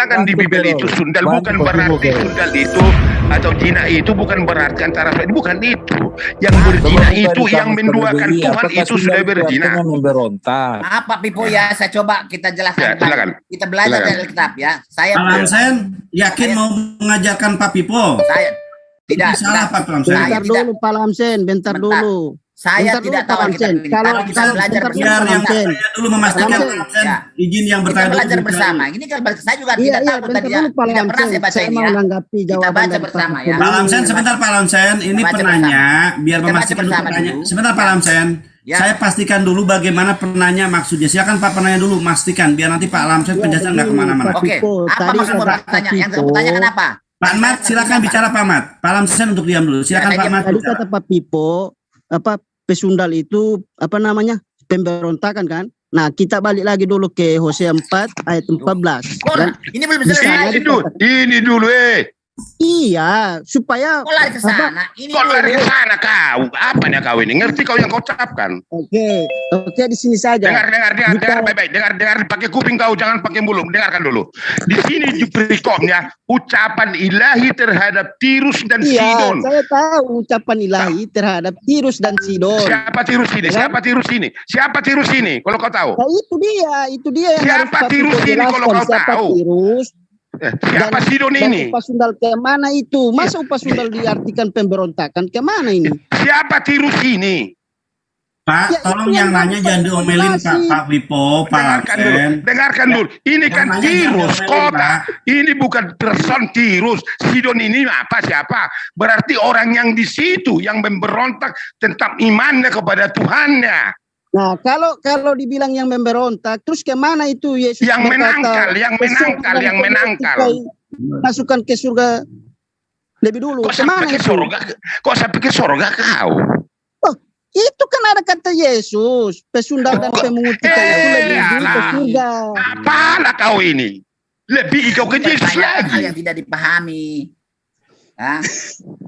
dikatakan di Bibel itu sundal bukan berarti sundal itu atau jina itu bukan berarti antara bukan itu. Yang berzina itu yang menduakan Tuhan itu sudah berzina. Memberontak. Apa Pipo ya? Saya coba kita jelaskan. Ya, silakan. Kita belajar dari Alkitab ya. Saya Pak Lamsen yakin mau mengajarkan Pak Pipo? Saya tidak. Salah Pak Lamsen. Bentar dulu Pak Lamsen, bentar dulu. Saya Bentar tidak dulu, tahu Pak Alkitab Lamsen. ini. Kalau Tapi kita belajar bentar Biar Pak yang Lamsen. bertanya dulu memastikan Pak Pak Lamsen. Lamsen Ya. izin yang Kita bertanya belajar dulu. bersama. Ini kan saya juga Iya, tidak iya, tahu bentar tadi ya. dulu Pak Tidak pernah Lamsen. saya baca Saya ini mau ya. menanggapi Kita jawaban baca dari bersama Pak ya. Pak Lamsen sebentar Pak Lamsen, ini Baca penanya biar Kita baca memastikan dulu bersama pertanyaan. dulu. Sebentar Pak Lamsen. Ya. Saya pastikan dulu bagaimana penanya maksudnya. Silakan Pak penanya dulu, pastikan biar nanti Pak Lamsen Ya, penjelasan nggak begini, kemana-mana. Pak Oke. Pipo, Apa tadi maksud kata Pak pertanyaan? Yang Pipo, pertanyaan apa? Pak Mat, silakan bicara Pak Mat. Pak Lamsen untuk diam dulu. Silakan Ya, Pak Mat. tadi bicara. kata Pak Pipo, apa pesundal itu apa namanya pemberontakan kan? Nah kita balik lagi dulu ke Hosea 4 ayat 14. Kok Kan? ini belum Bisa selesai. Ini dulu Iya, supaya Kok lari ke apa, sana? Ini kau lari ke dulu. sana kau. Apanya kau ini? Ngerti kau yang kau ucapkan? Oke, di sini saja. Dengar baik-baik. Dengar pakai kuping kau, jangan pakai mulut. Dengarkan dulu. Di sini di perikomnya ucapan ilahi terhadap Tirus dan Iya, Sidon. saya tahu ucapan ilahi terhadap Tirus dan Sidon. Siapa Tirus ini? Siapa Tirus ini? Siapa Tirus ini? Kalau kau tahu. Nah, itu dia yang Siapa harus Pak Tirus Pipo ini kalau jelaskan. kau Siapa tahu? Tirus Siapa Sidon dan ini? upah sundal ke mana itu? Masa upah sundal diartikan pemberontakan ke mana ini? Siapa Tirus ini? Pak, Ya, tolong itu yang yang nanya harus jangan diomelin dikonfirmasi. Pak Pipo, Pak Dengarkan dulu. Lamsen. Dengarkan dulu. Ini kan Namanya Tirus jangan kota. diomelin, Ini bukan person Tirus. Sidon ini apa siapa? Berarti orang yang di situ yang memberontak tentang imannya kepada Tuhannya. Nah, kalau dibilang yang memberontak, terus kemana itu Yesus Yang berkata, menangkal. masukkan ke surga lebih dulu. Kok sampai Kemana ke itu? sorga? Kok sampai ke sorga kau? Oh, itu kan ada kata Yesus, pesundal dan pemungut cukai itu lebih dulu ke alah. surga. Apalah kau ini? Lebih kau ke Yesus Pertanyaan hal lagi. yang tidak dipahami. Ya.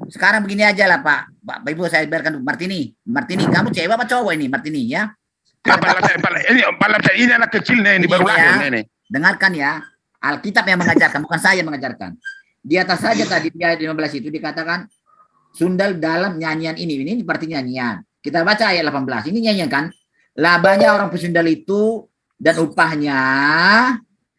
Sekarang begini aja lah Pak Ibu, saya biarkan Martini. Martini, kamu cewek apa cowok ini Martini ya? Ini anak kecilnya ini baru lahir ini. Dengarkan ya. Alkitab yang mengajarkan, bukan saya yang mengajarkan. Di atas saja tadi di ayat 15 itu dikatakan sundal dalam nyanyian ini. Ini seperti nyanyian. Kita baca ayat 18. Ini nyanyian kan? Labanya orang pesundal itu dan upahnya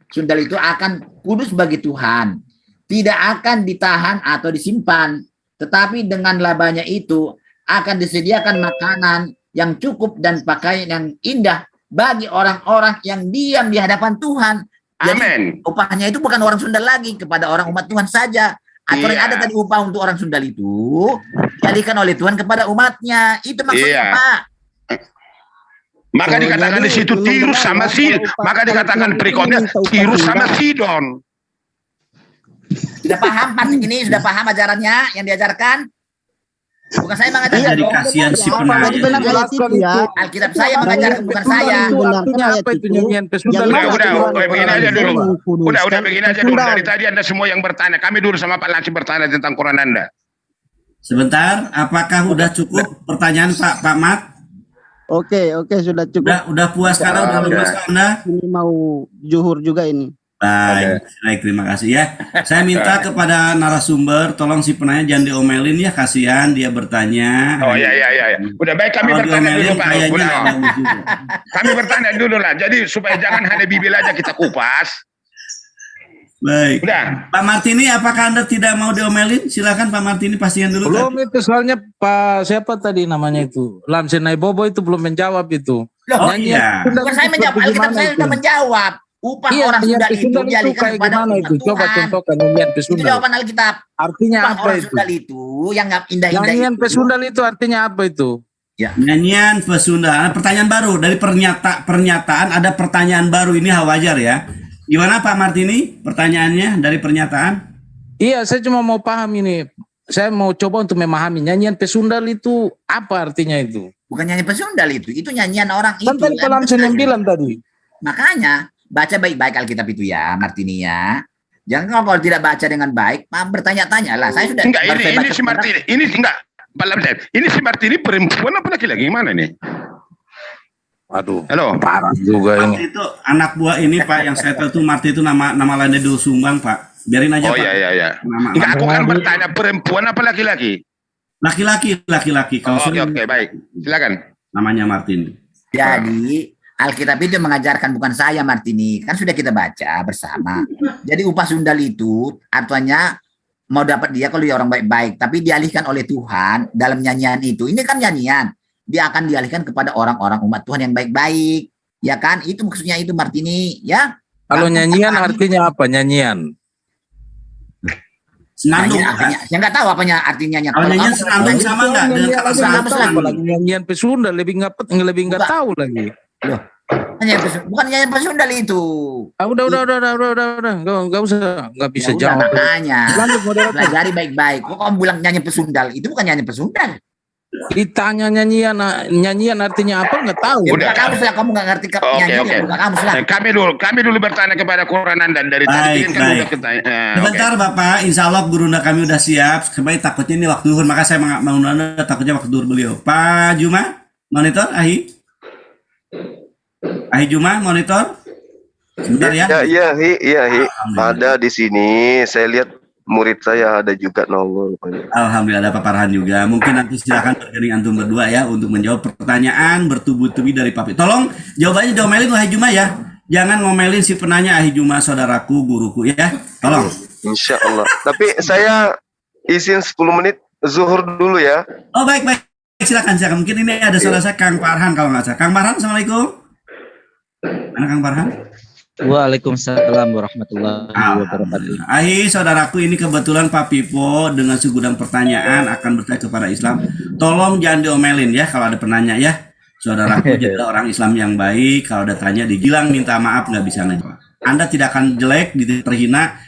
sundal itu akan kudus bagi Tuhan. Tidak akan ditahan atau disimpan, tetapi dengan labanya itu akan disediakan makanan yang cukup dan pakaian yang indah bagi orang-orang yang diam di hadapan Tuhan. Jadi Amin. upahnya itu bukan orang sundal lagi, kepada orang umat Tuhan saja. Atau yang Iya. ada tadi upah untuk orang sundal itu jadikan oleh Tuhan kepada umatnya. Itu maksudnya Iya. Pak. Maka Oh, dikatakan jadi di situ memang Tirus benar, sama ya, Sidon. kalau upah- Maka kalau dikatakan Tuhan perikomnya minta upah Tirus sama rendah. Sidon. Sudah paham Pak ini? Sudah paham ajarannya yang diajarkan? Bukan saya mengajarkan. Jadi dong. kasihan si Jadi penanya. benar ayat itu ya. Alkitab saya mengajarkan, bukan Pesundal saya. itu artinya apa itu nyanyian pesundal? Yang Udah, mana udah, Tuhan begini aja dulu. mengkuduskan Udah begini aja dulu. pesundal. Dari tadi Anda semua yang bertanya. Kami dulu sama Pak Langsung bertanya tentang Quran Anda. Sebentar, apakah udah cukup pertanyaan Pak Mat? Oke, sudah cukup. Udah puas karena udah luas Anda? Ini mau zuhur juga ini. Baik, terima kasih ya. Saya minta kepada narasumber, tolong si penanya jangan diomelin ya, kasihan dia bertanya. Oh ya. Udah baik kami Kalau bertanya dulu diomelin Pak. kayaknya Udah. nggak bagus juga. Kami bertanya dulu lah. Jadi supaya jangan hanya Bibel aja kita kupas. Baik. Udah. Pak Martini, apakah Anda tidak mau diomelin? Silakan Pak Martini pastikan dulu. Belum itu soalnya Pak siapa tadi namanya itu Lamsen Naibobo itu belum menjawab itu. Oh Nyanyian iya. pesundal Bukan saya itu menjawab, seperti Alkitab gimana saya itu? sudah menjawab. Upah Iya, orang nyanyian sundal itu pesundal itu dialihkan kayak kepada gimana umat itu? Coba Tuhan. contohkan nyanyian Itu pesundal. jawaban Alkitab. Artinya Upah apa orang itu? sundal itu yang indah-indah Nyanyian itu. pesundal itu artinya apa itu? Nyanyian pesundal. Pertanyaan baru dari pernyataan ada pertanyaan baru, ini wajar ya. Gimana Pak Martini pertanyaannya dari pernyataan? Iya, saya cuma mau paham ini. Saya mau coba untuk memahami nyanyian pesundal itu apa artinya itu. Bukan nyanyian pesundal itu nyanyian orang Kan itu. tadi Pak Lamsen yang bilang tadi. Makanya baca baik-baik Alkitab itu ya, Martini ya. Jangan kalau tidak baca dengan baik, bertanya-tanya lah. Saya sudah Enggak, baru saya ini baca si Martini. Ini enggak. Pak Lamsen. Ini si Martini perempuan apa laki-laki? Gimana nih? Aduh, Halo. parah juga Marti ini. itu anak buah ini Pak, yang saya tahu tuh Marti itu nama lainnya Dul Sumbang Pak. Biarin aja Oh Pak. iya. Nama Enggak, aku kan bertanya perempuan apa laki-laki? laki-laki. Kalau Oh, saya oke, baik. Silakan. namanya Martin. Jadi Alkitab itu mengajarkan, bukan saya Martini, kan sudah kita baca bersama. Jadi upah sundal itu artinya mau dapat dia kalau dia orang baik-baik, tapi dialihkan oleh Tuhan dalam nyanyian itu. Ini kan nyanyian, dia akan dialihkan kepada orang-orang umat Tuhan yang baik-baik, ya kan? Itu maksudnya itu Martini, ya. Kalau nyanyian artinya apa? Nyanyian. Senandung. Nyanyian artinya, saya nggak tahu apanya artinya. Kalau nyanyian senandung sama nggak dengan kata Senandung. senandung? Lagi nyanyian pesunda lebih nggak Bukan. tahu lagi. Bukan nyanyian pesundal itu. Udah, nggak usah, nggak bisa Ya udah, jawab. makanya Lanjut moderator. pelajari baik-baik. Kok kamu bilang nyanyian pesundal? Itu bukan nyanyian pesundal. Ditanya nyanyian artinya apa nggak tahu. Ya, Udah. bukan kamu lah, kamu nggak ngerti Oke, nyanyian. oke. Bukan kamu lah. Kami dulu bertanya kepada Quran Anda dari tadi kan Baik. udah ketanya. Sebentar Bapak, insya Allah gurunda kami udah siap. Kembali takutnya ini waktu duhur, maka saya menunda takutnya waktu duhur beliau. Pak Juma, monitor, Ahi Juma, monitor. Sebentar ya. Iya, Hi. Alhamdulillah. Ada di sini. Saya lihat murid saya ada juga nongol rupanya. Alhamdulillah ada Pak Farhan juga. Mungkin nanti silakan bergabung antum berdua ya untuk menjawab pertanyaan bertubi-tubi dari Papi. Tolong jawabannya diomelin Ahi Juma ya. Jangan ngomelin si penanya Ahi Juma, saudaraku, guruku ya. Tolong. Insya Allah. Tapi saya izin 10 menit zuhur dulu ya. Oh baik. Silakan. Mungkin ini ada saudara saya Kang Farhan kalau nggak salah. Kang Farhan, assalamualaikum. Mana Kang Farhan? Waalaikumsalam warahmatullahi wabarakatuh. Ahi, saudaraku, ini kebetulan Pak Pipo dengan segudang pertanyaan akan bertanya kepada Islam. Tolong jangan diomelin ya kalau ada penanya ya. Saudaraku jadilah orang Islam yang baik. Kalau ada tanya digilang minta maaf nggak bisa ngejawab. Anda tidak akan jelek, terhina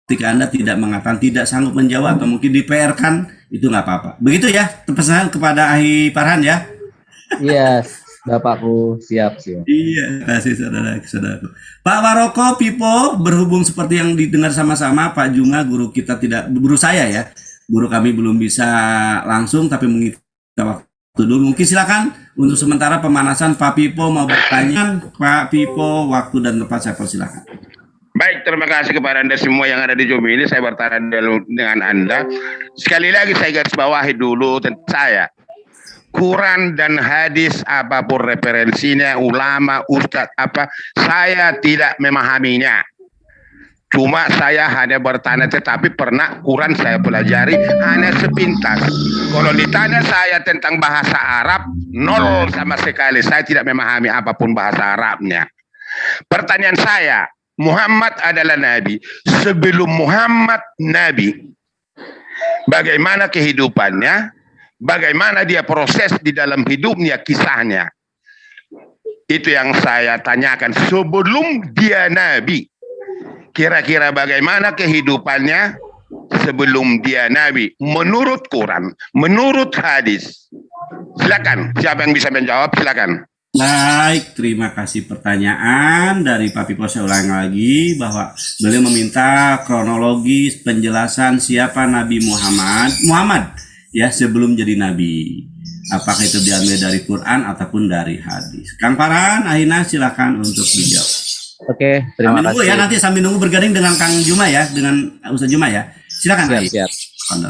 ketika Anda tidak mengatakan tidak sanggup menjawab atau mungkin di-PR-kan, itu nggak apa-apa. Begitu ya pesan kepada Ahi Farhan ya. Iya, Bapakku siap. Iya, kasih saudara-saudaraku. Pak Waroko, Pipo, berhubung seperti yang didengar sama-sama, Pak Juma, guru kita guru saya ya, guru kami belum bisa langsung, tapi mengikuti waktu dulu. Mungkin silakan untuk sementara pemanasan Pak Pipo mau bertanya. Pak Pipo, waktu dan tempat saya persilakan. Baik, terima kasih kepada Anda semua yang ada di Zoom ini. Saya bertanya dengan Anda. Sekali lagi saya garis bawahi dulu tentang saya. Quran dan hadis apapun referensinya, ulama, ustadz apa, saya tidak memahaminya. Cuma saya hanya bertanya, tetapi pernah Quran saya pelajari hanya sepintas. Kalau ditanya saya tentang bahasa Arab, nol sama sekali. Saya tidak memahami apapun bahasa Arabnya. Pertanyaan saya, Muhammad adalah Nabi. Sebelum Muhammad Nabi, bagaimana kehidupannya? Bagaimana dia proses di dalam hidupnya, kisahnya. Itu yang saya tanyakan sebelum dia Nabi. Kira-kira bagaimana kehidupannya sebelum dia Nabi. Menurut Quran, menurut hadis. Silakan, siapa yang bisa menjawab, silakan. Baik, terima kasih pertanyaan dari Pak Pipo. Saya ulang lagi bahwa beliau meminta kronologis penjelasan siapa Nabi Muhammad ya sebelum jadi nabi. Apakah itu diambil dari Quran ataupun dari hadis? Kang Farhan, Ahina silakan untuk dijawab. Oke, terima Sambil nunggu kasih. ya, nanti sambil nunggu berganding dengan Kang Juma ya, dengan Ustaz Juma ya. Silakan. Siap.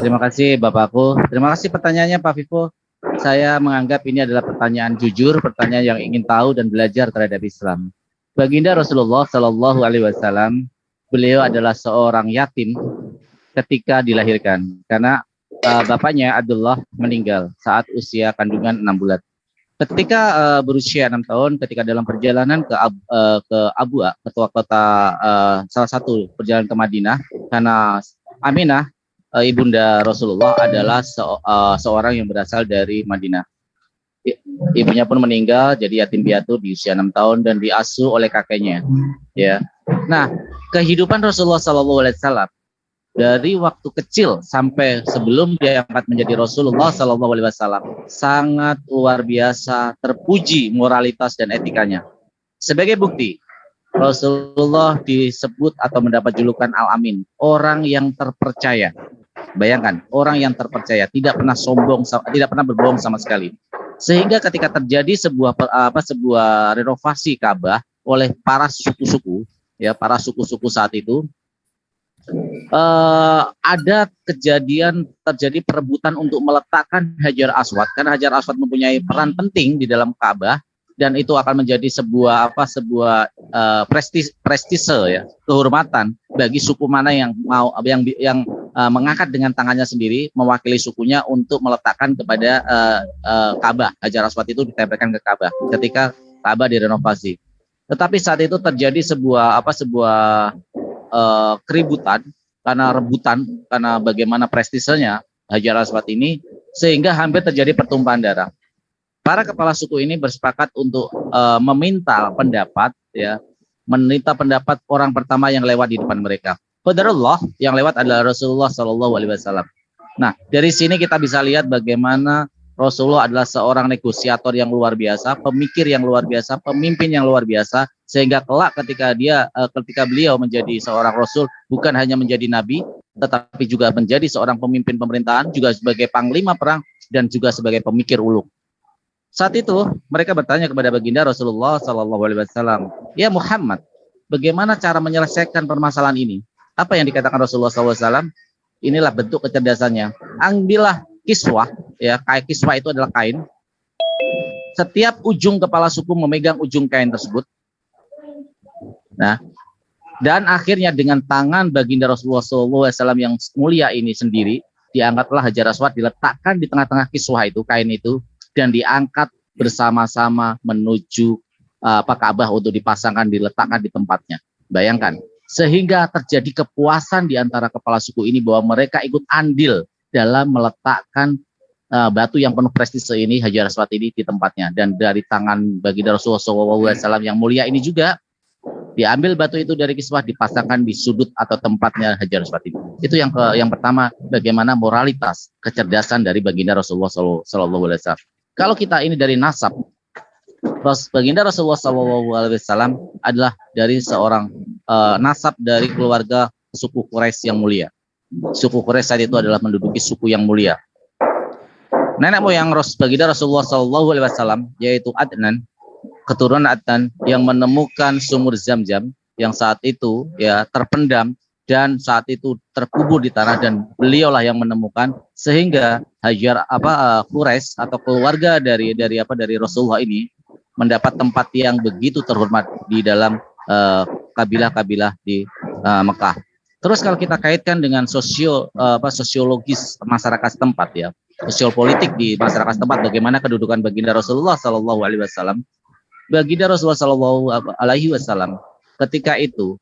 Terima kasih Bapakku. Terima kasih pertanyaannya Pak Vivo. Saya menganggap ini adalah pertanyaan jujur, pertanyaan yang ingin tahu dan belajar terhadap Islam. Baginda Rasulullah Shallallahu Alaihi Wasallam, beliau adalah seorang yatim ketika dilahirkan karena bapaknya Abdullah meninggal saat usia kandungan 6 bulan. Ketika berusia 6 tahun, ketika dalam perjalanan ke Abua, ketua kota salah satu perjalanan ke Madinah, karena Aminah ibunda Rasulullah adalah seorang yang berasal dari Madinah. Ibunya pun meninggal, jadi yatim piatu di usia 6 tahun dan diasuh oleh kakeknya. Ya, nah kehidupan Rasulullah SAW dari waktu kecil sampai sebelum dia angkat menjadi Rasulullah SAW sangat luar biasa, terpuji moralitas dan etikanya. Sebagai bukti, Rasulullah disebut atau mendapat julukan Al-Amin, orang yang terpercaya. Bayangkan, orang yang terpercaya, tidak pernah sombong, tidak pernah berbohong sama sekali. Sehingga ketika terjadi sebuah renovasi Ka'bah oleh para suku-suku, ya para suku-suku saat itu, ada terjadi perebutan untuk meletakkan Hajar Aswad, karena Hajar Aswad mempunyai peran penting di dalam Ka'bah, dan itu akan menjadi sebuah prestise ya, kehormatan bagi suku mana yang mengangkat dengan tangannya sendiri mewakili sukunya untuk meletakkan kepada Ka'bah. Hajar Aswad itu ditempelkan ke Ka'bah ketika Ka'bah direnovasi. Tetapi saat itu terjadi sebuah keributan karena bagaimana prestisenya Hajar Aswad ini, sehingga hampir terjadi pertumpahan darah. Para kepala suku ini bersepakat untuk meminta pendapat orang pertama yang lewat di depan mereka. Qadarullah, yang lewat adalah Rasulullah Shallallahu Alaihi Wasallam. Nah, dari sini kita bisa lihat bagaimana Rasulullah adalah seorang negosiator yang luar biasa, pemikir yang luar biasa, pemimpin yang luar biasa, sehingga kelak ketika beliau menjadi seorang Rasul, bukan hanya menjadi Nabi, tetapi juga menjadi seorang pemimpin pemerintahan, juga sebagai panglima perang, dan juga sebagai pemikir ulung. Saat itu mereka bertanya kepada baginda Rasulullah Shallallahu Alaihi Wasallam, ya Muhammad, bagaimana cara menyelesaikan permasalahan ini? Apa yang dikatakan Rasulullah SAW? Inilah bentuk kecerdasannya. Ambillah kiswah, ya, kiswah itu adalah kain. Setiap ujung kepala suku memegang ujung kain tersebut. Nah, dan akhirnya dengan tangan baginda Rasulullah SAW yang mulia ini sendiri, diangkatlah Hajar Aswad, diletakkan di tengah-tengah kiswah itu, kain itu, dan diangkat bersama-sama menuju Ka'bah untuk dipasangkan, diletakkan di tempatnya. Bayangkan, sehingga terjadi kepuasan di antara kepala suku ini bahwa mereka ikut andil dalam meletakkan batu yang penuh prestise ini, Hajar Aswad ini, di tempatnya. Dan dari tangan baginda Rasulullah SAW yang mulia ini juga diambil batu itu dari kiswah, dipasangkan di sudut atau tempatnya Hajar Aswad ini. Itu yang pertama, bagaimana moralitas, kecerdasan dari baginda Rasulullah SAW. Kalau kita ini dari nasab, baginda Rasulullah SAW adalah dari seorang nasab dari keluarga suku Quraisy yang mulia. Suku Quraisy saat itu adalah menduduki suku yang mulia. Nenek moyang baginda Rasulullah SAW yaitu Adnan, keturunan Adnan yang menemukan sumur Zam-Zam yang saat itu ya terpendam dan saat itu terkubur di tanah, dan beliaulah yang menemukan, sehingga Quraisy atau keluarga dari Rasulullah ini mendapat tempat yang begitu terhormat di dalam kabilah-kabilah di Mekah. Terus kalau kita kaitkan dengan sosiologis masyarakat setempat, ya, sosiopolitik di masyarakat setempat, bagaimana kedudukan baginda Rasulullah Shallallahu Alaihi Wasallam. Baginda Rasulullah Shallallahu Alaihi Wasallam ketika itu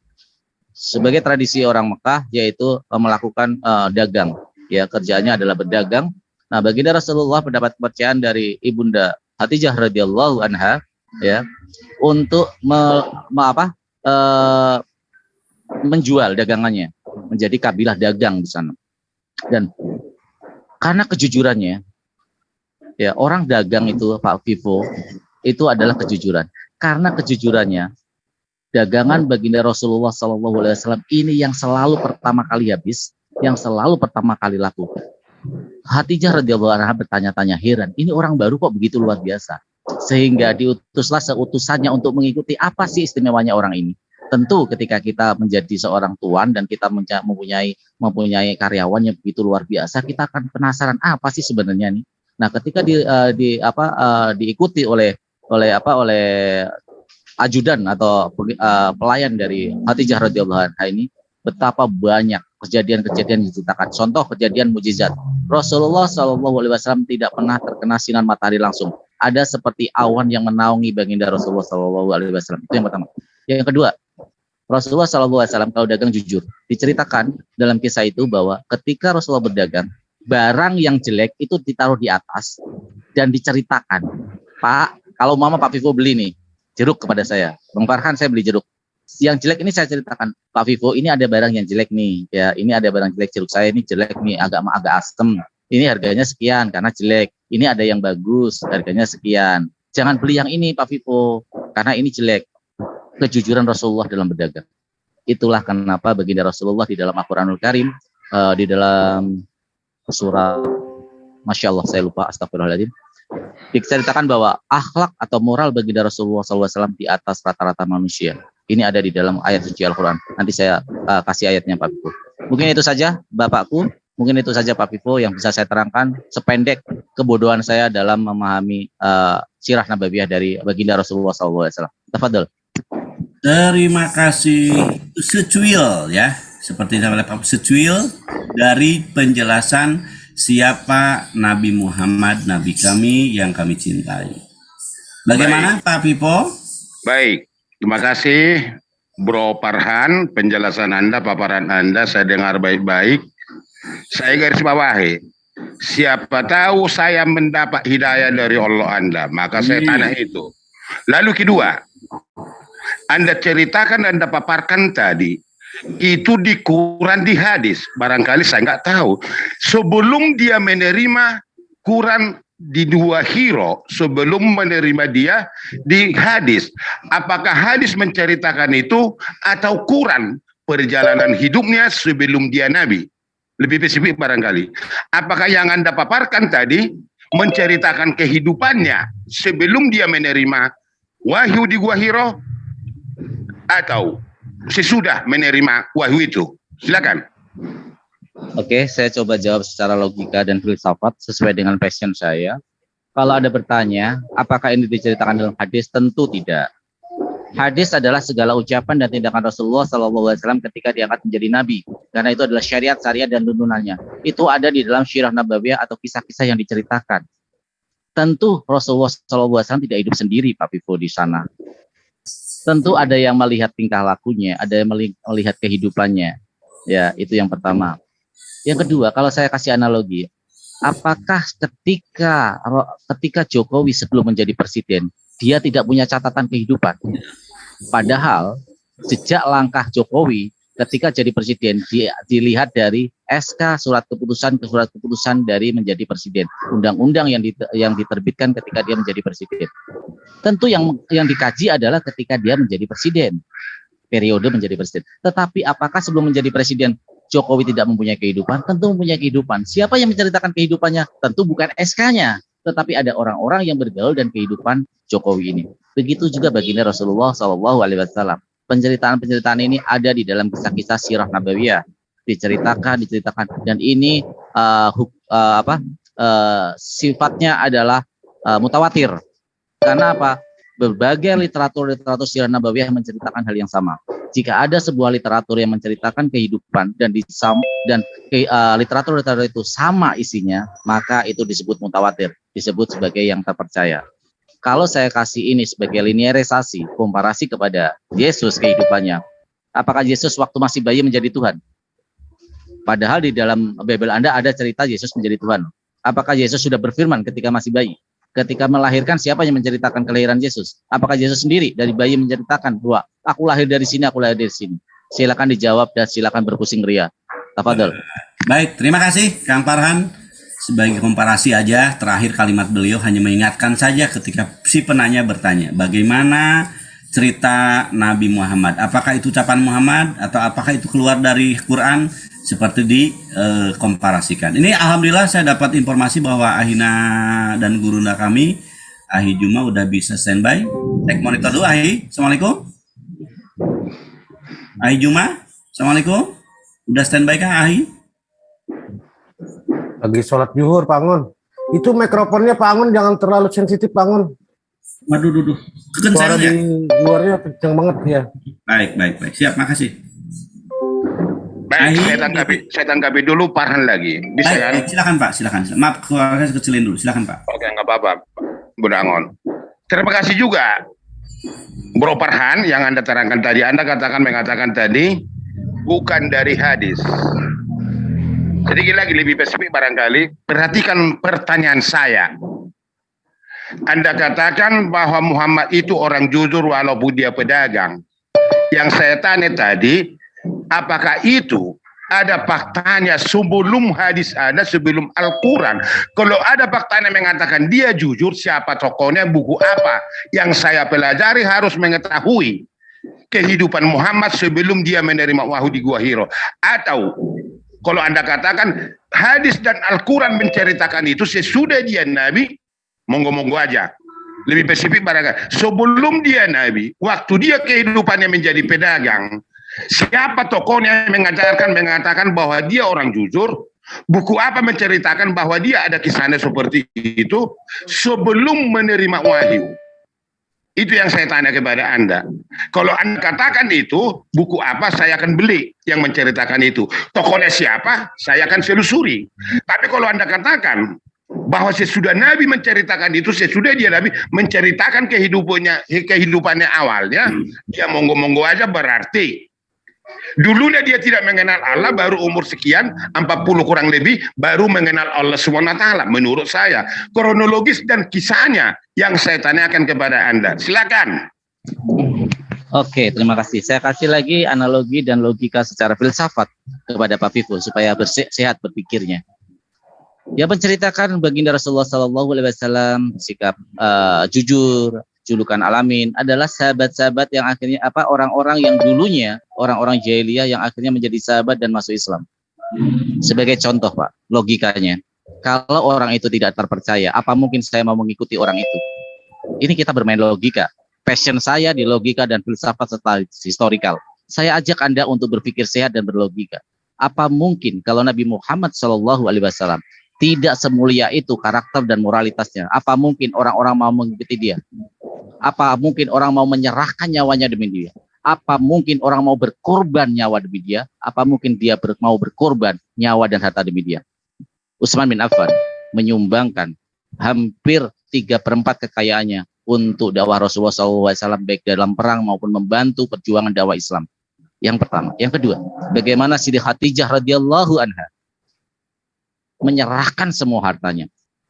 sebagai tradisi orang Mekah, yaitu melakukan dagang, ya, kerjanya adalah berdagang. Nah, baginda Rasulullah mendapat kepercayaan dari ibunda Khadijah radhiyallahu anha, ya, untuk menjual dagangannya, menjadi kabilah dagang di sana. Dan karena kejujurannya, ya, orang dagang itu, Pak Vivo, itu adalah kejujuran. Karena kejujurannya, dagangan baginda Rasulullah SAW ini yang selalu pertama kali habis, yang selalu pertama kali laku. Khadijah radhiyallahu anha bertanya-tanya, heran, ini orang baru kok begitu luar biasa. Sehingga diutuslah seutusannya untuk mengikuti apa sih istimewanya orang ini. Tentu ketika kita menjadi seorang tuan dan kita mempunyai karyawan yang begitu luar biasa, kita akan penasaran apa sih sebenarnya nih. Nah, ketika diikuti oleh ajudan atau pelayan dari Khadijah radhiyallahu anha ini, betapa banyak kejadian-kejadian diceritakan. Contoh kejadian mukjizat. Rasulullah SAW tidak pernah terkena sinar matahari langsung. Ada seperti awan yang menaungi baginda Rasulullah SAW. Itu yang pertama. Yang kedua, Rasulullah SAW kalau dagang jujur. Diceritakan dalam kisah itu bahwa ketika Rasulullah berdagang, barang yang jelek itu ditaruh di atas dan diceritakan, Pak, kalau Mama Pak Vivo beli nih jeruk kepada saya, Bang Farhan saya beli jeruk, yang jelek ini saya ceritakan, Pak Vivo ini ada barang yang jelek nih, ya, ini ada barang jelek, jeruk saya ini jelek nih, agak asem, ini harganya sekian karena jelek, ini ada yang bagus harganya sekian, jangan beli yang ini Pak Vivo karena ini jelek. Kejujuran Rasulullah dalam berdagang. Itulah kenapa baginda Rasulullah di dalam Al-Quranul Karim, di dalam surah, Masya Allah saya lupa, astagfirullahaladzim, Diceritakan bahwa akhlak atau moral baginda Rasulullah SAW di atas rata-rata manusia. Ini ada di dalam ayat suci Al-Quran. Nanti saya kasih ayatnya Pak Pipo. Mungkin itu saja Bapakku. Mungkin itu saja Pak Pipo yang bisa saya terangkan sependek kebodohan saya dalam memahami sirah nabawiyah dari baginda Rasulullah SAW. Tafadhol. Terima kasih secuil ya, seperti oleh Pak secuil dari penjelasan siapa Nabi Muhammad, Nabi kami yang kami cintai. Bagaimana Pak Pipo? Baik, terima kasih Bro Farhan, penjelasan Anda, paparan Anda saya dengar baik-baik. Saya garis bawahi, siapa tahu saya mendapat hidayah dari Allah Anda, maka saya tanya itu. Lalu kedua, Anda ceritakan, Anda paparkan tadi, itu di Quran, di hadis. Barangkali saya nggak tahu. Sebelum dia menerima Quran di dua hiro, sebelum menerima dia di hadis. Apakah hadis menceritakan itu atau Quran perjalanan hidupnya sebelum dia Nabi? Lebih spesifik barangkali. Apakah yang Anda paparkan tadi menceritakan kehidupannya sebelum dia menerima wahyu di gua hiro atau sesudah menerima wahyu itu? Silakan. Oke, saya coba jawab secara logika dan filsafat sesuai dengan passion saya. Kalau Anda bertanya, apakah ini diceritakan dalam hadis? Tentu tidak. Hadis adalah segala ucapan dan tindakan Rasulullah SAW ketika diangkat menjadi Nabi. Karena itu adalah syariat, syariat, dan tuntunannya. Itu ada di dalam Sirah Nabawiyah atau kisah-kisah yang diceritakan. Tentu Rasulullah SAW tidak hidup sendiri, Pak Pipo, di sana. Tentu ada yang melihat tingkah lakunya, ada yang melihat kehidupannya. Ya, itu yang pertama. Yang kedua, kalau saya kasih analogi, apakah ketika Jokowi sebelum menjadi presiden, dia tidak punya catatan kehidupan? Padahal sejak langkah Jokowi ketika jadi presiden dilihat dari SK surat keputusan ke surat keputusan dari menjadi presiden, undang-undang yang diterbitkan ketika dia menjadi presiden. Tentu yang dikaji adalah ketika dia menjadi presiden, periode menjadi presiden. Tetapi apakah sebelum menjadi presiden Jokowi tidak mempunyai kehidupan? Tentu mempunyai kehidupan. Siapa yang menceritakan kehidupannya? Tentu bukan SK-nya, tetapi ada orang-orang yang bergaul dan kehidupan Jokowi ini. Begitu juga baginda Rasulullah SAW. Penceritaan-penceritaan ini ada di dalam kisah-kisah sirah nabawiyah, diceritakan, dan ini sifatnya adalah mutawatir. Karena apa? Berbagai literatur sirah nabawiyah menceritakan hal yang sama. Jika ada sebuah literatur yang menceritakan kehidupan dan literatur itu sama isinya, maka itu disebut mutawatir, disebut sebagai yang terpercaya. Kalau saya kasih ini sebagai linearisasi, komparasi kepada Yesus kehidupannya, apakah Yesus waktu masih bayi menjadi Tuhan? Padahal di dalam Bible Anda ada cerita Yesus menjadi Tuhan. Apakah Yesus sudah berfirman ketika masih bayi? Ketika melahirkan, siapa yang menceritakan kelahiran Yesus? Apakah Yesus sendiri dari bayi menceritakan bahwa aku lahir dari sini, aku lahir dari sini? Silakan dijawab dan silakan berpusing ria. Tafadhol. Baik, terima kasih Kang Farhan. Sebagai komparasi aja, terakhir kalimat beliau hanya mengingatkan saja ketika si penanya bertanya, bagaimana cerita Nabi Muhammad? Apakah itu ucapan Muhammad atau apakah itu keluar dari Quran? Seperti dikomparasikan. Ini alhamdulillah saya dapat informasi bahwa Ahina dan gurunda kami, Ahi Juma udah bisa standby. Cek monitor dulu Ahi. Assalamualaikum. Ahi Juma, Assalamualaikum. Udah standby kah Ahi? Lagi sholat zuhur Pak Angon. Itu mikrofonnya Pak Angon jangan terlalu sensitif Pak Angon. Waduh. Suara di luarnya kencang banget ya. Baik. Siap, makasih. Baik, saya tanggapi dulu Farhan lagi. Bisa kan? Silakan Pak, silakan. Maaf, keluarga kecilin dulu. Silakan Pak. Oke, nggak apa-apa, Bunda Angon. Terima kasih juga, Bro Farhan, yang Anda terangkan tadi. Anda mengatakan tadi bukan dari hadis. Sedikit lagi lebih spesifik barangkali. Perhatikan pertanyaan saya. Anda katakan bahwa Muhammad itu orang jujur walaupun dia pedagang. Yang saya tanya tadi, apakah itu ada faktanya sebelum hadis ada, sebelum Al-Quran? Kalau ada faktanya mengatakan dia jujur, siapa tokohnya, buku apa? Yang saya pelajari harus mengetahui kehidupan Muhammad sebelum dia menerima wahyu di Gua Hiro. Atau kalau Anda katakan hadis dan Al-Quran menceritakan itu sesudah dia Nabi, Monggo-monggo aja. Lebih spesifik barangkali. Sebelum dia Nabi, waktu dia kehidupannya menjadi pedagang, siapa tokohnya yang mengatakan bahwa dia orang jujur? Buku apa menceritakan bahwa dia ada kisahnya seperti itu sebelum menerima wahyu? Itu yang saya tanya kepada Anda. Kalau Anda katakan itu, buku apa saya akan beli yang menceritakan itu. Tokohnya siapa, saya akan selusuri. Tapi kalau Anda katakan bahwa sesudah Nabi menceritakan itu, sesudah dia Nabi menceritakan kehidupannya awalnya, dia monggo-monggo aja berarti. Dulunya dia tidak mengenal Allah, baru umur sekian, 40 kurang lebih, baru mengenal Allah SWT. Menurut saya, kronologis dan kisahnya yang saya tanyakan kepada Anda. Silakan. Oke, terima kasih. Saya kasih lagi analogi dan logika secara filsafat kepada Pak Vivo supaya sehat berpikirnya. Dia menceritakan baginda Rasulullah SAW sikap jujur, julukan Alamin adalah sahabat-sahabat yang akhirnya orang-orang yang dulunya orang-orang jahiliyah yang akhirnya menjadi sahabat dan masuk Islam. Sebagai contoh Pak, logikanya, kalau orang itu tidak terpercaya, apa mungkin saya mau mengikuti orang itu? Ini kita bermain logika. Passion saya di logika dan filsafat serta historical. Saya ajak Anda untuk berpikir sehat dan berlogika. Apa mungkin kalau Nabi Muhammad SAW tidak semulia itu karakter dan moralitasnya? Apa mungkin orang-orang mau mengikuti dia? Apa mungkin orang mau menyerahkan nyawanya demi dia? Apa mungkin orang mau berkorban nyawa demi dia? Apa mungkin dia mau berkorban nyawa dan harta demi dia? Utsman bin Affan menyumbangkan hampir 3/4 kekayaannya untuk dakwah Rasulullah SAW baik dalam perang maupun membantu perjuangan dakwah Islam. Yang pertama. Yang kedua, bagaimana Siti Khadijah radhiyallahu anha menyerahkan semua hartanya.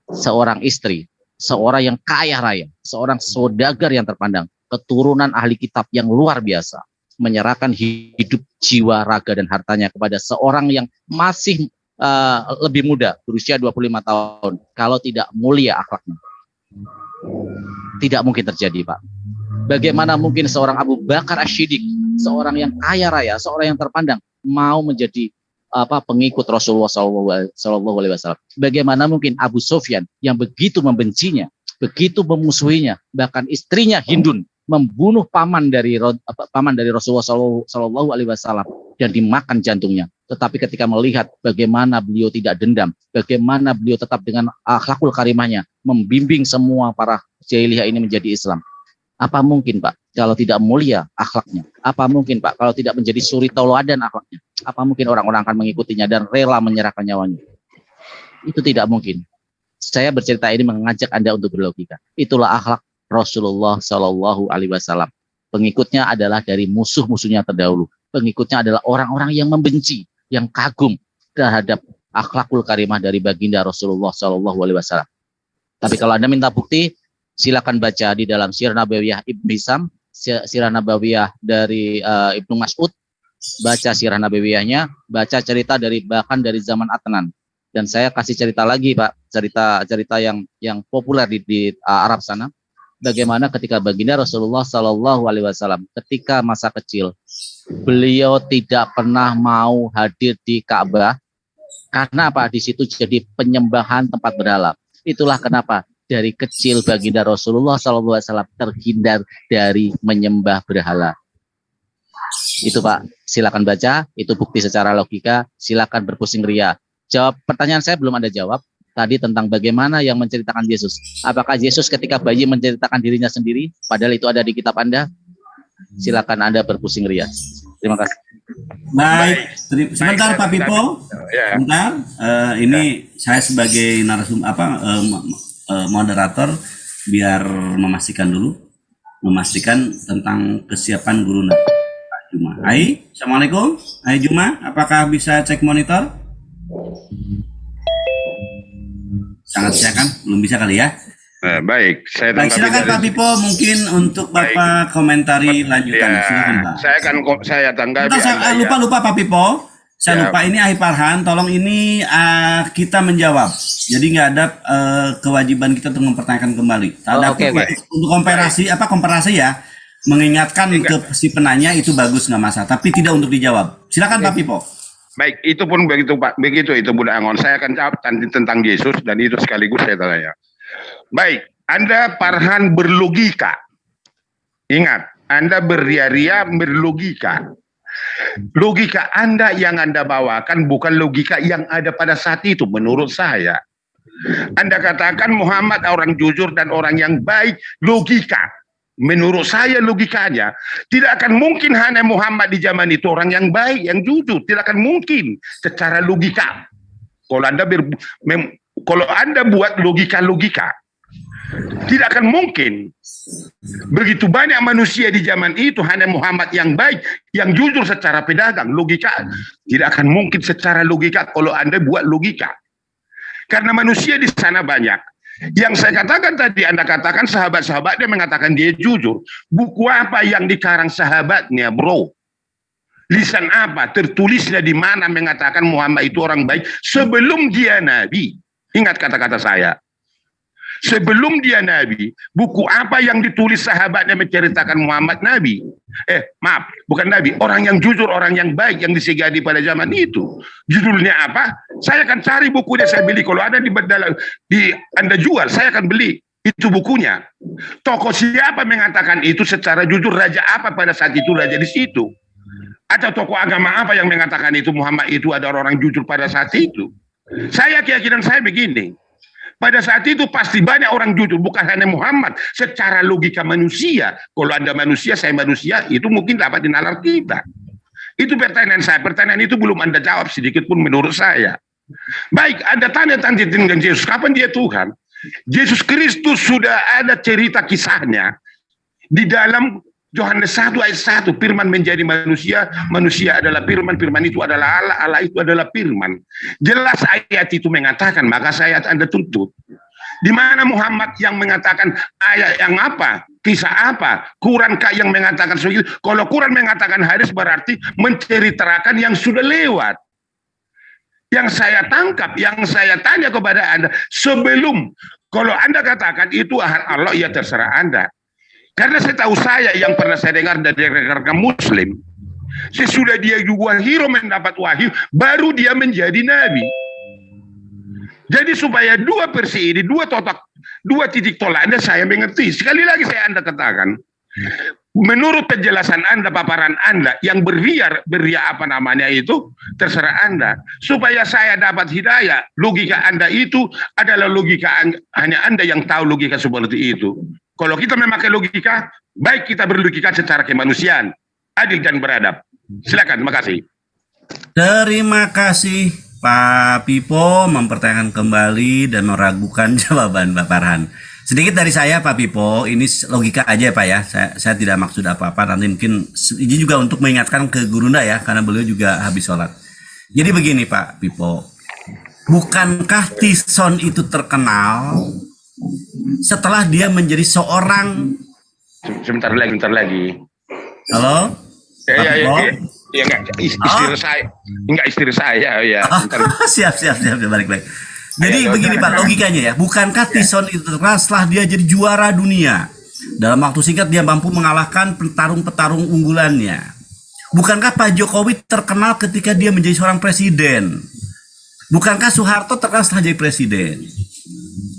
Seorang istri, seorang yang kaya raya, seorang saudagar yang terpandang, keturunan ahli kitab yang luar biasa, menyerahkan hidup, jiwa, raga, dan hartanya kepada seorang yang masih lebih muda, berusia 25 tahun. Kalau tidak mulia akhlaknya, tidak mungkin terjadi, Pak. Bagaimana mungkin seorang Abu Bakar Asy-Siddiq, seorang yang kaya raya, seorang yang terpandang, mau menjadi pengikut Rasulullah SAW? Bagaimana mungkin Abu Sufyan yang begitu membencinya, begitu memusuhinya, bahkan istrinya Hindun membunuh paman dari Rasulullah SAW dan dimakan jantungnya. Tetapi ketika melihat bagaimana beliau tidak dendam, bagaimana beliau tetap dengan akhlakul karimahnya membimbing semua para jahiliyah ini menjadi Islam. Apa mungkin Pak kalau tidak mulia akhlaknya? Apa mungkin Pak kalau tidak menjadi suri tauladan akhlaknya? Apa mungkin orang-orang akan mengikutinya dan rela menyerahkan nyawanya? Itu tidak mungkin. Saya bercerita ini mengajak Anda untuk berlogika. Itulah akhlak Rasulullah SAW. Pengikutnya adalah dari musuh-musuhnya terdahulu. Pengikutnya adalah orang-orang yang membenci, yang kagum terhadap akhlakul karimah dari baginda Rasulullah SAW. Tapi kalau Anda minta bukti, silakan baca di dalam Sirah Nabawiyah Ibnu Hisam, Sirah Nabawiyah dari Ibnu Mas'ud, baca Sirah Nabawiyahnya, baca cerita bahkan dari zaman Adnan. Dan saya kasih cerita lagi Pak, cerita yang populer di Arab sana. Bagaimana ketika baginda Rasulullah SAW ketika masa kecil, beliau tidak pernah mau hadir di Ka'bah karena apa? Di situ jadi penyembahan tempat berhala. Itulah kenapa dari kecil baginda Rasulullah SAW terhindar dari menyembah berhala. Itu Pak, silakan baca, itu bukti secara logika, silakan berpusing ria. Jawab pertanyaan saya belum Anda jawab tadi tentang bagaimana yang menceritakan Yesus. Apakah Yesus ketika bayi menceritakan dirinya sendiri, padahal itu ada di kitab Anda? Silakan Anda berpusing ria. Terima kasih. Baik, sebentar Pak Pipo. Sebentar, ini saya sebagai moderator biar memastikan tentang kesiapan guru Juma. Hai, Assalamualaikum. Hai Juma, apakah bisa cek monitor? Sangat silakan, belum bisa kali ya. Baik, silakan Pak Pipo, mungkin untuk Bapak komentari lanjutan. Silakan Pak. Saya tanggapi. Lupa Pak Pipo. Saya lupa ini Ahli Farhan, tolong ini kita menjawab. Jadi nggak ada kewajiban kita untuk mempertanyakan kembali. Untuk komparasi ya, mengingatkan ke si penanya itu bagus nggak masalah, tapi tidak untuk dijawab. Silakan Pak Pipo. Baik, itu pun begitu Pak. Begitu itu Bunda Angon. Saya akan jawab tentang Yesus dan itu sekaligus saya tanya. Baik, Anda Farhan berlogika. Ingat, Anda beria-ria berlogika. Logika Anda yang Anda bawakan bukan logika yang ada pada saat itu menurut saya. Anda katakan Muhammad orang jujur dan orang yang baik, logika. Menurut saya logikanya tidak akan mungkin hanya Muhammad di zaman itu orang yang baik, yang jujur, tidak akan mungkin secara logika. Kalau Anda buat logika-logika, tidak akan mungkin. Begitu banyak manusia di zaman itu hanya Muhammad yang baik, yang jujur secara pedagang, logika. Tidak akan mungkin secara logika kalau Anda buat logika. Karena manusia di sana banyak. Yang saya katakan tadi, Anda katakan sahabat-sahabatnya mengatakan dia jujur. Buku apa yang dikarang sahabatnya, bro? Lisan apa? Tertulisnya di mana mengatakan Muhammad itu orang baik sebelum dia Nabi? Ingat kata-kata saya. Sebelum dia Nabi, buku apa yang ditulis sahabatnya menceritakan Muhammad Nabi? Maaf, bukan Nabi. Orang yang jujur, orang yang baik yang disegani pada zaman itu. Judulnya apa? Saya akan cari bukunya, saya beli. Kalau ada di Anda jual, saya akan beli. Itu bukunya. Tokoh siapa mengatakan itu secara jujur? Raja apa pada saat itu raja di situ? Atau tokoh agama apa yang mengatakan itu Muhammad itu adalah orang jujur pada saat itu? Keyakinan saya begini. Pada saat itu pasti banyak orang jujur, bukan hanya Muhammad. Secara logika manusia, kalau Anda manusia, saya manusia, itu mungkin dapat dinalar kita. Itu pertanyaan saya. Pertanyaan itu belum Anda jawab sedikit pun menurut saya. Baik, Anda tanya dengan Yesus, kapan dia Tuhan? Yesus Kristus sudah ada cerita kisahnya di dalam Yohanes 1 ayat 1, firman menjadi manusia, manusia adalah firman, firman itu adalah Allah, Allah itu adalah firman. Jelas ayat itu mengatakan, maka saya Anda tuntut. Di mana Muhammad yang mengatakan ayat yang apa, kisah apa, Quran yang mengatakan segitu. Kalau Quran mengatakan hadis berarti menceritakan yang sudah lewat. Yang saya tangkap, yang saya tanya kepada Anda, sebelum, kalau Anda katakan itu Allah, ya terserah Anda. Karena setahu saya yang pernah saya dengar dari rekan-rekan Muslim, sesudah dia juga hero mendapat wahyu, baru dia menjadi nabi. Jadi supaya dua versi ini, dua titik tolak Anda saya mengerti. Sekali lagi saya Anda katakan, menurut penjelasan Anda, paparan Anda yang beria apa namanya itu, terserah Anda. Supaya saya dapat hidayah, logika Anda itu adalah logika hanya Anda yang tahu logika seperti itu. Kalau kita memakai logika, baik kita berlogika secara kemanusiaan, adil dan beradab. Silakan, terima kasih. Terima kasih Pak Pipo mempertanyakan kembali dan meragukan jawaban Pak Farhan. Sedikit dari saya Pak Pipo, ini logika aja Pak ya, saya tidak maksud apa-apa, nanti mungkin ini juga untuk mengingatkan ke Gurunda ya, karena beliau juga habis sholat. Jadi begini Pak Pipo, bukankah Tison itu terkenal setelah dia menjadi seorang... Sebentar lagi. Halo? Ya, enggak istri saya ya. Siap, balik. Jadi begini Pak, logikanya ya, bukankah Tison itu terkenal setelah dia jadi juara dunia? Dalam waktu singkat dia mampu mengalahkan petarung-petarung unggulannya. Bukankah Pak Jokowi terkenal ketika dia menjadi seorang presiden? Bukankah Soeharto terkenal setelah jadi presiden?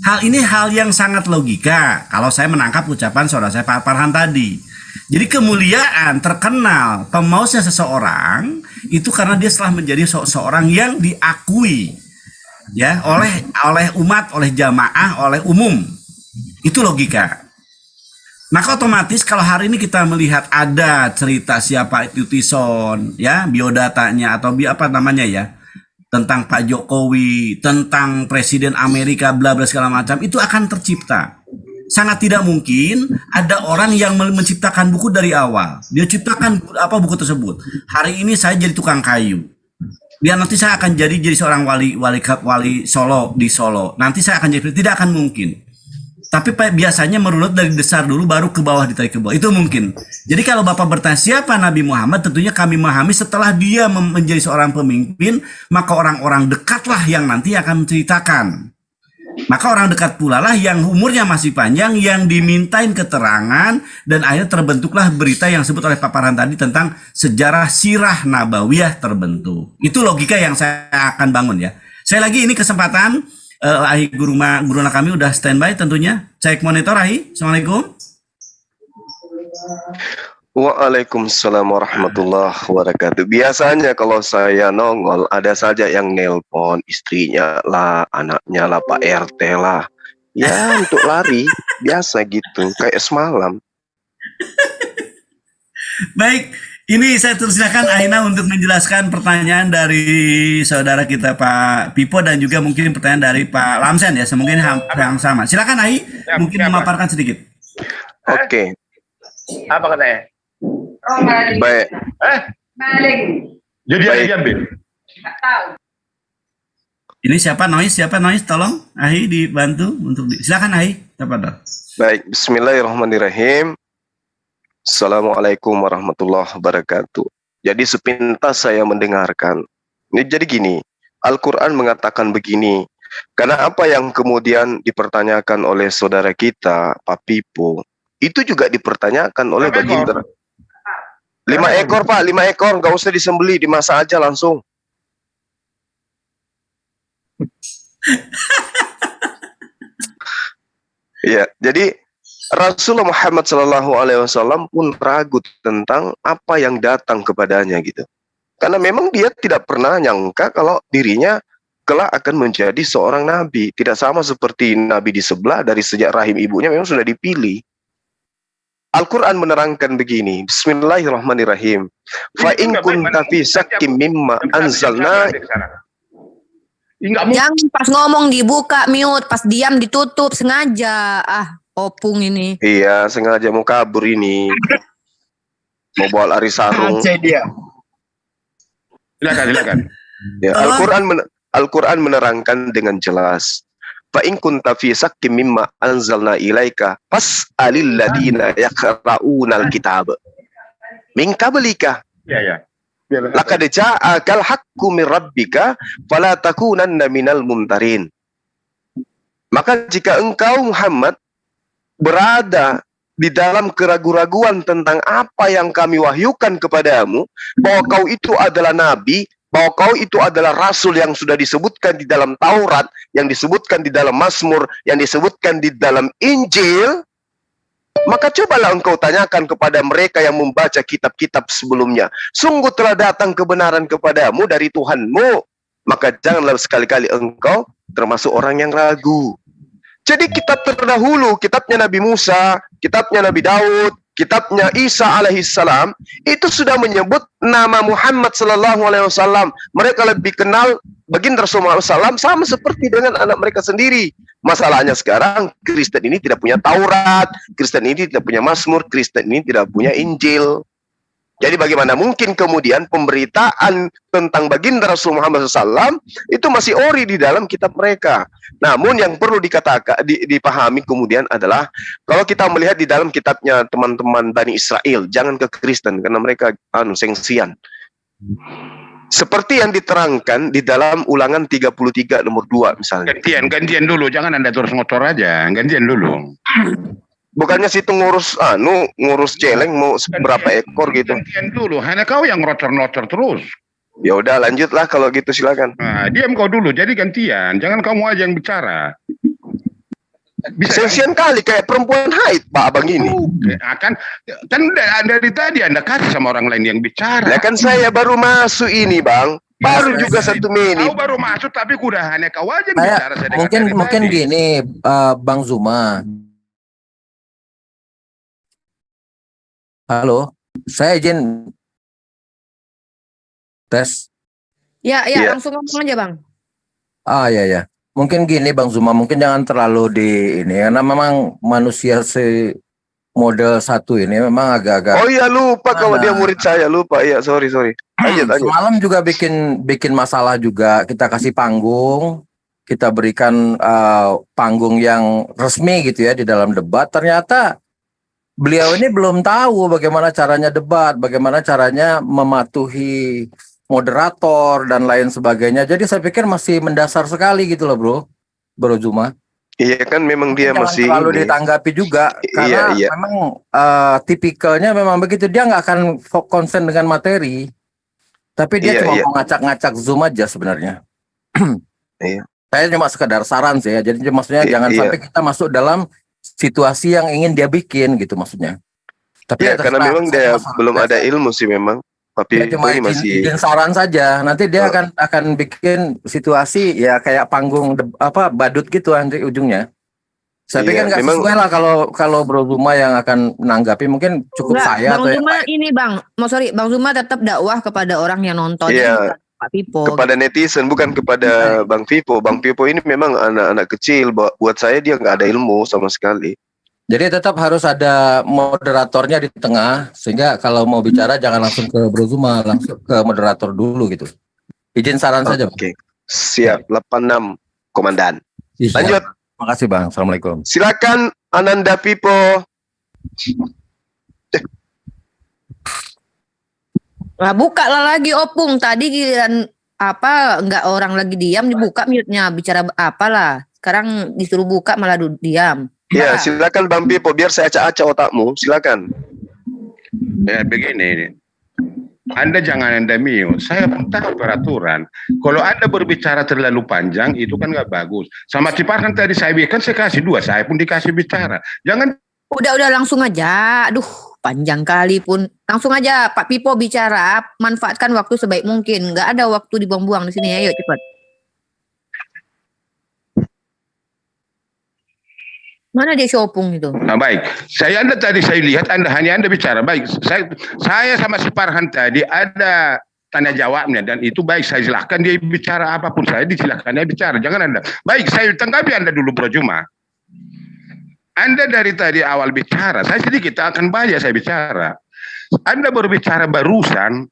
Hal ini hal yang sangat logika kalau saya menangkap ucapan saudara saya Pak Farhan tadi. Jadi kemuliaan, terkenal, pemausnya seseorang itu karena dia setelah menjadi seorang yang diakui ya oleh umat, oleh jamaah, oleh umum. Itu logika. Maka otomatis kalau hari ini kita melihat ada cerita siapa itu Tison ya, biodatanya atau apa namanya ya, tentang Pak Jokowi, tentang Presiden Amerika, bla bla segala macam, itu akan tercipta. Sangat tidak mungkin ada orang yang menciptakan buku dari awal. Dia ciptakan apa buku tersebut. Hari ini saya jadi tukang kayu. Dia nanti saya akan jadi seorang wali Solo di Solo. Nanti saya akan jadi, tidak akan mungkin. Tapi biasanya merunut dari dasar dulu baru ke bawah ditarik ke bawah. Itu mungkin. Jadi kalau Bapak bertanya siapa Nabi Muhammad, tentunya kami memahami setelah dia menjadi seorang pemimpin, maka orang-orang dekatlah yang nanti akan menceritakan. Maka orang dekat pula lah yang umurnya masih panjang, yang dimintain keterangan, dan akhirnya terbentuklah berita yang disebut oleh paparan tadi tentang sejarah sirah nabawiyah terbentuk. Itu logika yang saya akan bangun ya. Saya lagi ini kesempatan Ahi guruna kami udah standby tentunya. Cek monitor Ahi. Assalamualaikum. Waalaikumsalam warahmatullahi wabarakatuh. Biasanya kalau saya nongol ada saja yang nelpon istrinya lah, anaknya lah, Pak RT lah. Ya untuk lari biasa gitu kayak semalam. Baik, ini saya silakan Aina untuk menjelaskan pertanyaan dari saudara kita Pak Pipo dan juga mungkin pertanyaan dari Pak Lamsen ya, mungkin yang sama. Silakan Ai, mungkin memaparkan sedikit. Oke. Apa katanya? Baik. Jadi Baik. ada diambil. Ini siapa noise? Tolong Ahi dibantu untuk silakan Ahi. Tafadhol. Baik, bismillahirrahmanirrahim. Assalamualaikum warahmatullahi wabarakatuh. Jadi sepintas saya mendengarkan. Ini jadi gini, Al-Quran mengatakan begini. Karena apa yang kemudian dipertanyakan oleh saudara kita, Pak Pipo, itu juga dipertanyakan oleh Baginda. 5 ekor Pak, 5 ekor, nggak usah disembeli, dimasak aja langsung. Ya, jadi Rasulullah Muhammad SAW pun ragu tentang apa yang datang kepadanya gitu. Karena memang dia tidak pernah nyangka kalau dirinya kelak akan menjadi seorang nabi. Tidak sama seperti nabi di sebelah, dari sejak rahim ibunya memang sudah dipilih. Al-Quran menerangkan begini, bismillahirrahmanirrahim. Fa in kunta fi syakkim mimma anzalna. Jangan pas ngomong dibuka mute, pas diam ditutup sengaja. Opung ini. Iya, sengaja mau kabur ini. Mau bawa lari sarung. Silakan. Ya, Al-Quran menerangkan dengan jelas. Fa in kunta fi syakkim mimma anzalna ilaika fas'alil ladina yaqra'unal kitab min qablika. Ya. Laqad ja'akal haqqu min rabbika fala takunanna minal mumtarin. Maka jika engkau Muhammad berada di dalam keraguan-raguan tentang apa yang kami wahyukan kepadamu, bahwa kau itu adalah nabi, bahwa kau itu adalah rasul yang sudah disebutkan di dalam Taurat, yang disebutkan di dalam Mazmur, yang disebutkan di dalam Injil, maka cobalah engkau tanyakan kepada mereka yang membaca kitab-kitab sebelumnya. Sungguh telah datang kebenaran kepadamu dari Tuhanmu, maka janganlah sekali-kali engkau termasuk orang yang ragu. Jadi kitab terdahulu, kitabnya Nabi Musa, kitabnya Nabi Daud, kitabnya Isa alaihissalam, itu sudah menyebut nama Muhammad sallallahu alaihi wasallam. Mereka lebih kenal baginda Rasulullah SAW sama seperti dengan anak mereka sendiri. Masalahnya sekarang Kristen ini tidak punya Taurat, Kristen ini tidak punya Mazmur, Kristen ini tidak punya Injil. Jadi bagaimana mungkin kemudian pemberitaan tentang baginda Rasulullah Muhammad SAW itu masih ori di dalam kitab mereka. Namun yang perlu dipahami kemudian adalah kalau kita melihat di dalam kitabnya teman-teman Bani Israel, jangan ke Kristen karena mereka sengsian. Seperti yang diterangkan di dalam Ulangan 33 nomor 2 misalnya. Gantian dulu, jangan Anda terus ngotor aja. Gantian dulu. Bukannya situ ngurus celeng mau berapa ekor gitu. Gantian dulu, hanya kau yang ngotor-ngotor terus. Ya udah lanjutlah kalau gitu silakan. Nah, diam kau dulu, jadi gantian. Jangan kamu aja yang bicara. Sengsian kali kayak perempuan haid Pak Abang ini. Kan dari tadi Anda kasih sama orang lain yang bicara. Ya kan saya baru masuk ini Bang. Baru juga 1 menit. Kau baru masuk tapi kuda hanya kau aja yang bicara. Mungkin gini Bang Zuma. Halo, saya izin tes. Ya, langsung ngomong aja Bang. Ya. Mungkin gini Bang Zuma, mungkin jangan terlalu di ini karena memang manusia model satu ini memang agak-agak. Oh iya lupa kalau dia murid saya lupa. Iya sorry. Lanjut. Semalam juga bikin masalah juga. Kita kasih panggung, kita berikan panggung yang resmi gitu ya di dalam debat. Ternyata beliau ini belum tahu bagaimana caranya debat, bagaimana caranya mematuhi moderator dan lain sebagainya. Jadi saya pikir masih mendasar sekali gitu loh Bro Zuma. Iya kan memang dia jangan masih terlalu ditanggapi juga karena memang tipikalnya memang begitu, dia nggak akan konsen dengan materi, tapi dia cuma mau ngacak-ngacak Zoom aja sebenarnya. Iya. Saya cuma sekedar saran sih ya. Jadi maksudnya jangan Iya. sampai kita masuk dalam situasi yang ingin dia bikin gitu maksudnya. Tapi Ya, karena terserah, memang saya dia cuma belum saran ada saja. ilmu sih memang. Tapi Ya, cuma ini masih izin saran saja. Nanti dia akan bikin situasi ya kayak panggung badut gitu nanti ujungnya. Saya Iya, pikir nggak memang- sesuai lah kalau Bro Zuma yang akan menanggapi, mungkin cukup Enggak, saya Bang atau yang Zuma lain. ini Bang, Bang Zuma tetap dakwah kepada orang yang nonton, Iya. Pak Pipo. kepada netizen, bukan kepada Bang Pipo. Bang Pipo ini memang anak-anak kecil. Buat saya dia nggak ada ilmu sama sekali. Jadi tetap harus ada moderatornya di tengah, sehingga kalau mau bicara jangan langsung ke Bro Zuma, langsung ke moderator dulu gitu. Izin saran saja. Oke, siap. 86 Komandan. Iya. Lanjut. Terima kasih Bang. Assalamualaikum. Silakan Ananda Pipo. Lah buka lah lagi opung, tadi giliran nggak orang lagi diam dibuka mute-nya, bicara apalah. Sekarang disuruh buka malah diam. Ya, silakan Bang Pipo, biar saya acak-acak otakmu. Silakan. Ya begini, Anda jangan Anda mute. Saya pun tahu peraturan. Kalau Anda berbicara terlalu panjang, itu kan nggak bagus. Sama Cipar kan tadi saya bilang, kan saya kasih 2, saya pun dikasih bicara. Jangan. Udah langsung aja. Aduh, panjang kali pun. Langsung aja Pak Pipo bicara, manfaatkan waktu sebaik mungkin. Nggak ada waktu dibuang-buang di sini. Ayo cepat. Mana dia Opung itu? Nah, baik. Anda lihat Anda bicara. Baik. Saya sama si Farhan tadi ada tanya jawabnya dan itu baik, saya silahkan dia bicara apapun, saya disilahkan dia bicara. Jangan Anda. Baik, saya tanggapi Anda dulu Bro Juma. Anda dari tadi awal bicara, saya sedikit akan banyak saya bicara. Anda berbicara barusan,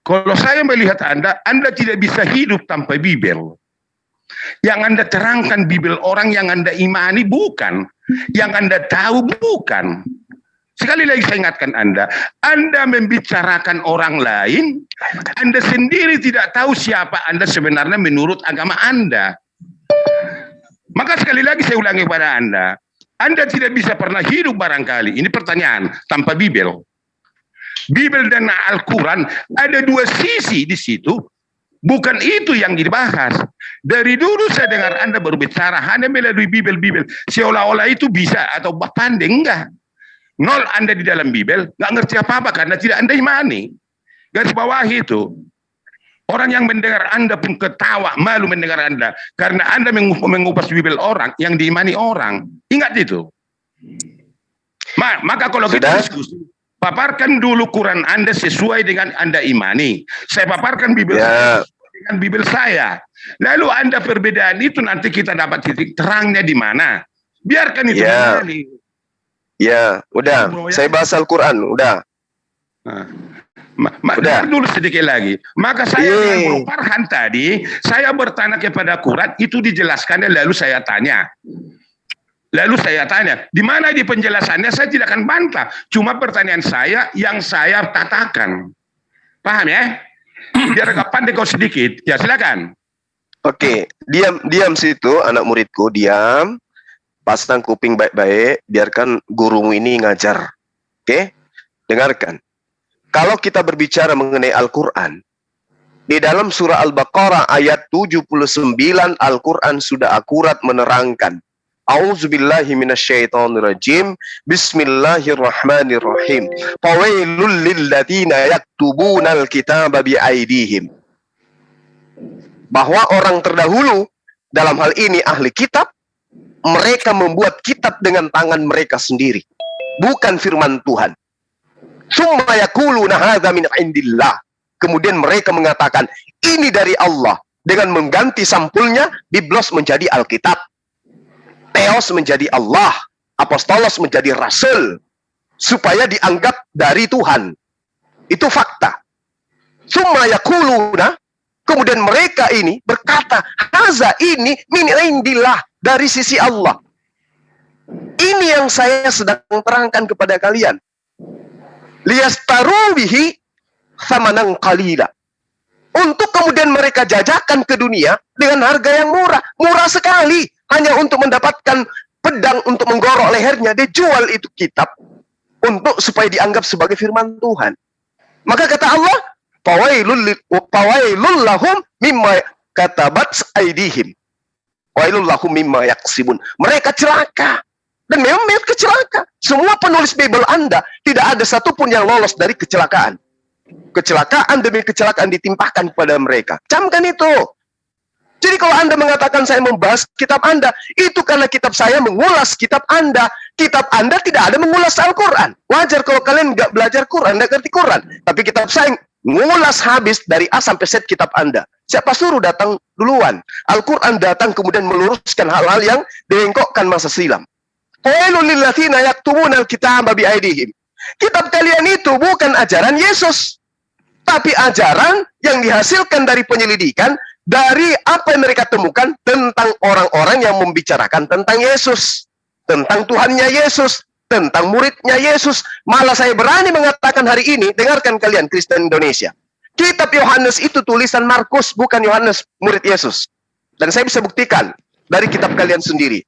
kalau saya melihat Anda tidak bisa hidup tanpa Bibel. Yang Anda terangkan Bibel orang yang Anda imani bukan. Yang Anda tahu bukan. Sekali lagi saya ingatkan Anda membicarakan orang lain, Anda sendiri tidak tahu siapa Anda sebenarnya menurut agama Anda. Maka sekali lagi saya ulangi kepada Anda tidak bisa pernah hidup barangkali, ini pertanyaan, tanpa Bibel. Bibel dan Al-Quran ada 2 sisi di situ. Bukan itu yang dibahas. Dari dulu saya dengar Anda berbicara hanya melalui Bibel. Seolah-olah itu bisa atau pandai, enggak. Nol Anda di dalam Bibel, nggak ngerti apa-apa karena tidak Anda imani. Garis bawah itu. Orang yang mendengar Anda pun ketawa, malu mendengar Anda. Karena Anda mengupas Bibel orang yang diimani orang. Ingat itu. Maka kalau kita diskusi, paparkan dulu Quran Anda sesuai dengan Anda imani. Saya paparkan Bibel saya dengan Bibel saya. Lalu Anda perbedaan itu nanti kita dapat titik terangnya di mana. Biarkan itu mengalir. Ya, udah. Saya bahas Al-Quran, udah. Udah dulu sedikit lagi. Maka saya dengan Bro Farhan tadi, saya bertanya kepada Quran, itu dijelaskannya, lalu saya tanya. Di mana di penjelasannya saya tidak akan bantah. Cuma pertanyaan saya yang saya katakan. Paham ya? Biar agak pandai kau sedikit. Ya silakan. Oke, diam situ anak muridku, diam. Pasang kuping baik-baik, biarkan gurumu ini ngajar. Oke? Dengarkan. Kalau kita berbicara mengenai Al-Quran, di dalam surah Al-Baqarah ayat 79 Al-Quran sudah akurat menerangkan. A'udzubillahi minasyaitonirrajim. Bismillahirrahmanirrahim. Fawailul lilladzina yaktubunal kitaba biaidihim. Bahwa orang terdahulu dalam hal ini ahli kitab, mereka membuat kitab dengan tangan mereka sendiri, bukan firman Tuhan. Summa yaquluna hadza min indillah. Kemudian mereka mengatakan ini dari Allah dengan mengganti sampulnya, Biblos menjadi Alkitab, Theos menjadi Allah, Apostolos menjadi Rasul, supaya dianggap dari Tuhan. Itu fakta. Summa yaquluna, kemudian mereka ini berkata, haza ini min indillah, dari sisi Allah. Ini yang saya sedang terangkan kepada kalian. Liyastaru bihi thamanan qalila. Untuk kemudian mereka jajakan ke dunia dengan harga yang murah. Murah sekali. Hanya untuk mendapatkan pedang untuk menggorok lehernya. Dia jual itu kitab supaya dianggap sebagai firman Tuhan. Maka kata Allah, fawailul lahum mimma katabat aidihim. Wailul lahum mimma yaksibun. Mereka celaka. Dan memang mereka celaka. Semua penulis Bible Anda tidak ada satupun yang lolos dari kecelakaan. Kecelakaan demi kecelakaan ditimpahkan kepada mereka. Camkan itu. Jadi kalau Anda mengatakan saya membahas kitab Anda, itu karena kitab saya mengulas kitab Anda. Kitab Anda tidak ada mengulas Al-Quran. Wajar kalau kalian nggak belajar Quran, nggak ngerti Quran. Tapi kitab saya mengulas habis dari A sampai Z kitab Anda. Siapa suruh datang duluan? Al-Quran datang kemudian meluruskan hal-hal yang dibengkokkan masa silam. Wailul lilladzina yaktubuna al-kitaba biaidihim. Kitab kalian itu bukan ajaran Yesus, tapi ajaran yang dihasilkan dari penyelidikan dari apa yang mereka temukan tentang orang-orang yang membicarakan tentang Yesus, tentang Tuhannya Yesus, tentang muridnya Yesus. Malah saya berani mengatakan hari ini, dengarkan kalian Kristen Indonesia, kitab Yohanes itu tulisan Markus, bukan Yohanes murid Yesus. Dan saya bisa buktikan dari kitab kalian sendiri.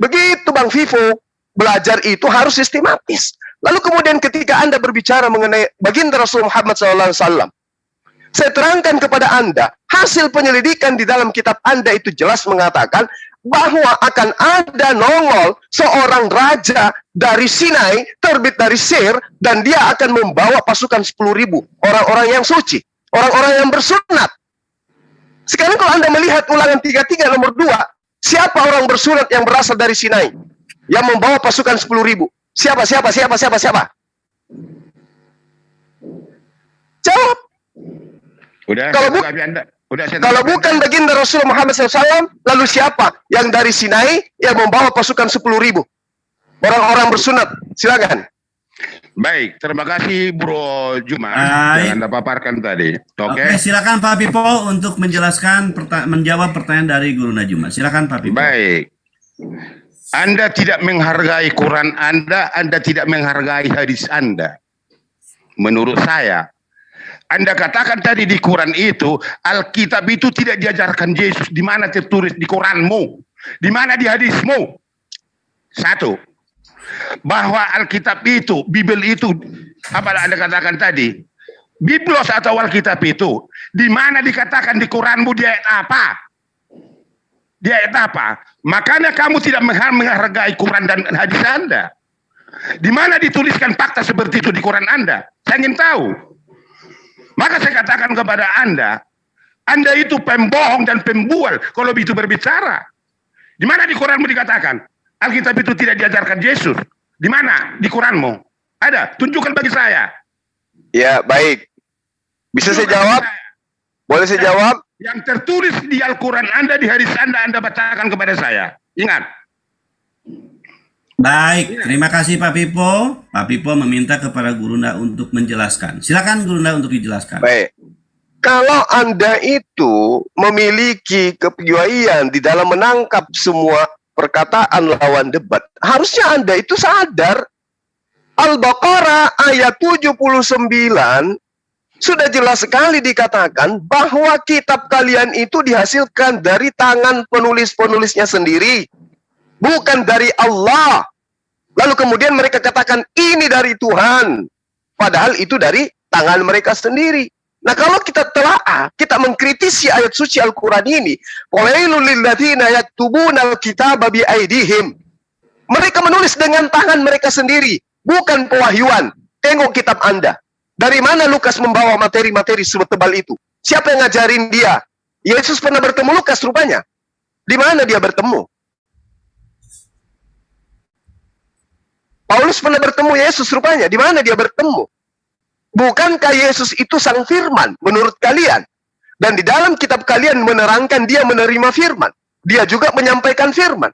Begitu Bang Vivo, belajar itu harus sistematis. Lalu kemudian ketika Anda berbicara mengenai baginda Rasul Muhammad SAW, saya terangkan kepada Anda, hasil penyelidikan di dalam kitab Anda itu jelas mengatakan bahwa akan ada nongol seorang raja dari Sinai, terbit dari Seir, dan dia akan membawa pasukan 10.000 orang-orang yang suci, orang-orang yang bersunat. Sekarang kalau Anda melihat Ulangan 33 nomor 2, siapa orang bersunat yang berasal dari Sinai yang membawa pasukan 10.000? Siapa? Jawab. Kalau bukan baginda Rasul Muhammad SAW, lalu siapa yang dari Sinai yang membawa pasukan 10.000 orang-orang bersunat? Silakan. Baik, terima kasih Bro Juma yang Anda paparkan tadi. Oke, silakan Pak Pipo untuk menjelaskan menjawab pertanyaan dari Guru Najuma. Silakan Pak Pipo. Baik. Anda tidak menghargai Quran Anda tidak menghargai hadis Anda. Menurut saya, Anda katakan tadi di Quran itu, Alkitab itu tidak diajarkan Yesus. Di mana tertulis di Quranmu? Di mana di hadismu? Satu, bahwa Alkitab itu, Bible itu, apa Anda katakan tadi? Biblos atau Alkitab itu, di mana dikatakan di Quranmu di ayat apa? Di ayat apa? Makanya kamu tidak menghargai Quran dan hadis Anda. Di mana dituliskan fakta seperti itu di Quran Anda? Saya ingin tahu. Maka saya katakan kepada Anda itu pembohong dan pembual kalau itu berbicara. Di mana di Quranmu dikatakan Alkitab itu tidak diajarkan Yesus? Di mana di Quranmu? Ada? Tunjukkan bagi saya. Ya, baik. Bisa saya jawab? Boleh saya jawab? Yang tertulis di Al-Quran Anda, di hadis Anda bacakan kepada saya. Ingat. Baik, terima kasih Pak Pipo. Pak Pipo meminta kepada Gurunda untuk menjelaskan. Silakan Gurunda untuk dijelaskan. Baik. Kalau Anda itu memiliki kepiawaian di dalam menangkap semua perkataan lawan debat, harusnya Anda itu sadar Al-Baqarah ayat 79 sudah jelas sekali dikatakan bahwa kitab kalian itu dihasilkan dari tangan penulis-penulisnya sendiri, bukan dari Allah. Lalu kemudian mereka katakan ini dari Tuhan, padahal itu dari tangan mereka sendiri. Nah, kalau kita telaah, kita mengkritisi ayat suci Al-Quran ini, wailul lilladzina yaktubuna al-kitaba biaidihim. Mereka menulis dengan tangan mereka sendiri, bukan pewahyuan. Tengok kitab Anda. Dari mana Lukas membawa materi-materi setebal itu? Siapa yang ngajarin dia? Yesus pernah bertemu Lukas rupanya. Di mana dia bertemu? Paulus pernah bertemu Yesus rupanya. Di mana dia bertemu? Bukankah Yesus itu sang firman menurut kalian? Dan di dalam kitab kalian menerangkan dia menerima firman. Dia juga menyampaikan firman.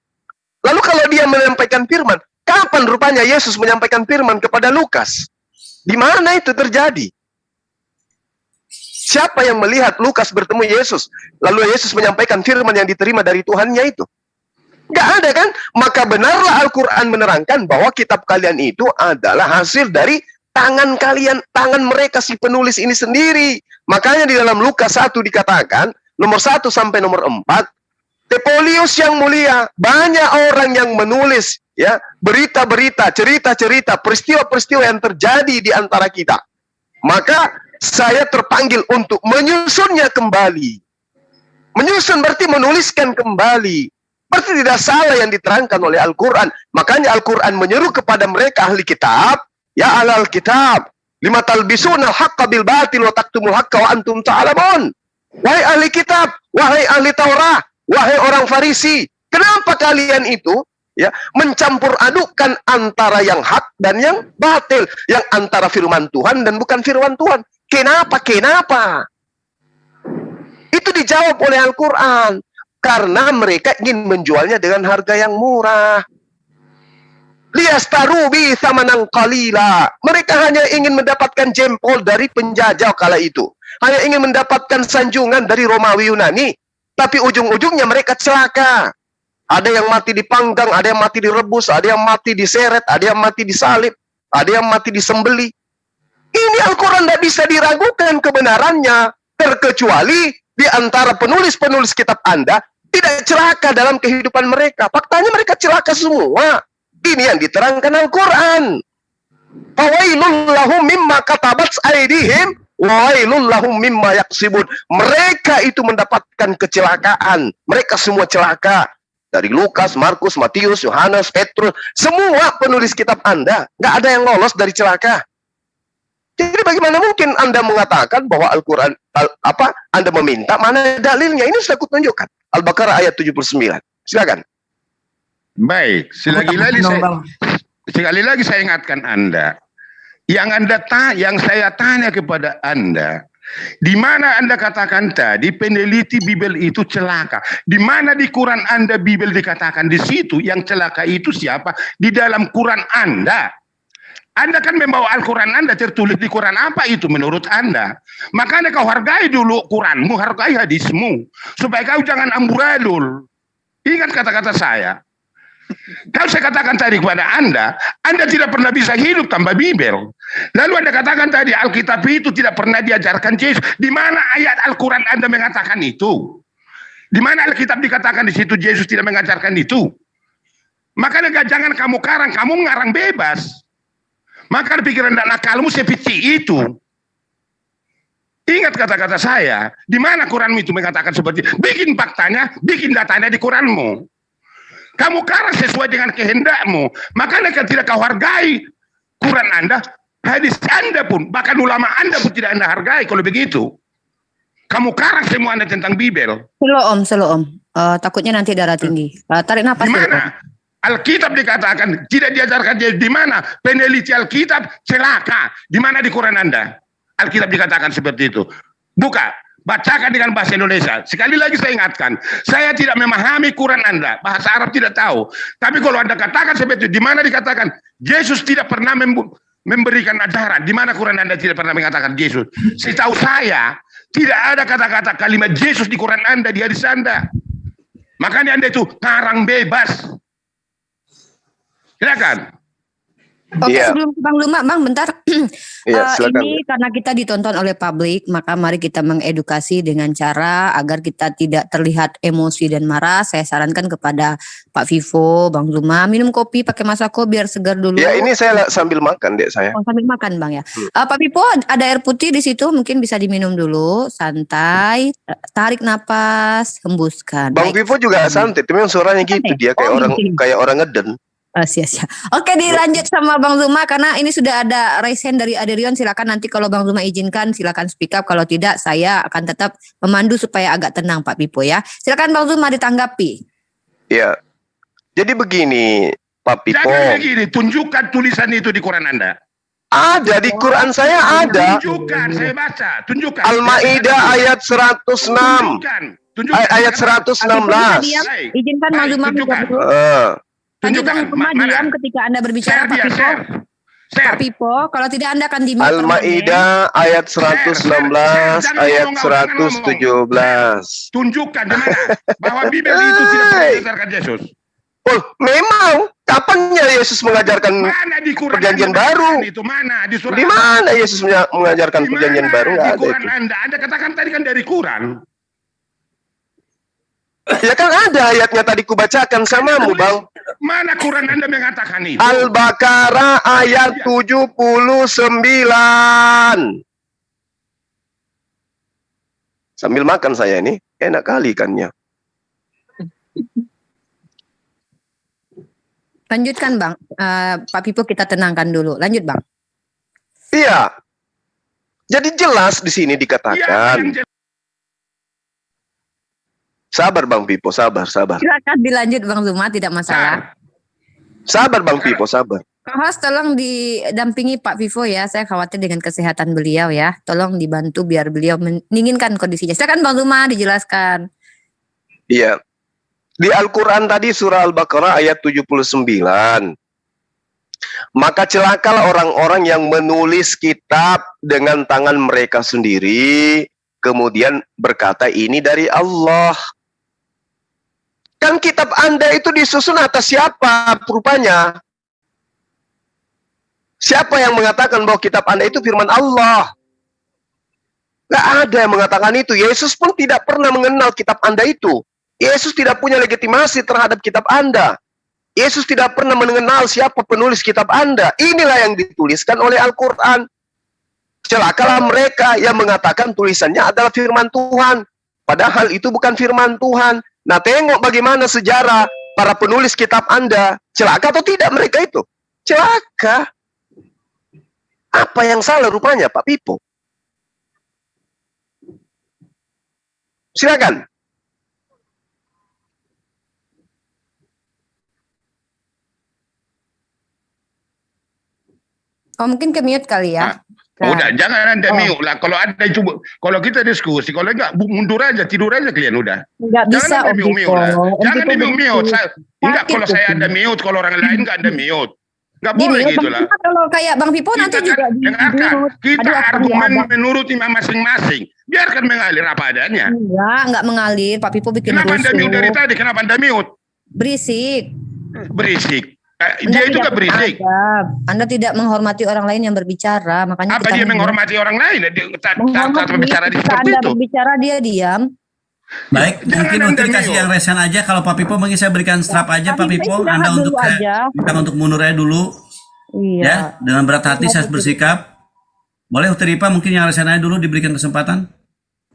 Lalu kalau dia menyampaikan firman, kapan rupanya Yesus menyampaikan firman kepada Lukas? Di mana itu terjadi? Siapa yang melihat Lukas bertemu Yesus, lalu Yesus menyampaikan firman yang diterima dari Tuhannya itu? Nggak ada kan? Maka benarlah Al-Quran menerangkan bahwa kitab kalian itu adalah hasil dari tangan kalian, tangan mereka si penulis ini sendiri. Makanya di dalam Lukas 1 dikatakan, nomor 1 sampai nomor 4, Tepolius yang mulia, banyak orang yang menulis ya berita-berita, cerita-cerita, peristiwa-peristiwa yang terjadi di antara kita. Maka saya terpanggil untuk menyusunnya kembali. Menyusun berarti menuliskan kembali. Berarti tidak salah yang diterangkan oleh Al-Quran. Makanya Al-Quran menyeru kepada mereka ahli kitab, ya ahlal kitab, lima talbisuna al-haqqa bil batil wa taktumul haqqa wa antum ta'lamun. Wahai ahli kitab, wahai ahli Taurat, wahai orang Farisi, kenapa kalian itu ya mencampur adukkan antara yang hak dan yang batil, yang antara firman Tuhan dan bukan firman Tuhan? Kenapa? Itu dijawab oleh Al-Quran. Karena mereka ingin menjualnya dengan harga yang murah. Liyastaru bi thamanan qalila. Mereka hanya ingin mendapatkan jempol dari penjajah kala itu. Hanya ingin mendapatkan sanjungan dari Romawi Yunani. Tapi ujung-ujungnya mereka celaka. Ada yang mati dipanggang, ada yang mati direbus, ada yang mati diseret, ada yang mati disalib, ada yang mati disembeli. Ini Al-Quran tidak bisa diragukan kebenarannya. Terkecuali di antara penulis-penulis kitab Anda tidak celaka dalam kehidupan mereka. Faktanya mereka celaka semua. Ini yang diterangkan Al-Quran. Fawailul lahum mimma katabat aydihim wa wailul lahum mimma yaksibun. Mereka itu mendapatkan kecelakaan. Mereka semua celaka. Dari Lukas, Markus, Matius, Yohanes, Petrus, semua penulis kitab Anda, nggak ada yang lolos dari celaka. Jadi bagaimana mungkin Anda mengatakan bahwa Al-Quran Anda meminta, mana dalilnya? Ini sudah aku tunjukkan. Al-Baqarah ayat 79. Silakan. Baik, sekali lagi saya ingatkan Anda. Yang saya tanya kepada Anda, di mana Anda katakan tadi peneliti Bibel itu celaka? Di mana di Quran Anda Bibel dikatakan di situ yang celaka itu siapa? Di dalam Quran Anda. Anda kan membawa Al-Quran Anda tertulis di Quran apa itu menurut Anda? Makanya kau hargai dulu Quranmu, hargai hadismu. Supaya kau jangan amburadul. Ingat kata-kata saya. Kalau saya katakan tadi kepada Anda tidak pernah bisa hidup tanpa Bibel. Lalu Anda katakan tadi Alkitab itu tidak pernah diajarkan Yesus. Di mana ayat Al-Quran Anda mengatakan itu? Di mana Alkitab dikatakan di situ Yesus tidak mengajarkan itu? Makanya jangan kamu ngarang bebas. Maka pikiran dan akalmu seperti itu. Ingat kata-kata saya. Di mana Quranmu itu mengatakan seperti itu? Bikin faktanya, bikin datanya di Quranmu. Kamu karang sesuai dengan kehendakmu. Makanya tidak kau hargai Quran Anda, hadis Anda pun, bahkan ulama Anda pun tidak Anda hargai kalau begitu. Kamu karang semua Anda tentang Bibel. Slow om. Takutnya nanti darah tinggi. Tarik nafas. Di mana? Alkitab dikatakan tidak diajarkan di mana peneliti Alkitab celaka. Di mana di Quran Anda? Alkitab dikatakan seperti itu. Buka, bacakan dengan bahasa Indonesia. Sekali lagi saya ingatkan, saya tidak memahami Quran Anda, bahasa Arab tidak tahu. Tapi kalau Anda katakan seperti itu, di mana dikatakan Yesus tidak pernah memberikan ajaran? Di mana Quran Anda tidak pernah mengatakan Yesus? Setahu saya tidak ada kata-kata kalimat Yesus di Quran Anda, di hadis Anda. Makanya Anda itu karang bebas. Silakan. Oke, sebelum Bang Luma, Bang bentar. Ini karena kita ditonton oleh publik, maka mari kita mengedukasi dengan cara agar kita tidak terlihat emosi dan marah. Saya sarankan kepada Pak Vivo, Bang Luma, minum kopi pakai Masako biar segar dulu. Ya, ini saya sambil makan, Dek, saya. Sambil makan, Bang ya. Pak Vivo, ada air putih di situ, mungkin bisa diminum dulu, santai, tarik napas, hembuskan. Bang Vivo juga santai, tapi suaranya gitu, dia kayak orang ngeden. Sia-sia. Oke, dilanjut sama Bang Zuma karena ini sudah ada raise hand dari Aderion. Silakan nanti kalau Bang Zuma izinkan silakan speak up. Kalau tidak saya akan tetap memandu supaya agak tenang Pak Pipo ya. Silakan Bang Zuma ditanggapi. Ya. Jadi begini Pak Pipo. Jangan begini, tunjukkan tulisan itu di Quran Anda. Ada di Quran saya ada. Tunjukkan, saya baca. Tunjukkan. Al-Maidah ayat 106. Ayat 116. Izinkan Bang Zuma tunjukkan diam ketika Anda berbicara Pak Pipo. Pak Pipo, kalau tidak Anda akan dimute. Al-Maidah ayat 116 ayat 117. Tunjukkan di mana bahwa Bibel itu tidak mengajarkan Yesus. Oh, memang kapannya Yesus mengajarkan perjanjian baru? Itu mana? Di mana Yesus mengajarkan perjanjian baru? Nggak ada itu. Anda katakan tadi kan dari Quran. Ya kan ada ayatnya tadi kubacakan samamu, Bang. Mana Quran Anda mengatakan itu? Al-Baqarah ayat 79. Sambil makan saya ini. Enak kali ikannya. Lanjutkan Bang. Pak Pipo kita tenangkan dulu. Lanjut Bang. Iya. Jadi jelas di sini dikatakan. Sabar Bang Pipo, sabar. Silakan dilanjut Bang Zuma, tidak masalah. Sabar Bang Pipo, sabar. Host tolong didampingi Pak Vivo ya. Saya khawatir dengan kesehatan beliau ya. Tolong dibantu biar beliau menginginkan kondisinya. Silakan Bang Zuma dijelaskan. Iya. Di Al-Quran tadi surah Al-Baqarah ayat 79. Maka celakalah orang-orang yang menulis kitab dengan tangan mereka sendiri, kemudian berkata ini dari Allah. Kan kitab Anda itu disusun atas siapa rupanya? Siapa yang mengatakan bahwa kitab Anda itu firman Allah? Gak ada yang mengatakan itu. Yesus pun tidak pernah mengenal kitab Anda itu. Yesus tidak punya legitimasi terhadap kitab Anda. Yesus tidak pernah mengenal siapa penulis kitab Anda. Inilah yang dituliskan oleh Al-Quran. Celakalah mereka yang mengatakan tulisannya adalah firman Tuhan. Padahal itu bukan firman Tuhan. Nah, tengok bagaimana sejarah para penulis kitab Anda. Celaka atau tidak mereka itu? Celaka. Apa yang salah rupanya, Pak Pipo? Silakan. Oh mungkin ke mute kali ya. Udah, jangan Anda mute lah. Kalau Anda coba, kalau kita diskusi, kalau enggak mundur aja, tidur aja kalian udah. Enggak bisa Om Pipo. Jangan di mute. Enggak, kalau saya Anda Sakit mute, kalau orang lain enggak Anda mute. Enggak Di boleh mute, gitu Bang lah. Pipo, kalau kayak Bang Pipo nanti juga di Dengarkan, mute. kita Aduh, argumen ada. menurut imam masing-masing. Biarkan mengalir apa adanya. Enggak mengalir. Pak Pipo bikin Kenapa Anda rusuh. mute dari tadi? Kenapa Anda mute? Berisik. Berisik. Anda Dia juga tidak berisik. beradab. Anda tidak menghormati orang lain yang berbicara, makanya Apa kita dia menghormati orang lain? Dia bicara di ketika seperti Anda itu. berbicara dia diam. Baik, mungkin Anda untuk dikasih mute. yang resen aja. Kalau Pak Pipo mungkin saya berikan strap aja Pak Pipo. istirahat Anda dulu untuk aja. kita untuk mundur aja dulu. Iya. Ya, dengan berat hati saya bersikap. Boleh Uteripa mungkin yang resen aja dulu diberikan kesempatan.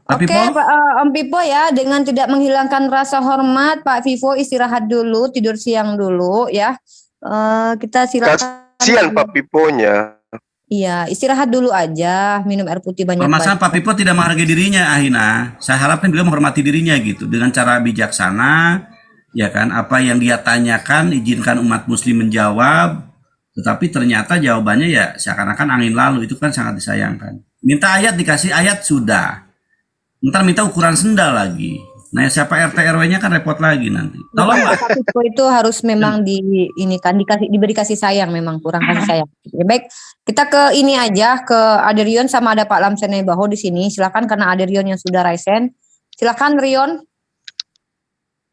Pak Oke, Pipo. Pak Om Pipo ya, dengan tidak menghilangkan rasa hormat, Pak Vivo istirahat dulu, tidur siang dulu ya. Kita silakan. Kasihan Pak Piponya. Iya, istirahat dulu aja, minum air putih banyak. Permasalahan Pak Pipo tidak menghargai dirinya, Ahina. Saya harapkan beliau menghormati dirinya gitu dengan cara bijaksana, ya kan? Apa yang dia tanyakan, izinkan umat Muslim menjawab. Tetapi ternyata jawabannya ya seakan-akan angin lalu, itu kan sangat disayangkan. Minta ayat dikasih ayat sudah. Ntar minta ukuran sendal lagi. Nah, siapa RT RW-nya kan repot lagi nanti. Tolong Pak. Pak Pipo itu harus memang diberi kasih sayang, memang kurang kasih sayang. Ya, baik, kita ke ini aja, ke Aderion sama ada Pak Lamsene Baho di sini. Silakan karena Aderion yang sudah raisen. Silakan Rion.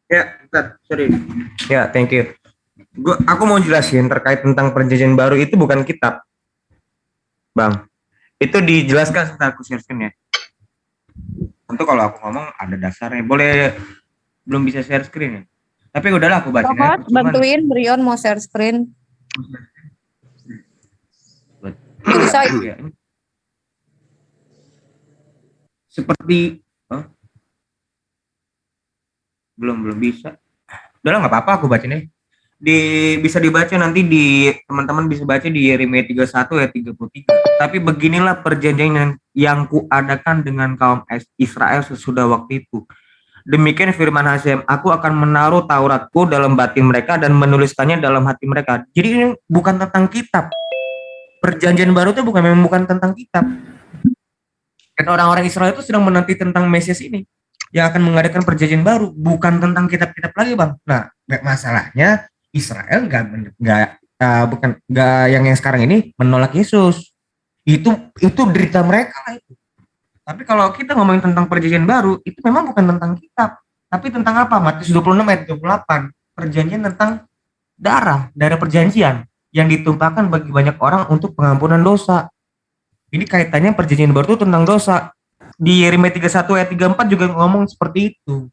Ya, sorry. Ya, thank you. Aku mau jelasin terkait tentang perjanjian baru itu bukan kitab, Bang. Itu dijelaskan setelah aku share screen ya. Tentu kalau aku ngomong ada dasarnya. Boleh, belum bisa share screen ya. Tapi udahlah aku baca ya. Bantuin Rion mau share screen. Bisa. Seperti belum bisa. Udahlah nggak apa-apa aku bacanya. Bisa dibaca nanti teman-teman bisa baca di Yeremia 31 ayat 33. Tapi beginilah perjanjian yang kuadakan dengan kaum Israel sesudah waktu itu. Demikian firman Hashem, aku akan menaruh Tauratku dalam batin mereka dan menuliskannya dalam hati mereka. Jadi ini bukan tentang kitab. Perjanjian baru itu bukan tentang kitab. Dan orang-orang Israel itu sedang menanti tentang Mesias ini yang akan mengadakan perjanjian baru, bukan tentang kitab-kitab lagi, Bang. Nah, masalahnya Israel bukan yang sekarang ini menolak Yesus. Itu derita mereka itu. Tapi kalau kita ngomongin tentang perjanjian baru, itu memang bukan tentang kitab, tapi tentang apa? Matius 26 ayat 28. Perjanjian tentang darah perjanjian yang ditumpahkan bagi banyak orang untuk pengampunan dosa. Ini kaitannya perjanjian baru itu tentang dosa. Di Yeremia 31 ayat 34 juga ngomong seperti itu.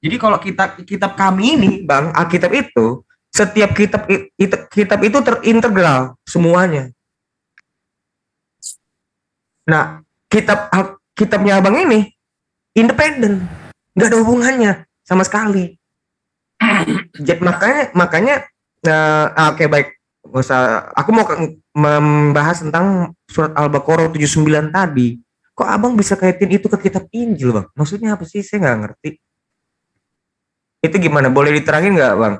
Jadi kalau kitab kami ini, Bang, Alkitab itu, setiap kitab itu terintegral semuanya. Nah, kitabnya Abang ini independen. Nggak ada hubungannya sama sekali. Jadi makanya oke, baik. Nggak usah. Aku mau membahas tentang surat Al-Baqarah 79 tadi. Kok abang bisa kaitin itu ke kitab Injil, Bang? Maksudnya apa sih? Saya nggak ngerti. Itu gimana? Boleh diterangin nggak, Bang?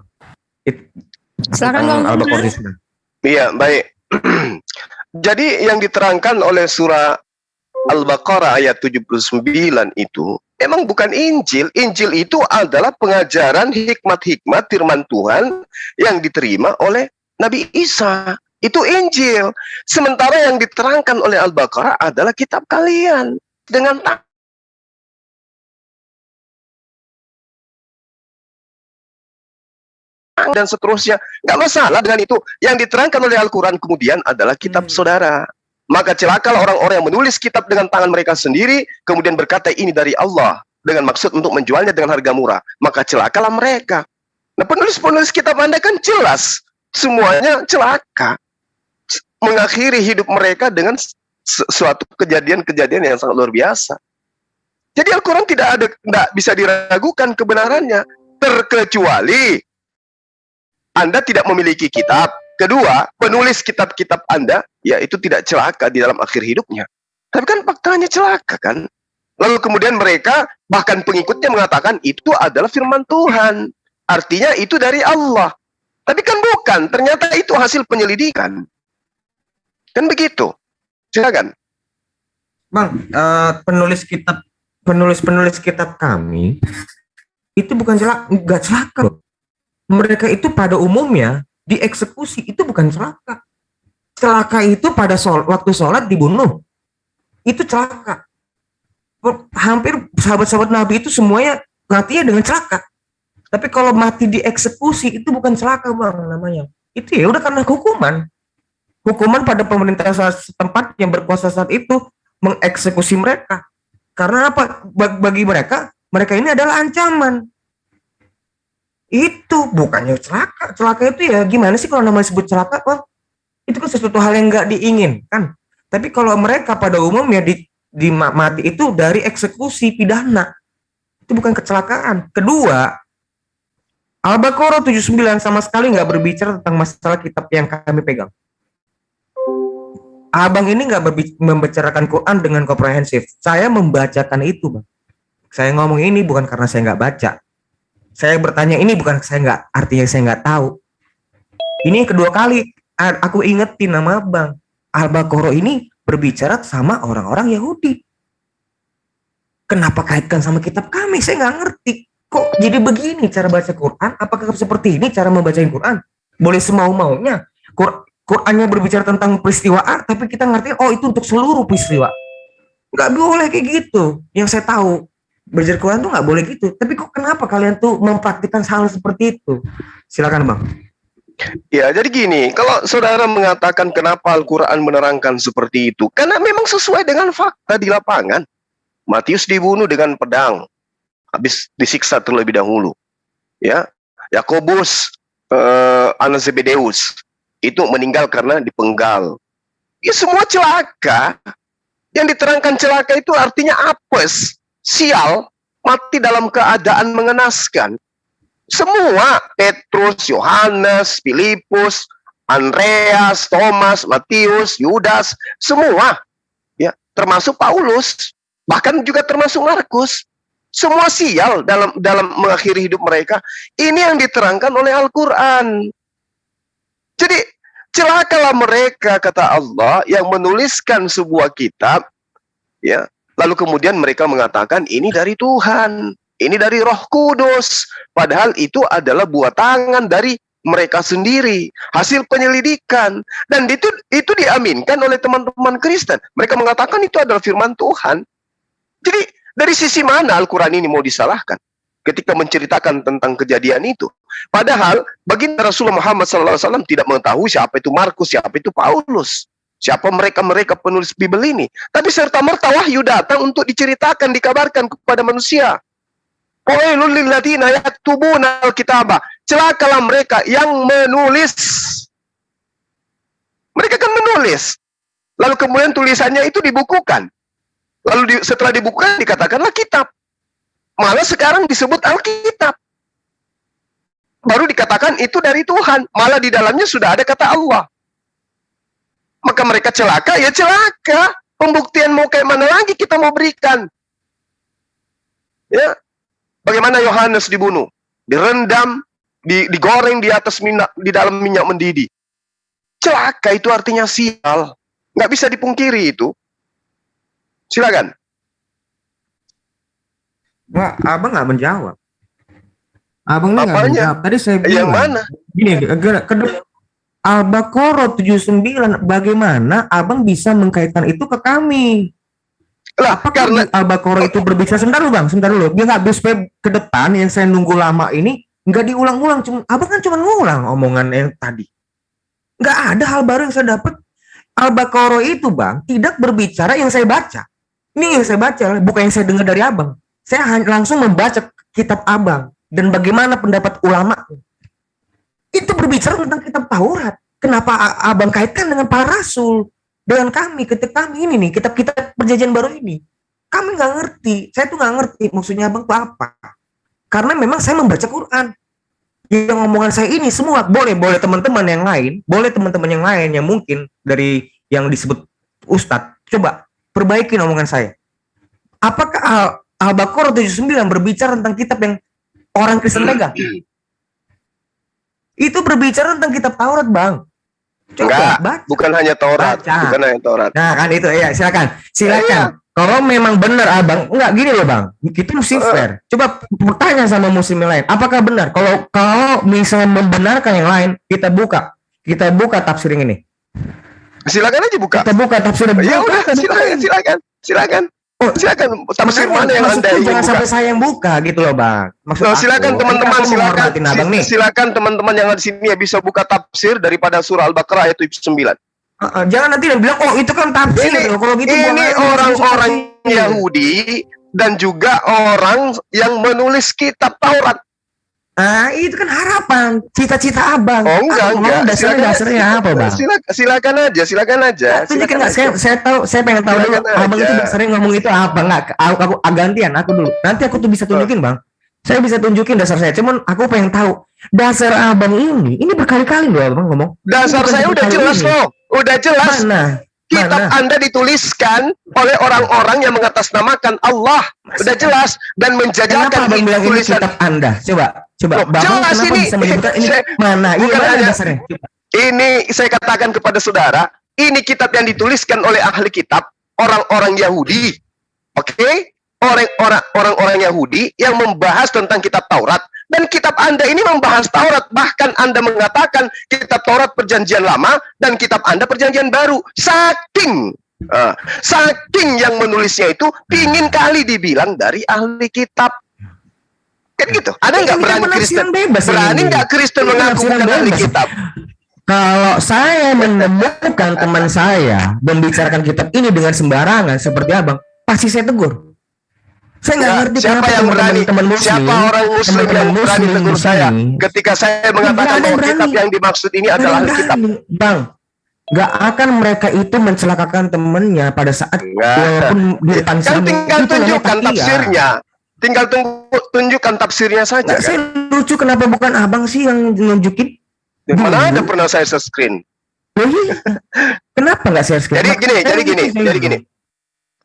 Silakan, Bang. Al-Baqarah 79. Iya, baik. Jadi yang diterangkan oleh surah Al-Baqarah ayat 79 itu emang bukan Injil. Injil itu adalah pengajaran hikmat-hikmat firman Tuhan yang diterima oleh Nabi Isa. Itu Injil. Sementara yang diterangkan oleh Al-Baqarah adalah kitab kalian. Dengan dan seterusnya. Nggak masalah dengan itu. Yang diterangkan oleh Al-Quran kemudian adalah kitab saudara. Maka celakalah orang-orang yang menulis kitab dengan tangan mereka sendiri, kemudian berkata ini dari Allah, dengan maksud untuk menjualnya dengan harga murah. Maka celakalah mereka. Nah, penulis-penulis kitab Anda kan jelas, semuanya celaka. Mengakhiri hidup mereka dengan suatu kejadian-kejadian yang sangat luar biasa. Jadi Al-Quran tidak bisa diragukan kebenarannya, terkecuali Anda tidak memiliki kitab. Kedua, penulis kitab-kitab Anda, ya itu tidak celaka di dalam akhir hidupnya. Tapi kan faktanya celaka kan. Lalu kemudian mereka, bahkan pengikutnya mengatakan itu adalah firman Tuhan. Artinya itu dari Allah. Tapi kan bukan, ternyata itu hasil penyelidikan. Kan begitu. Silakan. Bang, penulis kitab kami itu bukan nggak celaka. Mereka itu pada umumnya dieksekusi, itu bukan celaka. Celaka itu pada waktu sholat dibunuh. Itu celaka. Hampir sahabat-sahabat Nabi itu semuanya matinya dengan celaka. Tapi kalau mati dieksekusi itu bukan celaka, Bang, namanya. Itu ya udah karena hukuman. Hukuman pada pemerintah setempat yang berkuasa saat itu mengeksekusi mereka. Karena apa? Bagi mereka ini adalah ancaman. Itu bukannya celaka. Celaka itu ya gimana sih kalau namanya sebut celaka, Bang? Itu kan sesuatu hal yang nggak diinginkan. Tapi kalau mereka pada umumnya mati itu dari eksekusi pidana. Itu bukan kecelakaan. Kedua, Al-Baqarah 79 sama sekali nggak berbicara tentang masalah kitab yang kami pegang. Abang ini nggak membicarakan Quran dengan komprehensif. Saya membacakan itu, Bang. Saya ngomong ini bukan karena saya nggak baca. Saya bertanya ini bukan artinya saya nggak tahu. Ini kedua kali aku ingetin nama Bang. Al-Baqarah ini berbicara sama orang-orang Yahudi. Kenapa kaitkan sama kitab kami? Saya nggak ngerti. Kok jadi begini cara baca Quran? Apakah seperti ini cara membaca Quran? Boleh semau-maunya. Qurannya berbicara tentang peristiwa A, tapi kita ngerti, oh itu untuk seluruh peristiwa. Nggak boleh kayak gitu. Yang saya tahu, belajar Quran tuh nggak boleh gitu. Tapi kok kenapa kalian tuh mempraktikkan hal seperti itu? Silakan, Bang. Ya, jadi gini, kalau saudara mengatakan kenapa Al-Quran menerangkan seperti itu, karena memang sesuai dengan fakta di lapangan. Matius dibunuh dengan pedang, habis disiksa terlebih dahulu. Ya, Yakobus, anak Zebedeus, itu meninggal karena dipenggal. Ya semua celaka. Yang diterangkan celaka itu artinya apes, sial, mati dalam keadaan mengenaskan. Semua, Petrus, Yohanes, Filipus, Andreas, Thomas, Matius, Yudas, semua, ya, termasuk Paulus, bahkan juga termasuk Markus. Semua sial dalam mengakhiri hidup mereka. Ini yang diterangkan oleh Al-Quran. Jadi celakalah mereka, kata Allah, yang menuliskan sebuah kitab, ya, lalu kemudian mereka mengatakan ini dari Tuhan, ini dari Roh Kudus, padahal itu adalah buah tangan dari mereka sendiri, hasil penyelidikan, dan itu diaminkan oleh teman-teman Kristen. Mereka mengatakan itu adalah firman Tuhan. Jadi dari sisi mana Al-Quran ini mau disalahkan ketika menceritakan tentang kejadian itu? Padahal baginda Rasulullah Muhammad SAW tidak mengetahui siapa itu Markus, siapa itu Paulus, siapa mereka penulis Bible ini. Tapi serta-merta wahyu datang untuk diceritakan, dikabarkan kepada manusia. Wailul lil ladzina yaktubuna al-kitaba. Celakalah mereka yang menulis. Mereka kan menulis. Lalu kemudian tulisannya itu dibukukan. Lalu setelah dibukukan dikatakanlah kitab. Malah sekarang disebut Alkitab. Baru dikatakan itu dari Tuhan. Malah di dalamnya sudah ada kata Allah. Maka mereka celaka, ya celaka. Pembuktian mau kayak mana lagi kita mau berikan? Ya, bagaimana Yohanes dibunuh? Direndam, digoreng di atas minyak, di dalam minyak mendidih. Celaka itu artinya sial. Nggak bisa dipungkiri itu. Silakan. Wah, abang nggak menjawab. Abang nggak Apanya? menjawab. Tadi saya bilang. Yang mana? Gini, Al-Baqarah 79. Bagaimana abang bisa mengkaitkan itu ke kami? Lah, Apakah karena Al-Baqarah itu berbicara? Sebentar dulu bang, sebentar dulu. Biar nggak habis ke depan yang saya nunggu lama ini nggak diulang-ulang. Abang kan cuma ngulang omongan yang tadi. Nggak ada hal baru yang saya dapat. Al-Baqarah itu bang tidak berbicara yang saya baca. Ini yang saya baca, bukan yang saya dengar dari abang. Saya langsung membaca kitab abang dan bagaimana pendapat ulama. Itu berbicara tentang kitab Taurat. Kenapa abang kaitkan dengan para rasul? Dengan kami, ketika kami ini nih, kitab-kitab perjanjian baru ini. Kami nggak ngerti. Saya tuh nggak ngerti maksudnya abang itu apa. Karena memang saya membaca Quran. Yang ngomongan saya ini semua boleh teman-teman yang lain, boleh teman-teman yang lain yang mungkin dari yang disebut Ustadz, coba perbaikin omongan saya. Apakah Al-Baqarah 79 berbicara tentang kitab yang orang Kristen pegang? Itu berbicara tentang kitab Taurat, bang. Coba, enggak, bukan hanya Taurat, bukan hanya Taurat. Nah kan itu ya, silakan. Iya. Kalau memang benar abang, enggak gini loh bang, kita mesti fair. Coba bertanya sama muslim yang lain, apakah benar? Kalau misalnya membenarkan yang lain, kita buka tafsir yang ini. Silakan aja buka. Kita buka tafsir. Ya udah, silakan. Oh, silakan. Tafsir mana yang Anda ingin jangan buka? sampai saya yang buka gitu loh bang. Silakan teman-teman, silakan teman-teman yang ada di sini ya bisa buka tafsir daripada surah Al-Baqarah ayat 79. Jangan nanti bilang itu kan tafsir loh. Kalau gitu ini orang-orang Yahudi dan juga orang yang menulis kitab Taurat. Itu kan harapan, cita-cita abang. Oh enggak. Dasarnya apa bang? Silakan aja. Saya pengen tahu dulu abang itu dasarnya ngomong itu apa? Enggak, aku gantian aku dulu. Nanti aku tuh bisa tunjukin bang. Saya bisa tunjukin dasar saya. Cuman aku pengen tahu dasar abang ini berkali-kali loh abang ngomong. Dasar saya udah jelas loh. Udah jelas. Kitab Anda dituliskan oleh orang-orang yang mengatasnamakan Allah. Udah jelas dan menjajalkan tulisan kitab Anda. Coba. Jelas ini. Bisa menyebutkan ini mana? Bukan hanya dasarnya. Ini saya katakan kepada saudara, ini kitab yang dituliskan oleh ahli kitab, orang-orang Yahudi. Oke? Orang-orang Yahudi yang membahas tentang kitab Taurat. Dan kitab Anda ini membahas Taurat. Bahkan Anda mengatakan kitab Taurat perjanjian lama dan kitab Anda perjanjian baru. Saking yang menulisnya itu pingin kali dibilang dari ahli kitab. Kan gitu. Ada nggak berani Kristen? Berani nggak Kristen mengaku bukan ahli kitab? Kalau saya menemukan teman saya membicarakan kitab ini dengan sembarangan seperti abang, pasti saya tegur. Saya nggak ngerti siapa yang berani, siapa orang muslim yang berani tegur saya ketika saya mengatakan bahwa kitab yang dimaksud ini adalah kitab. Bang, nggak akan mereka itu mencelakakan temennya pada saat walaupun di depan kan tinggal tunjukkan tafsirnya. Tinggal tunjukkan tafsirnya saja. Saya lucu kenapa bukan abang sih yang nunjukin? Mana ada pernah saya share screen? Kenapa nggak share screen?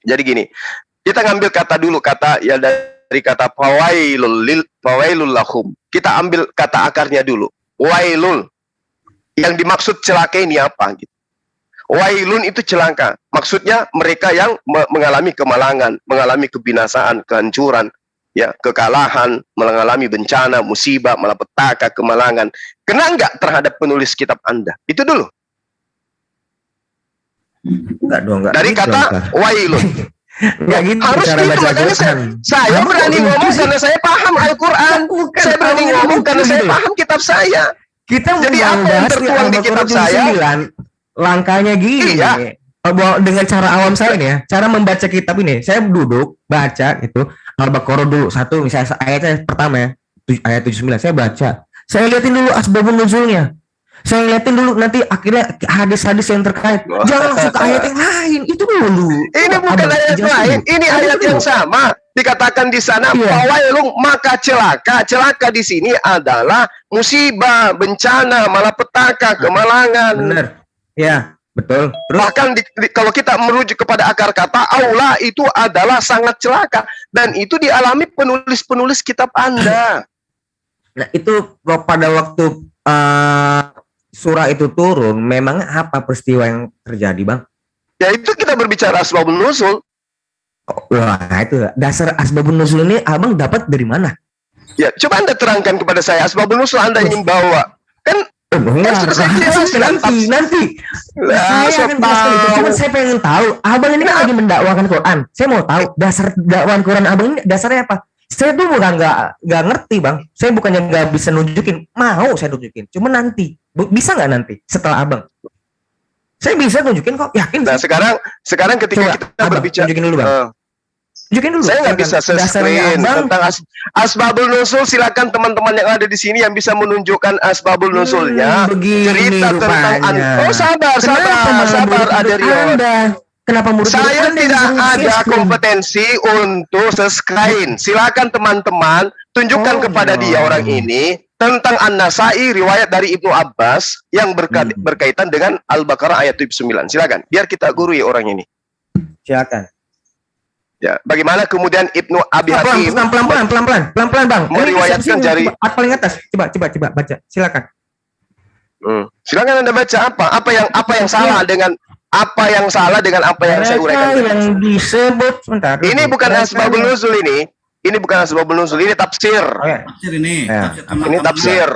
Jadi gini. Kita ngambil kata dulu, kata ya dari kata fawailul lahum. Kita ambil kata akarnya dulu. Wailul. Yang dimaksud celaka ini apa gitu. Wailun itu celaka. Maksudnya mereka yang mengalami kemalangan, mengalami kebinasaan, kehancuran, ya, kekalahan, mengalami bencana, musibah, malapetaka, kemalangan. Kena enggak terhadap penulis kitab Anda? Itu dulu. Enggak dong, enggak. Dari kata wailun. Enggak gitu harus cara gitu, baca makanya Quran. saya berani ngomong karena saya paham Al-Quran. Saya berani ngomong karena saya paham kitab saya. Kita jadi apa yang tertuang di kitab saya? Langkahnya gini. Iya. Dengan cara awam saya nih ya, cara membaca kitab ini, saya duduk baca itu Al-Baqarah dulu satu, misalnya ayatnya pertama ya, ayat 79 saya baca. Saya liatin dulu asbabun nuzulnya. Saya liatin dulu nanti akhirnya hadis-hadis yang terkait. Jangan langsung ke ayat yang lain. Itu dulu. Ini bukan ayat lain. Ini ayat yang sama. dikatakan di sana fawailun, maka celaka. Celaka di sini adalah musibah, bencana, malapetaka, kemalangan. Benar. Ya, betul. Terus Bahkan kalau kita merujuk kepada akar kata, aula itu adalah sangat celaka, dan itu dialami penulis-penulis kitab Anda. nah itu pada waktu surah itu turun, memang apa peristiwa yang terjadi, Bang? Ya itu kita berbicara asbabun nuzul. Wah, itu dasar asbabun nuzul ini Abang dapat dari mana? Ya, coba Anda terangkan kepada saya asbabun nuzul Anda ingin bawa. Kan nanti. Saya akan jelaskan itu. Cuma saya pengen tahu, Abang ini kan lagi mendakwakan Quran. Saya mau tahu dasar dakwaan Quran Abang ini dasarnya apa? Saya tuh bukan nggak ngerti, Bang. Saya bukannya nggak bisa nunjukin, mau saya tunjukin. Cuma nanti, bisa nggak nanti setelah Abang? Saya bisa tunjukin kok, yakin. Nah, sekarang ketika kita berbicara, tunjukin dulu, Bang. Tunjukin dulu. Saya nggak bisa screen tentang asbabul nuzul. Silakan teman-teman yang ada di sini yang bisa menunjukkan asbabul nuzulnya. Cerita tentang sabar ada Rio. Kenapa saya tidak ada kompetensi untuk screen. Silakan teman-teman tunjukkan kepada dia orang ini tentang An-Nasai riwayat dari Ibnu Abbas yang berkaitan dengan Al-Baqarah ayat 9. Silakan, biar kita gurui orang ini. Silakan. Ya, bagaimana kemudian Ibnu Abi Hatim pelan-pelan, Bang. meriwayatkan dari paling atas. Coba baca. Silakan. Silakan Anda baca apa yang salah dengan apa yang saya uraikan. Yang disebut sebentar. Ini bukan asbabun nuzul ini. Ini bukan asbabun nuzul, ini tafsir. Tafsir ini. Ini tafsir.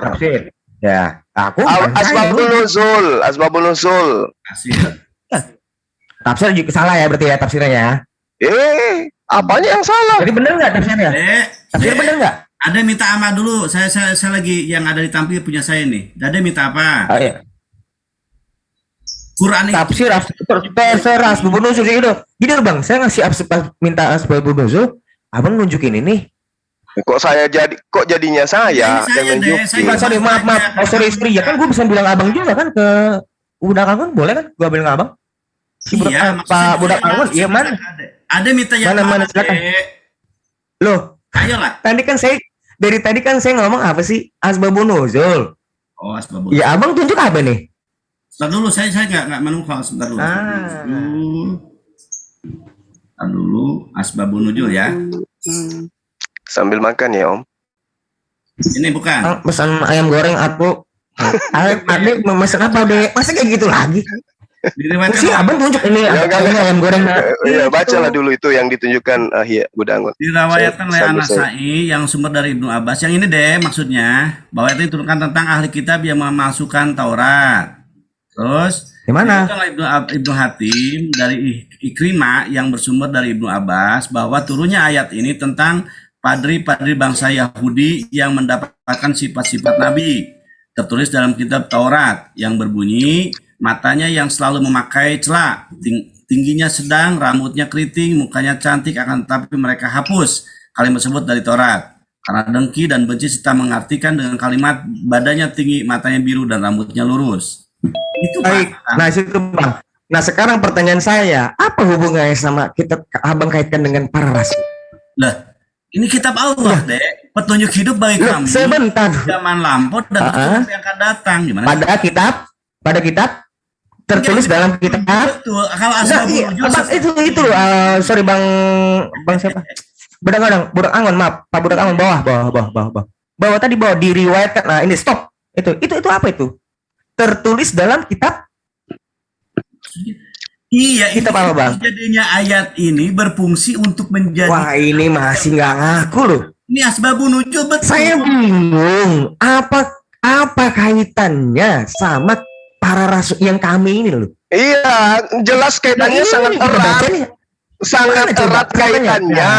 Ya, aku asbabun nuzul. Tafsir juga salah ya berarti ya tafsirnya ya. Apanya yang salah? Jadi benar nggak tafsirnya? Tafsir benar nggak? Ada minta ama dulu. Saya lagi yang ada di tampil punya saya nih. Ada minta apa? Oh, iya. Quran tafsir asbabun nuzul itu. Gini loh, Bang, saya ngasih minta asbabun nuzul, Abang nunjukin ini. Kok jadinya saya yang nunjukin? Sorry, maaf. Sorry istri ya kan gue bisa bilang Abang juga kan ke budak Angon, boleh kan? Gue bilang Abang. Si budak Angon, iya mana? Ada minta yang mana silakan. Loh, ayolah. Dari tadi kan saya ngomong apa sih? Asbabun nuzul. Oh, asbabun. Ya, Abang tunjuk apa nih? Sebentar dulu, saya nggak menunggu, sebentar dulu. Sebentar dulu, asbabun nuzul ya. Sambil makan ya, Om. Ini bukan. Pesan ayam goreng aku. Adik memasak apa deh? Masa kayak gitu lagi? Si Abang tunjuk ini ayam goreng. Iya, bacalah dulu itu yang ditunjukkan Budangun. Dirawayatkan oleh An-Nasai yang sumber dari Ibnu Abbas. Yang ini deh maksudnya, bahwa itu diturunkan tentang ahli kitab yang memasukkan Taurat. Terus gimana? Ibnu Hatim dari Ikrimah yang bersumber dari Ibnu Abbas bahwa turunnya ayat ini tentang padri-padri bangsa Yahudi yang mendapatkan sifat-sifat Nabi tertulis dalam kitab Taurat yang berbunyi matanya yang selalu memakai celak, tingginya sedang, rambutnya keriting, mukanya cantik, akan tetapi mereka hapus kalimat tersebut dari Taurat karena dengki dan benci serta mengartikan dengan kalimat badannya tinggi, matanya biru dan rambutnya lurus. Itu baik. Nah, situ Bang. Nah, sekarang pertanyaan saya, apa hubungannya sama kita Abang kaitkan dengan para rasul? Lah, ini kitab Allah, Dek. Petunjuk hidup bagi kami. Sebentar. Zaman lampau dan yang akan datang. Gimana? Pada kitab tertulis dalam kitab. Betul. Kalau itu sorry Bang siapa? Budak Angon, maaf. Pak Budak Angon bawah. Bawah tadi diriwayatkan. Nah, ini stop. Itu apa itu? Tertulis dalam kitab. Iya, kitab apa, Bang? Jadinya ayat ini berfungsi untuk menjadi. Wah, ini masih nggak ngaku loh. Ini asbabun nuzul betul. Saya bingung. Apa kaitannya sama para rasul yang kami ini loh? Iya, jelas kaitannya sangat erat. Sangat erat kaitannya.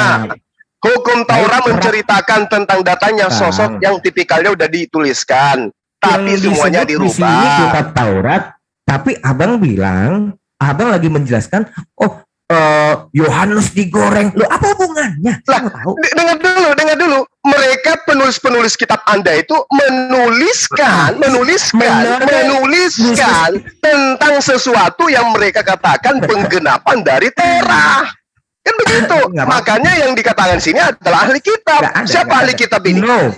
Hukum Taurat menceritakan tentang datanya sosok yang tipikalnya udah dituliskan. Tapi semuanya dirubah. Di kitab Taurat, tapi Abang bilang, Abang lagi menjelaskan, Yohanes digoreng. Loh, apa hubungannya? Lah, dengar dulu. Mereka penulis-penulis kitab Anda itu menuliskan tentang sesuatu yang mereka katakan penggenapan dari Torah. Kan begitu. Makanya yang dikatakan sini adalah ahli kitab. Siapa ahli kitab ini? No.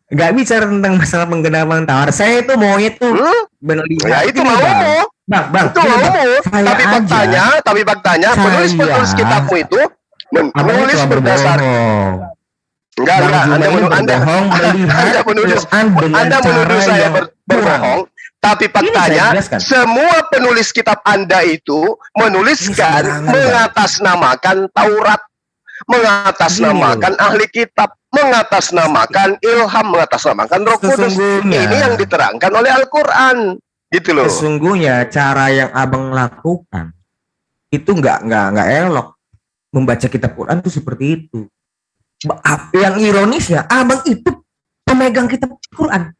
Gak bicara tentang masalah penggelapan tawar. Saya itu maunya tuh melihat. Ya itu mau. Bang, itu mau. Tapi faktanya penulis kitabmu itu menulis berdasar. Enggak. Anda menuduh saya berbohong. Tapi faktanya semua penulis kitab Anda itu menuliskan mengatasnamakan Taurat, mengatasnamakan ahli kitab, mengatasnamakan ilham, mengatasnamakan Roh Kudus. Ini yang diterangkan oleh Al-Qur'an. Gitu loh. Sesungguhnya cara yang abang lakukan itu nggak elok. Membaca kitab Quran itu seperti itu. Yang ironisnya, abang itu pemegang kitab Quran.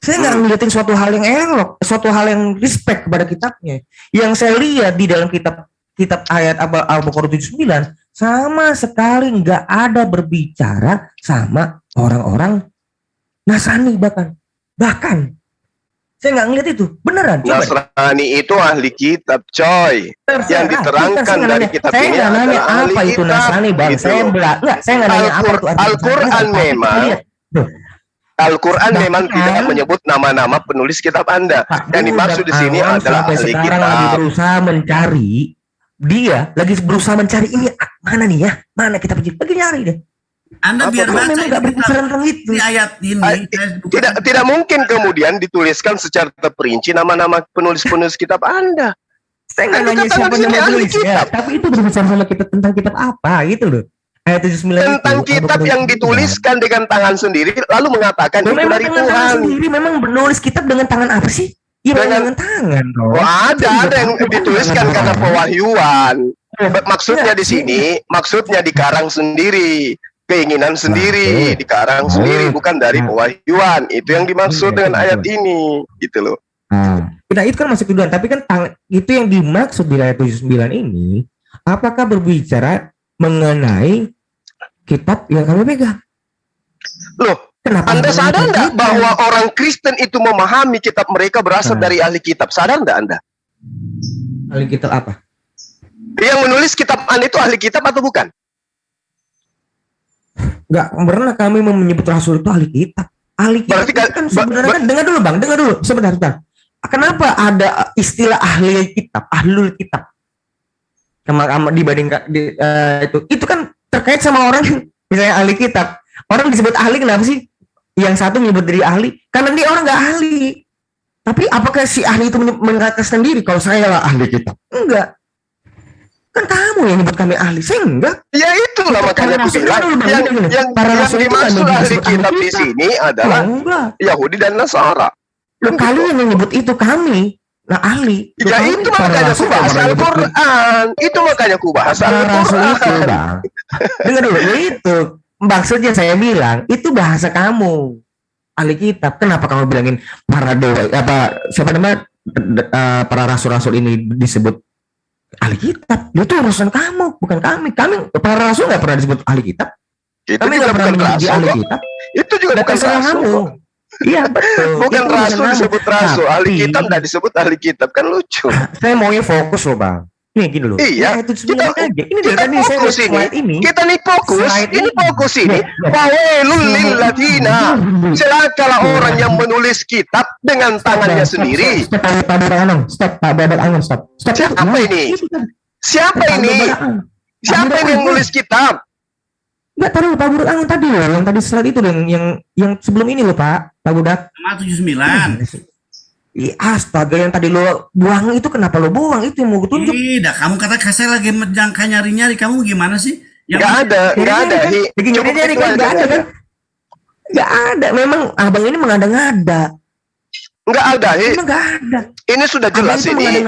Saya nggak ngeliatin suatu hal yang elok, suatu hal yang respect kepada kitabnya. Yang saya lihat di dalam kitab ayat Al-Baqarah 79 sama sekali nggak ada berbicara sama orang-orang Nasrani bahkan saya nggak ngeliat itu beneran. Nasrani itu ahli kitab, coy. Yang diterangkan dari kitab saya ini nggak nanya adalah apa ahli itu kitab. Nasrani, bang. Gitu. Saya nggak nanya apa itu. Al-Quran memang tidak menyebut nama-nama penulis kitab Anda. Yang dimaksud di sini adalah ahli kitab. Lagi berusaha mencari, dia lagi berusaha mencari ini mana nih ya? Mana kitab ini? Lagi nyari deh. Anda biar baca memang nggak berbicara tentang itu. Di ayat ini Tidak mungkin kemudian dituliskan secara terperinci nama-nama penulis-penulis kitab Anda. Saya nggak nanya siapa nama penulisnya, tapi itu berbicara sama kita tentang kitab apa gitu loh. Ayat 79 tentang itu, kitab yang dituliskan dengan tangan sendiri lalu mengatakan itu dari Tuhan. Sendiri memang menulis kitab dengan tangan apa sih? Iya dengan tangan. Oh, ada yang dituliskan karena pewahyuan. Maksudnya di sini, maksudnya dikarang sendiri, keinginan sendiri, dikarang sendiri, bukan dari pewahyuan. Itu yang dimaksud dengan ayat ini, gitu loh. Nah, itu kan masuk duluan, tapi kan itu yang dimaksud di ayat 79 ini, apakah berbicara mengenai kitab yang kami pegang? Loh, Anda sadar nggak bahwa orang Kristen itu memahami kitab mereka berasal dari ahli kitab? Sadar nggak Anda? Ahli kitab apa? Yang menulis kitab Anda itu ahli kitab atau bukan? Nggak pernah kami menyebut Rasul itu ahli kitab. Ahli kitab berarti kan sebenarnya kan, dengar dulu bang, sebentar. Kenapa ada istilah ahli kitab, ahlul kitab? Dibandingkan itu kan terkait sama orang misalnya ahli kitab. Orang disebut ahli kenapa sih? Yang satu menyebut diri ahli karena dia orang nggak ahli. Tapi apakah si ahli itu mengatakan sendiri kalau saya lah ahli kitab? Enggak. Kan kamu yang nyebut kami ahli, saya enggak. Ya itulah makanya aku bilang yang dimaksud ahli kitab di sini adalah Yahudi dan Nasara. Kalian yang nyebut itu kami. Nah ahli. Ya itu makanya aku bahas Al-Quran. Itu makanya aku bahas Al-Quran. Dengar dulu itu. Maksudnya saya bilang itu bahasa kamu ahli kitab. Kenapa kamu bilangin para para rasul-rasul ini disebut ahli kitab? Itu urusan kamu, bukan kami. Para rasul nggak pernah disebut ahli kitab. Kami nggak pernah menjadi ahli kitab. Itu juga bukan rasul. Iya betul. Bukan rasul disebut rasul, ahli kitab nggak disebut ahli kitab, kan lucu. Saya maunya fokus loh bang. Nih gini loh. Iya. Kita fokus ini. Kita nih fokus. Ini fokus ini. Fawailul lil ladina. Celakalah orang yang menulis kitab dengan tangannya sendiri. Stop. Siapa ini? Siapa ini? Siapa yang menulis kitab? Enggak tahu Pak Budak Angon tadi loh, yang tadi slide itu yang sebelum ini loh Pak Budak. 79. Astaga, yang tadi lo buang itu kenapa lo buang? Itu yang mau gue tunjuk. Tidak, kamu kata saya lagi menjangka nyari-nyari, kamu gimana sih? Nggak ada. Nggak ada. Memang abang ini mengada-ngada. Nggak ada, Nggak ada. Ini sudah jelas ini.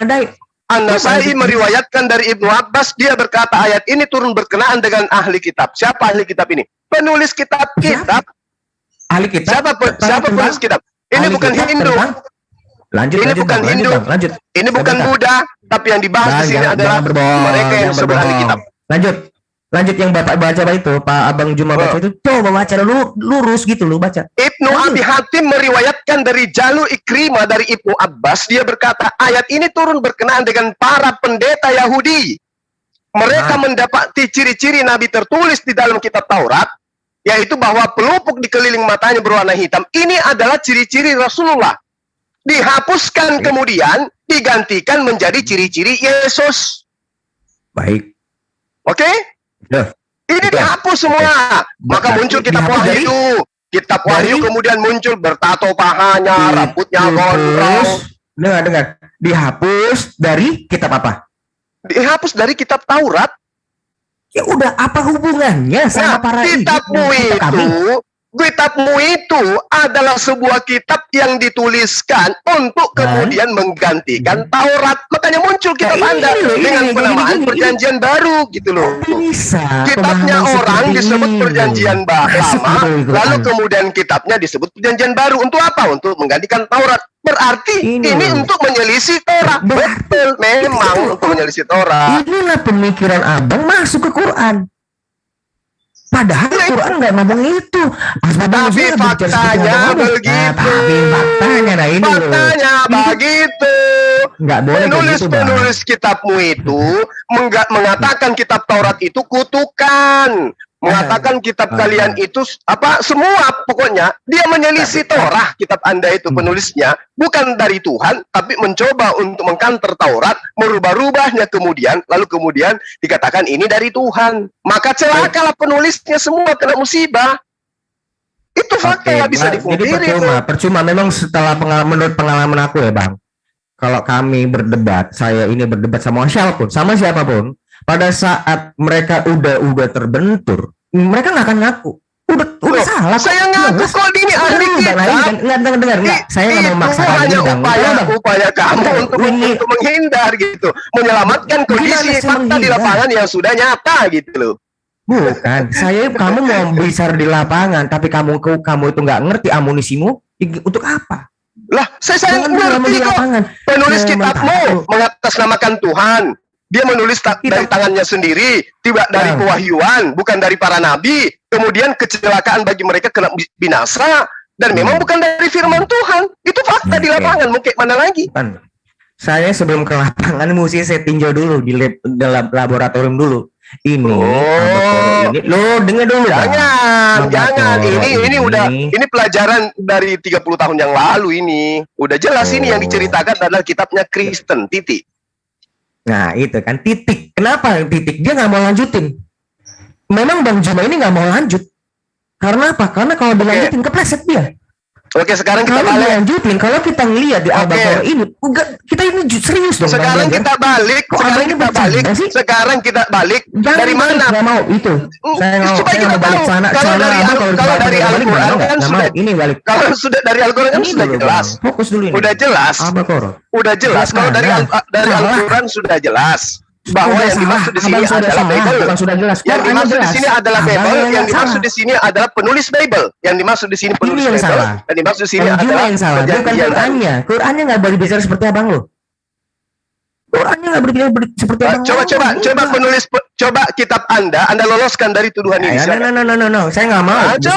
An-Nasai meriwayatkan dari Ibnu Abbas, dia berkata ayat ini turun berkenaan dengan ahli kitab. Siapa ahli kitab ini? Penulis kitab. Ahli kitab. Siapa penulis kitab? Ini bukan Hindu. Ini bukan Hindu. Ini bukan Buddha. Tapi yang dibahas di sini adalah mereka yang disebut ahli kitab. Lanjut yang Bapak baca itu, Pak Abang Juma baca itu, coba baca lurus gitu lo baca. Ibnu Abi Hatim meriwayatkan dari Jalur Ikrimah dari Ibnu Abbas, dia berkata ayat ini turun berkenaan dengan para pendeta Yahudi. mereka mendapati ciri-ciri Nabi tertulis di dalam kitab Taurat, yaitu bahwa pelupuk di keliling matanya berwarna hitam. Ini adalah ciri-ciri Rasulullah. Dihapuskan kemudian digantikan menjadi ciri-ciri Yesus. Baik. Oke? Ini dihapus semua. Maka muncul kitab Wahyu. Kitab Wahyu kemudian muncul bertato pahanya, rambutnya gondrong. Dengar. Dihapus dari kitab apa? Dihapus dari kitab Taurat. Ya udah, apa hubungannya sama para kitabmu itu adalah sebuah kitab yang dituliskan untuk kemudian menggantikan Taurat. Makanya muncul kitab Anda dengan penamaan perjanjian baru gitu loh. Kitabnya orang disebut perjanjian lama, lalu kemudian kitabnya disebut perjanjian baru. Untuk apa? Untuk menggantikan Taurat. Berarti ini untuk menyelisih Torah. Betul, memang untuk menyelisih Torah. Inilah pemikiran abang masuk ke Quran. Padahal Quran nggak ngomong itu. Tapi faktanya begitu. Faktanya begitu. Nggak boleh Penulis kitabmu itu mengatakan kitab Taurat itu kutukan. Mengatakan kitab kalian itu semua pokoknya dia menyelisih Torah. Kitab Anda itu penulisnya bukan dari Tuhan, tapi mencoba untuk mengkanter Taurat, merubah-rubahnya lalu kemudian dikatakan ini dari Tuhan. Maka celakalah penulisnya, semua kena musibah. Itu fakta, nggak bisa dipungkiri. Jadi percuma memang setelah menurut pengalaman aku ya Bang, kalau kami berdebat, saya ini berdebat sama siapapun, pada saat mereka udah terbentur, mereka nggak akan ngaku. Udah salah. Saya ngaku kok ini ahli kita. Dengar. Saya nggak mau maksa hanya upaya kamu untuk menghindar gitu, menyelamatkan kondisi fakta di lapangan yang sudah nyata gitu loh. Bukan, kamu mau bicara di lapangan, tapi kamu itu nggak ngerti amunisimu untuk apa? Lah, saya ngerti kok. Penulis kitabmu mengatasnamakan Tuhan. Dia menulis dari tangannya sendiri, tidak dari pewahyuan, bukan dari para nabi. Kemudian kecelakaan bagi mereka kena binasa, dan memang bukan dari firman Tuhan. Itu fakta di lapangan, mau kayak mana lagi? Saya sebelum ke lapangan mesti saya tinjau dulu di dalam laboratorium dulu. Ini dengar dulu. Jangan. Ini pelajaran dari 30 tahun yang lalu ini. Udah jelas ini yang diceritakan adalah kitabnya Kristen, titik. Nah itu kan titik. Kenapa titik? Dia nggak mau lanjutin. Memang Bang Juma ini nggak mau lanjut. Karena apa? Karena kalau dilanjutin kepleset dia. Oke, sekarang kita lanjutin. Kalau kita ngelihat di Al-Baqarah ini, kita ini serius dong. Sekarang kita balik. Sekarang kita balik. Dari mana? Nggak mau itu. Saya mau balik sana. Kalau dari Al-Quran kan sudah ini balik. Kalau sudah dari Al-Quran kan sudah jelas. Fokus dulu ini. Udah jelas. Udah jelas. Kalau dari Al-Quran sudah jelas. Bahwa yang dimaksud di sini adalah Bible. Yang dimaksud di sini adalah Bible. Yang dimaksud di sini adalah penulis Bible. Yang dimaksud di sini penulis Bible. Yang dimaksud di sini adalah bukan Qurannya. Qurannya nggak boleh bicara seperti abang lo. Qurannya nggak berbicara seperti abang. Coba penulis, coba kitab Anda loloskan dari tuduhan ini. No. Saya nggak mau. Itu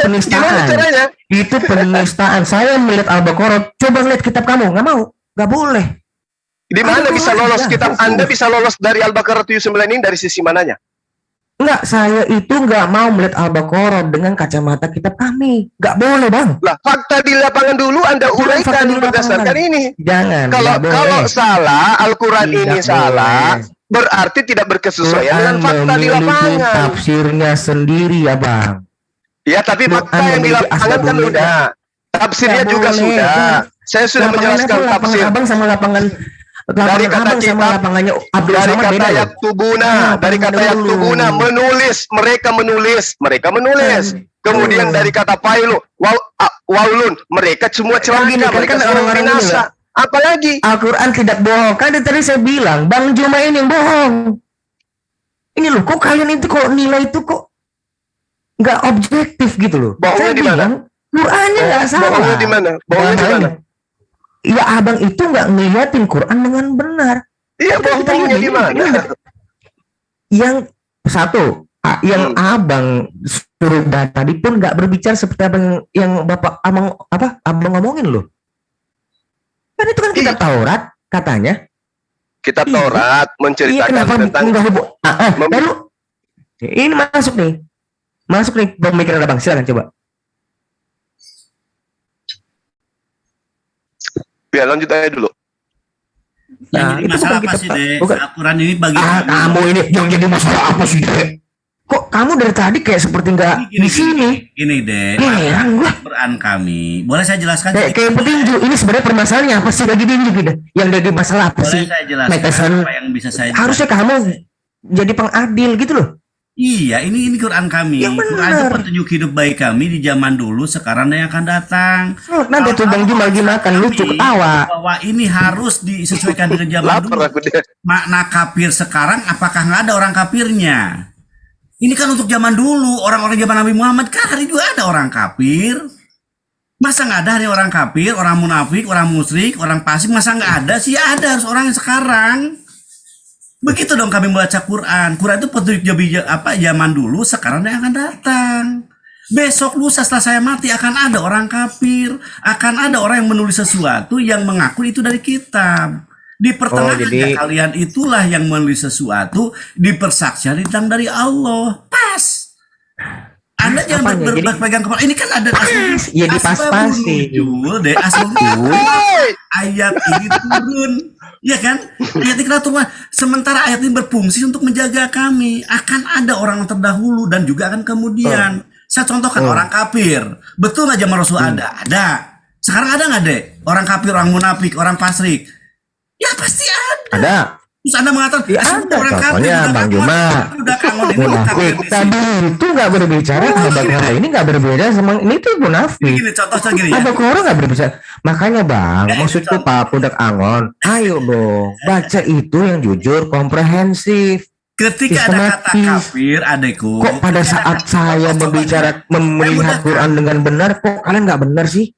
penistaan. Itu penistaan. Saya melihat Al-Baqarah. Coba lihat kitab kamu. Nggak mau. Nggak boleh. Di mana bisa lolos kitab Anda bisa lolos dari Al-Baqarah 79 ini dari sisi mananya? Enggak, saya itu nggak mau melihat Al-Baqarah dengan kacamata kitab kami. Nggak boleh, Bang. Lah, fakta di lapangan dulu Anda uraikan berdasarkan ini. Jangan. Kalau salah, Al-Quran ini salah, berarti tidak berkesesuaian dengan fakta di lapangan. Tafsirnya sendiri ya, Bang. Ya, tapi fakta yang di lapangan kan udah. Tafsirnya juga sudah. Saya sudah menjelaskan tafsir. Abang sama lapangan dari kata kitab, dari kata yaktubuna, dari kata yaktubuna, mereka menulis. Kemudian dari kata failu, waulun, mereka semua celaka, mereka semua binasa. Apalagi Al-Quran tidak bohong. Kan tadi saya bilang, Bang Juma ini yang bohong. Ini loh, kok kalian itu kok nilai itu kok nggak objektif gitu loh. Bohongnya di mana? Qurannya nggak salah. Bohongnya di mana? Bohongnya di mana? Ya abang itu nggak ngeliatin Quran dengan benar. Iya, bohongnya di mana? Yang satu, yang abang suruh tadi pun nggak berbicara seperti abang yang abang ngomongin loh. Kan itu kan kitab Taurat katanya. Kitab Taurat menceritakan tentang lalu ini masuk nih pemikiran abang, silakan coba. Biar lanjut aja dulu. Yang jadi masalah apa sih, Dek? Al-Quran ini bagi kamu ini yang jadi masalah apa sih, Dek? Kok kamu dari tadi kayak seperti nggak di sini? Ini, Dek. Al-Quran kami. Boleh saya jelaskan? Kayak petinju. Ini sebenarnya permasalahannya apa sih lagi tinju gitu? Yang jadi masalah apa sih? Boleh saya jelaskan apa yang bisa saya jelaskan? Harusnya kamu jadi pengadil gitu loh. Iya, ini Quran kami. Quran itu petunjuk hidup baik kami di zaman dulu, sekarang dan yang akan datang. Nanti tuh Bang Jum lagi makan lucu ketawa. Bahwa ini harus disesuaikan dengan zaman dulu. Makna kafir sekarang, apakah nggak ada orang kafirnya? Ini kan untuk zaman dulu, orang-orang zaman Nabi Muhammad kan hari juga ada orang kafir. Masa nggak ada hari orang kafir, orang munafik, orang musyrik, orang fasik? Masa nggak ada sih? Ada, harus orang yang sekarang. Begitu dong kami membaca Quran. Quran itu petunjuk zaman dulu, sekarang dan akan datang. Besok lusa setelah saya mati akan ada orang kafir, akan ada orang yang menulis sesuatu yang mengaku itu dari kitab. Di pertengahan kalian itulah yang menulis sesuatu dipersaksikan datang dari Allah. Pas. Anda jangan berpegang kepala. Ini kan ada asal. Ya dipas-pasi. Deh asal ayat ini turun. Ya kan? Ayat ini turun. Sementara ayat ini berfungsi untuk menjaga kami. Akan ada orang terdahulu dan juga akan kemudian. Saya contohkan orang kafir. Betul nggak zaman Rasul ada? Ada. Sekarang ada nggak, Dek? Orang kafir, orang munafik, orang fasik. Ya pasti ada. Ada. Terus Anda mengatakan ya ada. Contohnya Bang Juma munafik tadi itu nggak berbicara, Abang Kora ini nggak berbeda sama ini tuh munafik. Gini, contohnya gini ya. Abang Kora nggak berbicara. Makanya Bang, maksudku Pak Budak Angon, ayo dong baca itu yang jujur, komprehensif. Ketika ada kata kafir, adekku. Kok pada saat saya berbicara melihat Quran dengan benar, kok kalian nggak benar sih?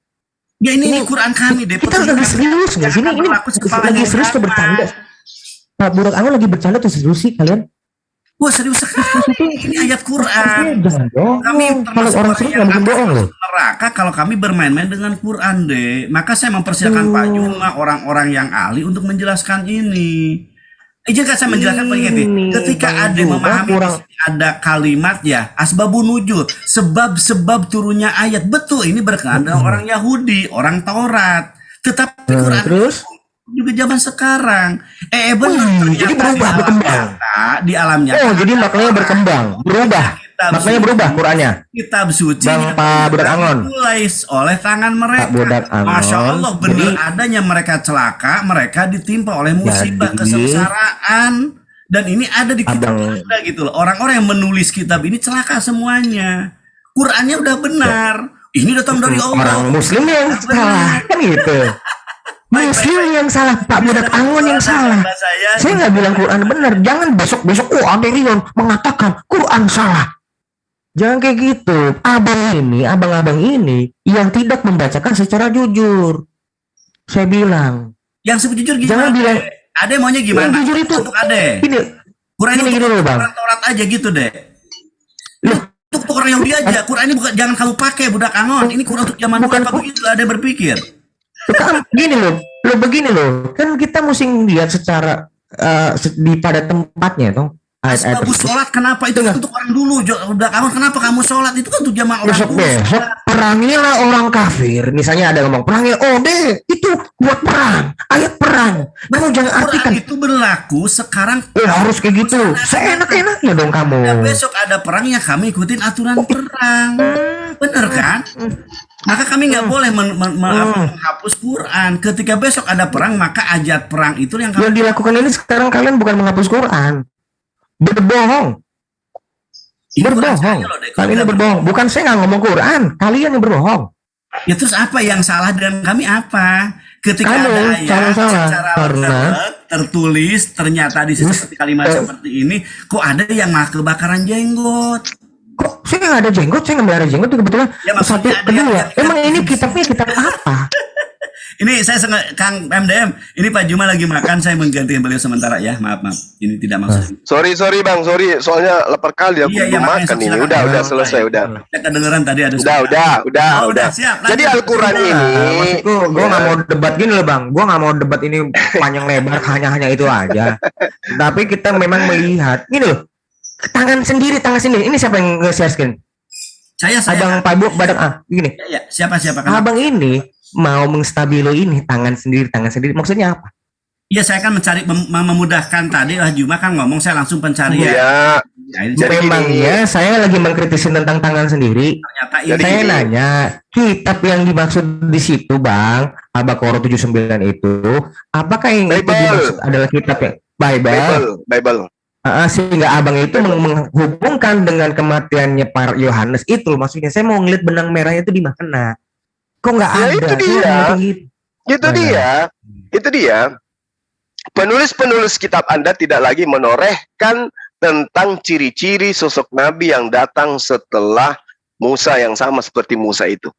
Ya ini Quran kami, Dek. Kita lagi serius nggak sih? Ini lagi serius tuh bercanda. Pak Budak Angon lagi bercanda tuh serius sih kalian? Wah serius sekali. Ini ayat Quran. Kami kalau orang serius nggak mungkin bohong loh. Neraka kalau kami bermain-main dengan Quran, Dek. Maka saya mempersilakan Pak Juma, orang-orang yang ahli untuk menjelaskan ini. Izinkan saya menjelaskan begini. Ketika ada memahami ada kalimat ya asbabun nuzul, sebab-sebab turunnya ayat, betul ini berkenaan dengan orang Yahudi, orang Taurat. Tetapi Quran terus juga zaman sekarang. Benar. Jadi berkembang. Di alamnya. Jadi maknanya berkembang, berubah. Maknanya berubah Qurannya. Kitab suci Pak Budak Angon mulai oleh tangan mereka. Masya Allah, benar adanya mereka celaka, mereka ditimpa oleh musibah kesengsaraan, dan ini ada di kitab kita gitu loh. Orang-orang yang menulis kitab ini celaka semuanya. Qurannya udah benar. Ini datang dari Allah. Orang Muslim yang salah kan gitu. Muslim yang salah, Pak Budak Angon yang salah. Saya nggak bilang Quran benar. Jangan besok-besok ada Rion mengatakan Quran salah. Jangan kayak gitu. Abang-abang ini yang tidak membacakan secara jujur. Saya bilang. Yang sejujur gimana? Jangan bilang. Ade maunya gimana? Yang jujur itu. Untuk Ade. Quran ini gini loh Bang. Taurat aja gitu deh. Untuk orang Yahudi aja. Quran ini bukan, jangan kamu pakai Budak Angon. Ini Quran untuk zaman bukan begitu. Ade berpikir. Begini loh. Kan kita mesti lihat secara pada tempatnya toh. Kamu sholat kenapa itu untuk orang dulu? Udah kamu kenapa kamu sholat itu kan untuk jamaah orang dulu. Besok perangilah orang kafir. Misalnya ada ngomong perangil, itu buat perang, ayat perang. Kamu jangan artikan itu berlaku sekarang. Harus kayak gitu. Seenak-enaknya dong kamu. Dan besok ada perang ya kami ikutin aturan perang. Bener kan? Maka kami nggak boleh menghapus Quran. Ketika besok ada perang maka ayat perang itu yang dilakukan ini sekarang kalian bukan menghapus Quran. Berbohong. Kalian berbohong. Bukan saya nggak ngomong Quran, kalian yang berbohong. Ya terus apa yang salah dengan kami apa? Ketika kamu ada ayat secara karena tertulis ternyata di seperti kalimat seperti ini, kok ada yang kebakaran jenggot? Kok saya nggak ada jenggot? Saya nggak ada jenggot kebetulan. Ya, satu kedua. Emang ini kitabnya kitab apa? Ini saya Kang MDM, ini Pak Juma lagi makan, saya mengganti beliau sementara ya. Maaf. Ini tidak maksud. Sorry Bang, soalnya lapar kali aku belum makan ini. Udah selesai udah. Saya kedengeran tadi ada. Udah. Siap, jadi Al-Quran ini. Maksudku, gue nggak mau debat gini loh Bang. Gue nggak mau debat ini panjang lebar, hanya itu aja. Tapi kita memang melihat, gini loh, tangan sendiri. Ini siapa yang nge-share screen? Saya. Abang Pak Bu Badak gini. Ya, siapa? Abang ini mau menstabilo ini tangan sendiri. Maksudnya apa? Iya, saya kan mencari memudahkan tadi lah Juma kan ngomong saya langsung pencarian. Iya. Memangnya saya lagi mengkritisi tentang tangan sendiri. Ternyata saya nanya, kitab yang dimaksud di situ Bang, Al-Baqarah 79 itu, apakah yang itu dimaksud adalah kitab yang Bible. Sehingga abang itu menghubungkan dengan kematiannya Pak Yohanes itu, maksudnya saya mau ngeliat benang merahnya itu di mana. Kok nggak ada? Itu dia. Penulis kitab Anda tidak lagi menorehkan tentang ciri-ciri sosok Nabi yang datang setelah Musa yang sama seperti Musa itu.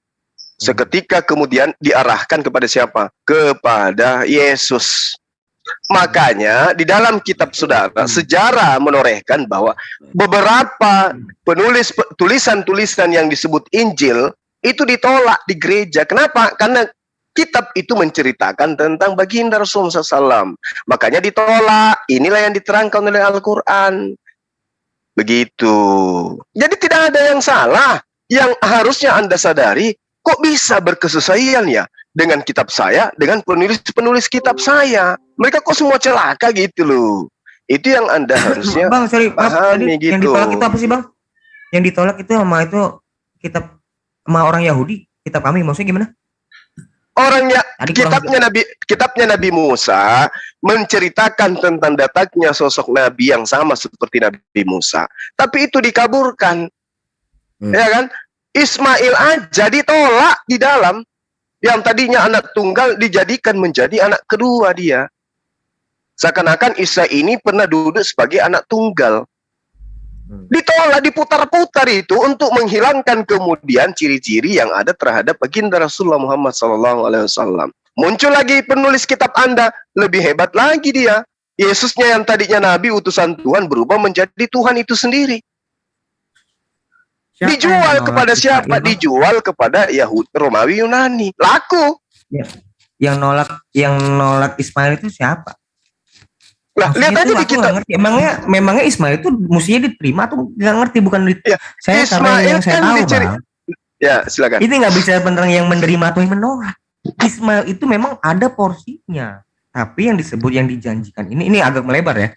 Seketika kemudian diarahkan kepada siapa? Kepada Yesus. Makanya di dalam kitab saudara sejarah menorehkan bahwa beberapa tulisan-tulisan yang disebut Injil itu ditolak di gereja. Kenapa? Karena kitab itu menceritakan tentang baginda Rasulullah SAW. Makanya ditolak. Inilah yang diterangkan oleh Al-Quran. Begitu. Jadi tidak ada yang salah. Yang harusnya Anda sadari, kok bisa berkesesuaian ya dengan kitab saya, dengan penulis kitab saya. Mereka kok semua celaka gitu loh. Itu yang Anda harusnya Bang, sorry, pahami gitu. Yang ditolak itu apa sih Bang? Yang ditolak itu kitab sama orang Yahudi, kitab kami, maksudnya gimana? Kitabnya Nabi Musa menceritakan tentang datangnya sosok Nabi yang sama seperti Nabi Musa. Tapi itu dikaburkan. Ya kan? Ismail aja ditolak di dalam. Yang tadinya anak tunggal dijadikan menjadi anak kedua dia. Seakan-akan Isa ini pernah duduk sebagai anak tunggal. Ditolak, diputar-putar itu untuk menghilangkan kemudian ciri-ciri yang ada terhadap baginda Rasulullah Muhammad SAW. Muncul lagi penulis kitab Anda, lebih hebat lagi dia. Yesusnya yang tadinya Nabi utusan Tuhan berubah menjadi Tuhan itu sendiri. Dijual kepada siapa? Dijual kepada Yahudi, Romawi, Yunani. Laku. Yang nolak Ismail itu siapa? Lah, lihat aja di kitab. Memangnya Ismail itu mestinya diterima atau nggak ngerti, bukan saya karena yang saya tahu Bang. Ya, silakan. Ini nggak bisa tentang yang menerima atau yang menolak. Ismail itu memang ada porsinya. Tapi yang disebut yang dijanjikan ini agak melebar ya.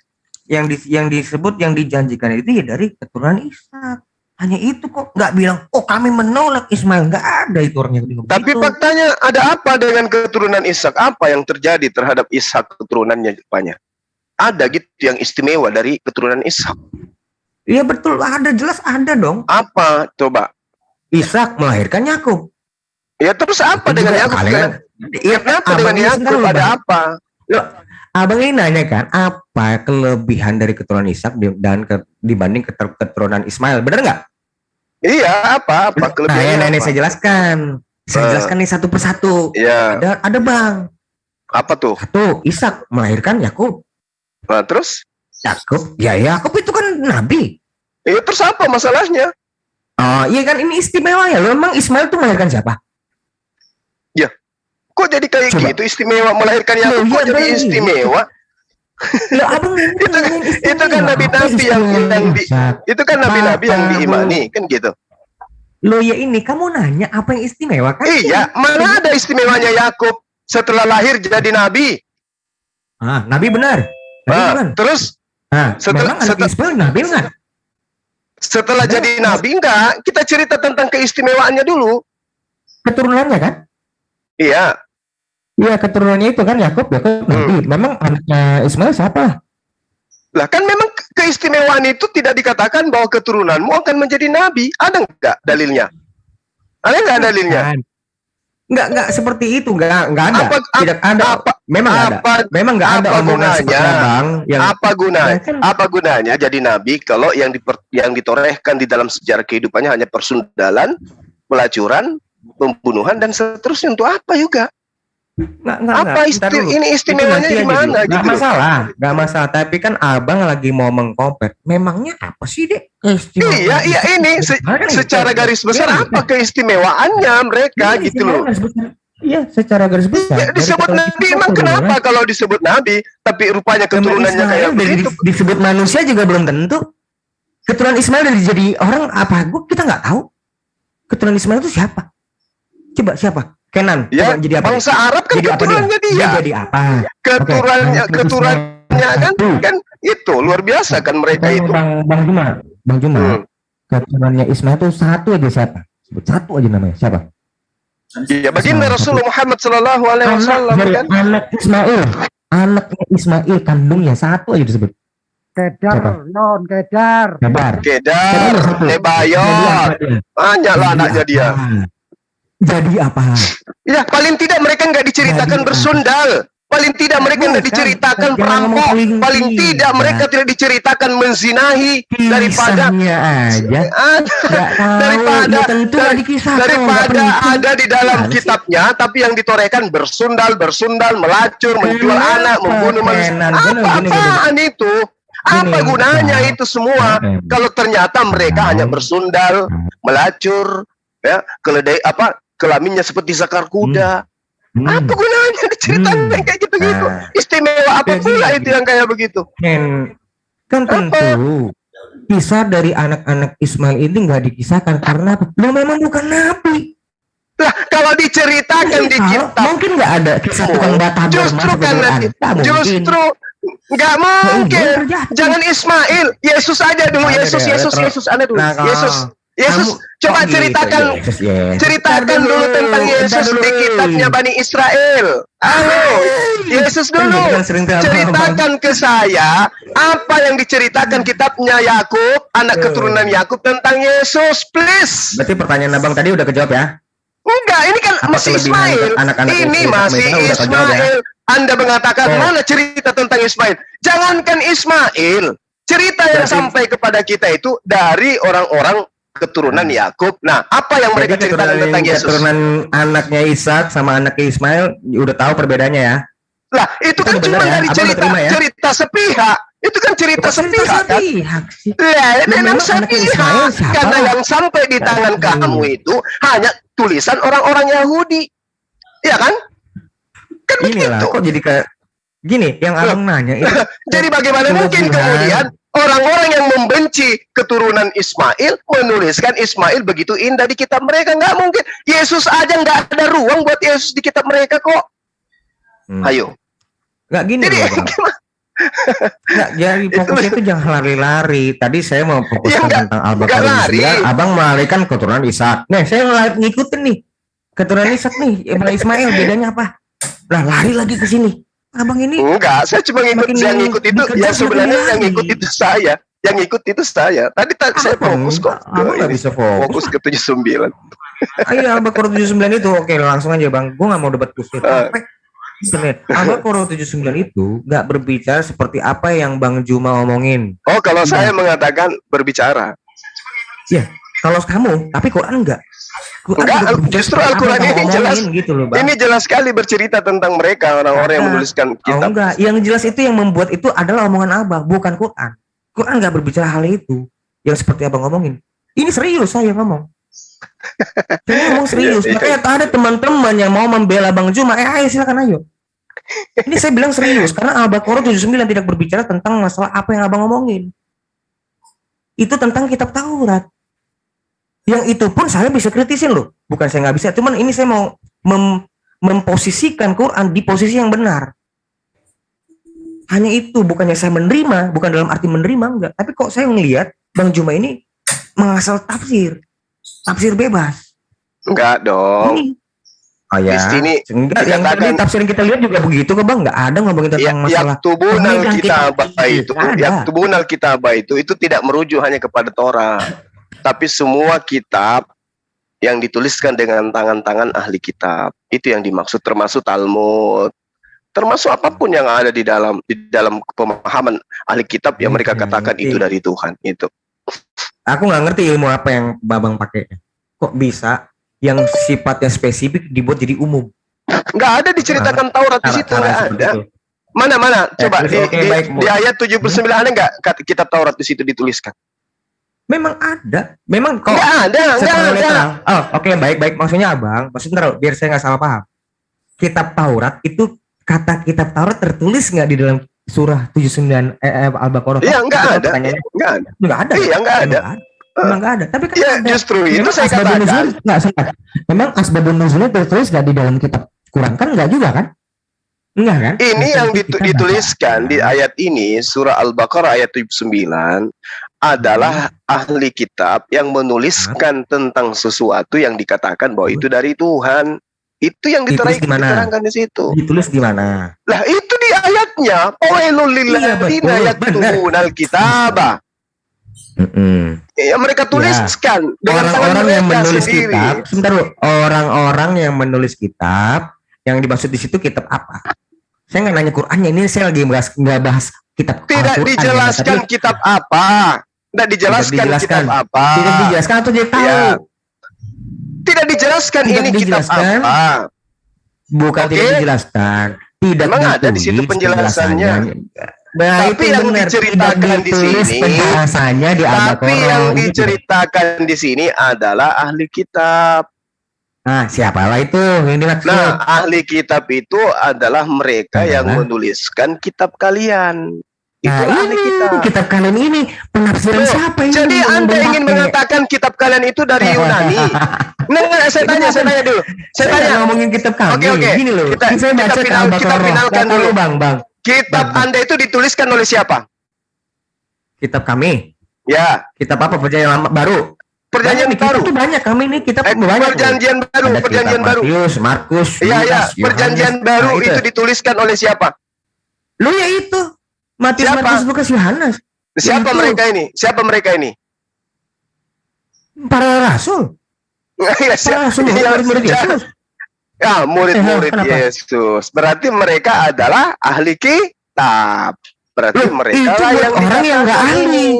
Yang disebut yang dijanjikan itu ya dari keturunan Ishak. Hanya itu kok, nggak bilang, oh kami menolak Ismail, nggak ada itu orangnya. Tapi faktanya ada apa dengan keturunan Ishak? Apa yang terjadi terhadap Ishak keturunannya Jepangnya? Ada gitu yang istimewa dari keturunan Ishak. Iya betul, ada, jelas ada dong. Apa? Coba. Ishak melahirkan Yakub. Ya terus apa dengan Yakub? Kenapa dengan Yakub? Ada apa? Loh, abang ini nanya kan, apa kelebihan dari keturunan Ishak dan dibanding keturunan Ismail? Benar nggak? Iya, apa kelebihannya? Nah, saya jelaskan. Saya jelaskan nih satu persatu. Iya. Ada Bang. Apa tuh? Satu, Ishak melahirkan Yakub. Nah, terus? Yakub itu kan nabi. Terus apa masalahnya? Oh, iya kan ini istimewa ya. Lo emang Ismail tuh melahirkan siapa? Ya. Kok jadi kayak gitu istimewa melahirkan Yakub? Kok jadi istimewa? Loh, abang itu kan nabi-nabi yang diimani kan gitu. Lo ya ini kamu nanya apa yang istimewa kan? Iya, mana ada istimewanya Yakub setelah lahir jadi nabi? Nabi benar. Terus setelah Ismail nabi enggak? Setelah jadi nabi enggak? Kita cerita tentang keistimewaannya dulu. Keturunannya kan? Iya. Iya, keturunannya itu kan Yakub nabi. Memang anaknya Ismail siapa? Lah kan memang keistimewaan itu tidak dikatakan bahwa keturunanmu akan menjadi nabi. Ada enggak dalilnya? Ada enggak dalilnya? Enggak seperti itu, enggak ada. Tidak ada. Memang enggak ada omongan seperti Abang yang apa gunanya jadi nabi kalau yang ditorehkan di dalam sejarah kehidupannya hanya persundalan, pelacuran, pembunuhan dan seterusnya. Untuk apa juga? Apa ini istimewanya di mana gitu? Nggak masalah. Tapi kan abang lagi mau mengkompar. Memangnya apa sih dek? Iya ini secara garis besar apa keistimewaannya mereka gitu loh? Iya, secara garis besar. Disebut nabi, emang kenapa kalau disebut nabi, tapi rupanya keturunannya kayak begitu? Disebut manusia juga belum tentu. Keturunan Ismail dari jadi orang apa? Kita nggak tahu. Keturunan Ismail itu siapa? Coba siapa? Kenan. Ya, jadi apa? Bangsa Arab kan keturunannya dia. Jadi apa? Keturunannya kan itu luar biasa kan mereka itu. Bang Juma. Keturunannya Ismail itu satu aja siapa? Sebut satu aja namanya siapa? Iya, baginda Rasulullah Muhammad sallallahu alaihi wasallam kan. Anaknya Ismail kandungnya satu aja disebut. Kedar. Nebayot. Banyaklah anaknya dia. Jadi apa? Ya, paling tidak mereka nggak diceritakan bersundal. Paling tidak mereka nggak diceritakan perampok. Paling tidak mereka tidak diceritakan menzinahi daripada ada di dalam kitabnya, tapi yang ditorehkan bersundal, melacur, menjual anak, membunuh manusia. Apaan itu? Apa gunanya itu semua? Kalau ternyata mereka hanya bersundal, melacur, ya, keledai kelaminnya seperti zakar kuda. Apa gunanya diceritakan kayak gitu-gitu? Istimewa apa pula itu yang kayak begitu? Kan tentu kisah dari anak-anak Ismail ini nggak dikisahkan karena memang bukan nabi. Lah kalau diceritakan di kitab mungkin nggak ada kisah tukang batagor. Justru nggak mungkin. Jangan Ismail, Yesus aja dulu. Yesus ada dulu. Yesus coba ceritakan dulu tentang Yesus di kitabnya Bani Israel. Halo, Yesus dulu ceritakan ke saya apa yang diceritakan kitabnya Yakub, anak keturunan Yakub tentang Yesus, please. Berarti pertanyaan abang tadi udah kejawab ya? Enggak, ini kan masih Ismail. Ini masih Ismail. Anda mengatakan mana cerita tentang Ismail? Jangankan Ismail, cerita yang sampai kepada kita itu dari orang-orang keturunan Yakub. Nah, apa yang mereka ceritakan tentang Yesus? Keturunan anaknya Ishak sama anaknya Ismail, udah tahu perbedaannya ya? Lah, itu kan cuma dari cerita sepihak. Itu kan cerita sepihak kan? Ya, memang sepihak. Karena yang sampai di tangan kamu itu hanya tulisan orang-orang Yahudi. Iya kan? Kan begitu. Kok jadi kayak gini, yang abang nanya itu. Jadi bagaimana mungkin kemudian orang-orang yang membenci keturunan Ismail menuliskan Ismail begitu indah di kitab mereka? Nggak mungkin. Yesus aja nggak ada ruang buat Yesus di kitab mereka kok. Ayo. Nggak gini. Jadi fokusnya itu jangan lari-lari. Tadi saya mau fokuskan tentang Al-Baqarah. Abang melarikan keturunan Ishak. Nah, saya ngikutin nih. Keturunan Ishak nih, Ismail bedanya apa? Nah, lari lagi ke sini. Abang ini enggak, saya cuma ngikut itu ya sebenarnya yang ngikut itu saya. Yang ikut itu saya. Tadi saya fokus kok. Abang nggak bisa fokus ke 79. Ayo Al-Baqarah 79 itu oke langsung aja Bang. Gue nggak mau debat kusir. Al-Baqarah 79 itu nggak berbicara seperti apa yang Bang Juma omongin. Oh, kalau saya mengatakan berbicara. Ya, kalau kamu, tapi Quran enggak. Enggak, justru Al-Quran ini jelas gitu loh, Bang. Ini jelas sekali bercerita tentang mereka orang-orang yang menuliskan kitab. Enggak, yang jelas itu yang membuat itu adalah omongan Abang, bukan Quran. Quran enggak berbicara hal itu yang seperti Abang ngomongin. Ini serius saya ngomong. Saya ngomong serius. Makanya ada teman-teman yang mau membela Bang Juma, ayo silakan ayo. Ini saya bilang serius karena Al-Baqarah 79 tidak berbicara tentang masalah apa yang Abang ngomongin. Itu tentang kitab Taurat. Yang itu pun saya bisa kritisin loh. Bukan saya nggak bisa, cuman ini saya mau memposisikan Quran di posisi yang benar. Hanya itu, bukannya saya menerima, bukan dalam arti menerima, enggak. Tapi kok saya ngelihat Bang Juma ini mengasal tafsir bebas. Enggak dong. Enggak, yang tadi tafsir yang kita lihat juga begitu kok Bang, nggak ada ngomongin tentang masalah. Yaktubunal kitabah itu tidak merujuk hanya kepada Torah. Tapi semua kitab yang dituliskan dengan tangan-tangan ahli kitab itu yang dimaksud, termasuk Talmud, termasuk apapun yang ada di dalam pemahaman ahli kitab yang mereka katakan itu dari Tuhan itu. Aku nggak ngerti ilmu apa yang Babang pakai. Kok bisa yang sifatnya spesifik dibuat jadi umum? Nggak ada diceritakan Taurat di situ, nggak ada. Mana? Coba di ayat 79 ada nggak kitab Taurat di situ dituliskan? Memang ada. Memang kok nggak ada. Oh, oke, baik. Maksudnya Abang, maksudnya biar saya nggak salah paham. Kitab Taurat itu, kata kitab Taurat tertulis nggak di dalam surah 79 Al-Baqarah? Iya, nggak ada. Nggak ada. Iya, nggak ada. Memang nggak ada. Tapi kan ya, ada. justru itu memang saya katakan. Memang asbabun nuzulnya tertulis nggak di dalam kitab Quran kan? Nggak juga kan? Enggak kan? Ini yang dituliskan di ayat ini, surah Al-Baqarah ayat 79, adalah ahli kitab yang menuliskan tentang sesuatu yang dikatakan bahwa itu dari Tuhan. Itu yang diterangkan di situ. Ditulis di mana? Lah itu di ayatnya. Fawailul lil ladzina yaktubunal kitaba. Ya, mereka tuliskan dengan orang-orang yang menulis sendiri. Kitab. Sebentar, orang-orang yang menulis kitab, yang dimaksud di situ kitab apa? Saya nggak nanya Qurannya, ini saya lagi bahas kitab. Tidak dijelaskan kitab apa. Tidak dijelaskan kitab apa. Tidak dijelaskan atau dia tahu? Ya. Tidak dijelaskan ini kitab apa. Bukan tidak dijelaskan. Tidak. Memang ada di situ penjelasannya. Tapi yang diceritakan di sini, tapi yang diceritakan di sini adalah ahli kitab. Nah, siapalah itu yang dimaksud? Nah, ahli kitab itu adalah mereka yang menuliskan kitab kalian. Itu ahli kitab. Kitab kalian ini penafsiran siapa ini? Jadi Anda ingin mengatakan kitab kalian itu dari Yunani? Nah, saya tanya dulu. Saya tanya. Ngomongin kitab kami. Oke. Gini loh. Kita finalkan dulu. Bang. Kitab Anda itu dituliskan oleh siapa? Kitab kami. Ya. Kitab apa? Perjanjian lama baru. Perjanjian baru. Itu banyak kami ini kitab banyak. Perjanjian baru. Markus. Iya. Perjanjian baru itu dituliskan oleh siapa? Lu ya itu. Matius, Markus, Lukas, Yohanes. Siapa mereka ini? Para rasul. Para rasul, murid-murid Yesus. Ya, murid-murid Yesus. Berarti mereka adalah ahli kitab. Berarti mereka lah yang orang yang nggak ahli.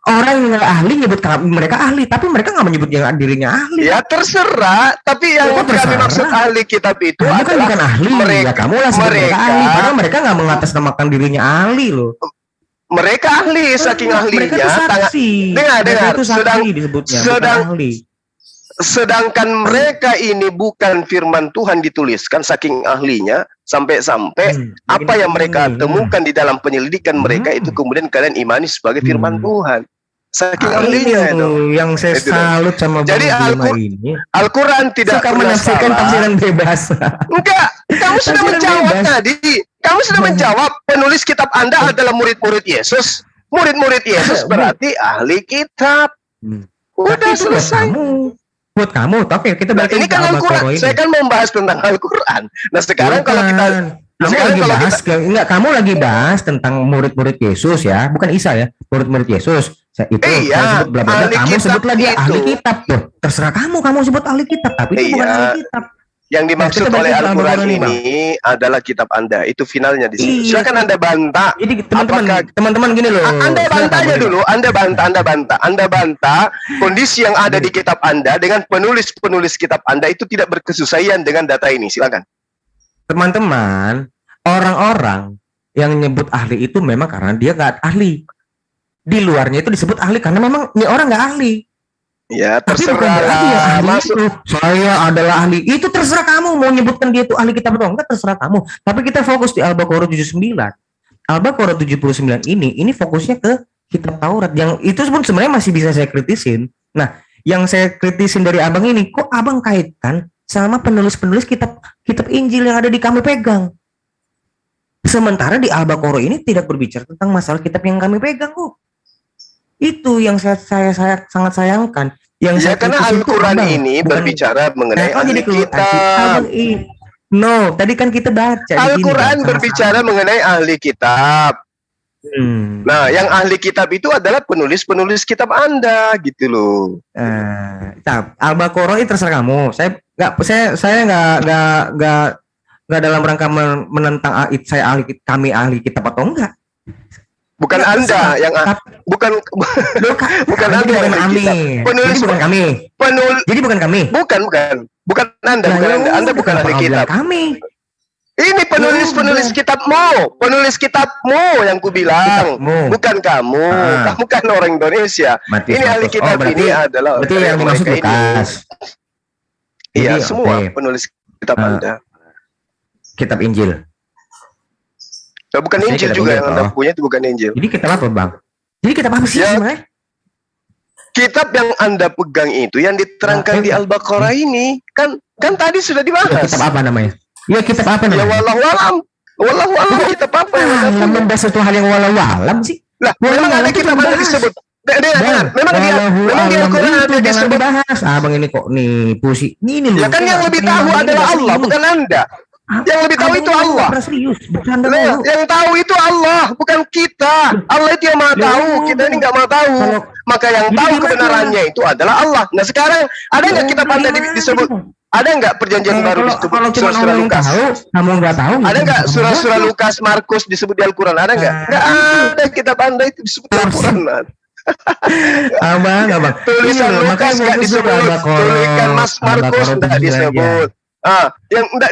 Orang yang nggak ahli nyebut mereka ahli, tapi mereka nggak menyebut dirinya ahli. Ya terserah. Tapi yang kami maksud ahli kitab itu adalah bukan ahli. Mereka, ya, kamu lah mereka ahli. Padahal mereka nggak mengatasnamakan dirinya ahli loh. Mereka ahli, saking ahlinya. Mereka itu saksi. Dengar. Sedangkan mereka ini bukan firman Tuhan dituliskan, saking ahlinya. Sampai-sampai apa yang mereka temukan di dalam penyelidikan mereka itu kemudian kalian imani sebagai firman Tuhan. Saking ahlinya itu. Yang saya salut sama jadi Al-Quran tidak menafsirkan tafsiran bebas. Enggak, kamu sudah menjawab tadi. Kamu sudah menjawab penulis kitab Anda adalah murid-murid Yesus. Murid-murid Yesus berarti ahli kitab. Udah selesai. Buat kamu, tapi kita ini kan Al-Quran. Saya kan membahas tentang Al-Quran. Nah sekarang kalau kita kamu lagi bahas tentang murid-murid Yesus ya, bukan Isa ya, murid-murid Yesus. Itu saya sebut kamu sebut lagi ahli kitab tuh. Terserah kamu sebut ahli kitab, tapi itu bukan ahli kitab. Yang dimaksud oleh Al-Quran ini adalah kitab Anda. Itu finalnya di sini. Silakan Anda bantah. Jadi teman-teman gini loh. Anda bantahnya dulu. Anda bantah kondisi yang ada di kitab Anda dengan penulis kitab Anda itu tidak berkesesuaian dengan data ini. Silakan. Teman-teman, orang-orang yang nyebut ahli itu memang karena dia nggak ahli. Di luarnya itu disebut ahli karena memang ini orang nggak ahli. Ya terserah saya adalah ahli. Itu terserah kamu mau nyebutkan dia itu ahli kitab atau enggak, terserah kamu. Tapi kita fokus di Al-Baqarah 79. Al-Baqarah 79 ini fokusnya ke kitab Taurat yang itu pun sebenarnya masih bisa saya kritisin. Nah, yang saya kritisin dari Abang ini kok Abang kaitkan sama penulis-penulis kitab Injil yang ada di kami pegang. Sementara di Al-Baqarah ini tidak berbicara tentang masalah kitab yang kami pegang kok. Itu yang saya sangat sayangkan. Yang karena Al-Quran ini berbicara mengenai ahli kitab. No, tadi kan kita baca. Al-Quran berbicara mengenai ahli kitab. Nah, yang ahli kitab itu adalah penulis kitab Anda, gitu loh. Al-Baqarah itu terserah kamu. Saya nggak dalam rangka menentang kami ahli kitab atau enggak. Bukan Anda yang bukan bukan Anda yang ahli kitab. Penulis bukan kami. Jadi bukan kami. Bukan Anda, bukan Anda. Anda bukan ahli kitab. Kami. Ini penulis penulis kitabmu yang ku bilang, bukan kamu. Kamu kan orang Indonesia. Ini ahli kitab ini adalah. Berarti yang dimaksud Lukas. Iya, semua penulis kitab Anda. Kitab Injil. Bukan Injil juga yang Anda punya, itu bukan Injil. Jadi kitab apa, Bang? Jadi kitab apa sih sebenarnya? Kitab yang Anda pegang itu yang diterangkan di Al-Baqarah ini kan tadi sudah dibahas. Kitab apa namanya? Ya kitab apa namanya? Ya wallahu alam kitab apa yang Anda punya? Membahas satu hal yang wallahu alam sih. Lah, memang ada kitab Anda disebut. Memang di Al-Quran ada disebut. Abang ini kok nih pusi. Ini loh. Ya kan yang lebih tahu adalah Allah, bukan Anda. Yang lebih tahu itu Allah. Yang tahu itu Allah, bukan kita. Allah itu yang maha tahu. Kita ini nggak maha tahu. Maka yang tahu kebenarannya itu adalah Allah. Nah sekarang ada nggak kitab Anda disebut? Ada nggak perjanjian baru disebut surah-surah Lukas? Kamu nggak tahu? Ada nggak surah-surah Lukas, Markus disebut di Al-Quran? Ada nggak? Nggak ada kitab Anda itu disebut di Al-Quran. Abang. Tulisan Lukas nggak disebut. Tulisan Markus nggak disebut. Yang enggak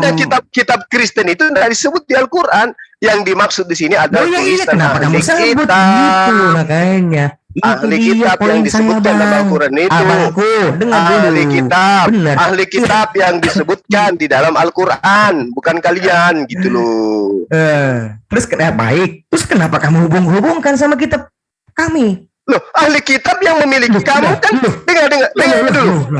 ada kitab Kristen itu enggak disebut di Al-Qur'an. Yang dimaksud di sini adalah tulisan ahli kitab. Gitu, makanya. Ahli kitab yang disebutkan dalam Al-Qur'an itu. Ahli kitab yang disebutkan di dalam Al-Qur'an, bukan kalian gitu loh. Terus kenapa baik? Terus kenapa kamu hubung-hubungkan sama kitab kami? Loh, ahli kitab yang memiliki kamu kan dengar dulu.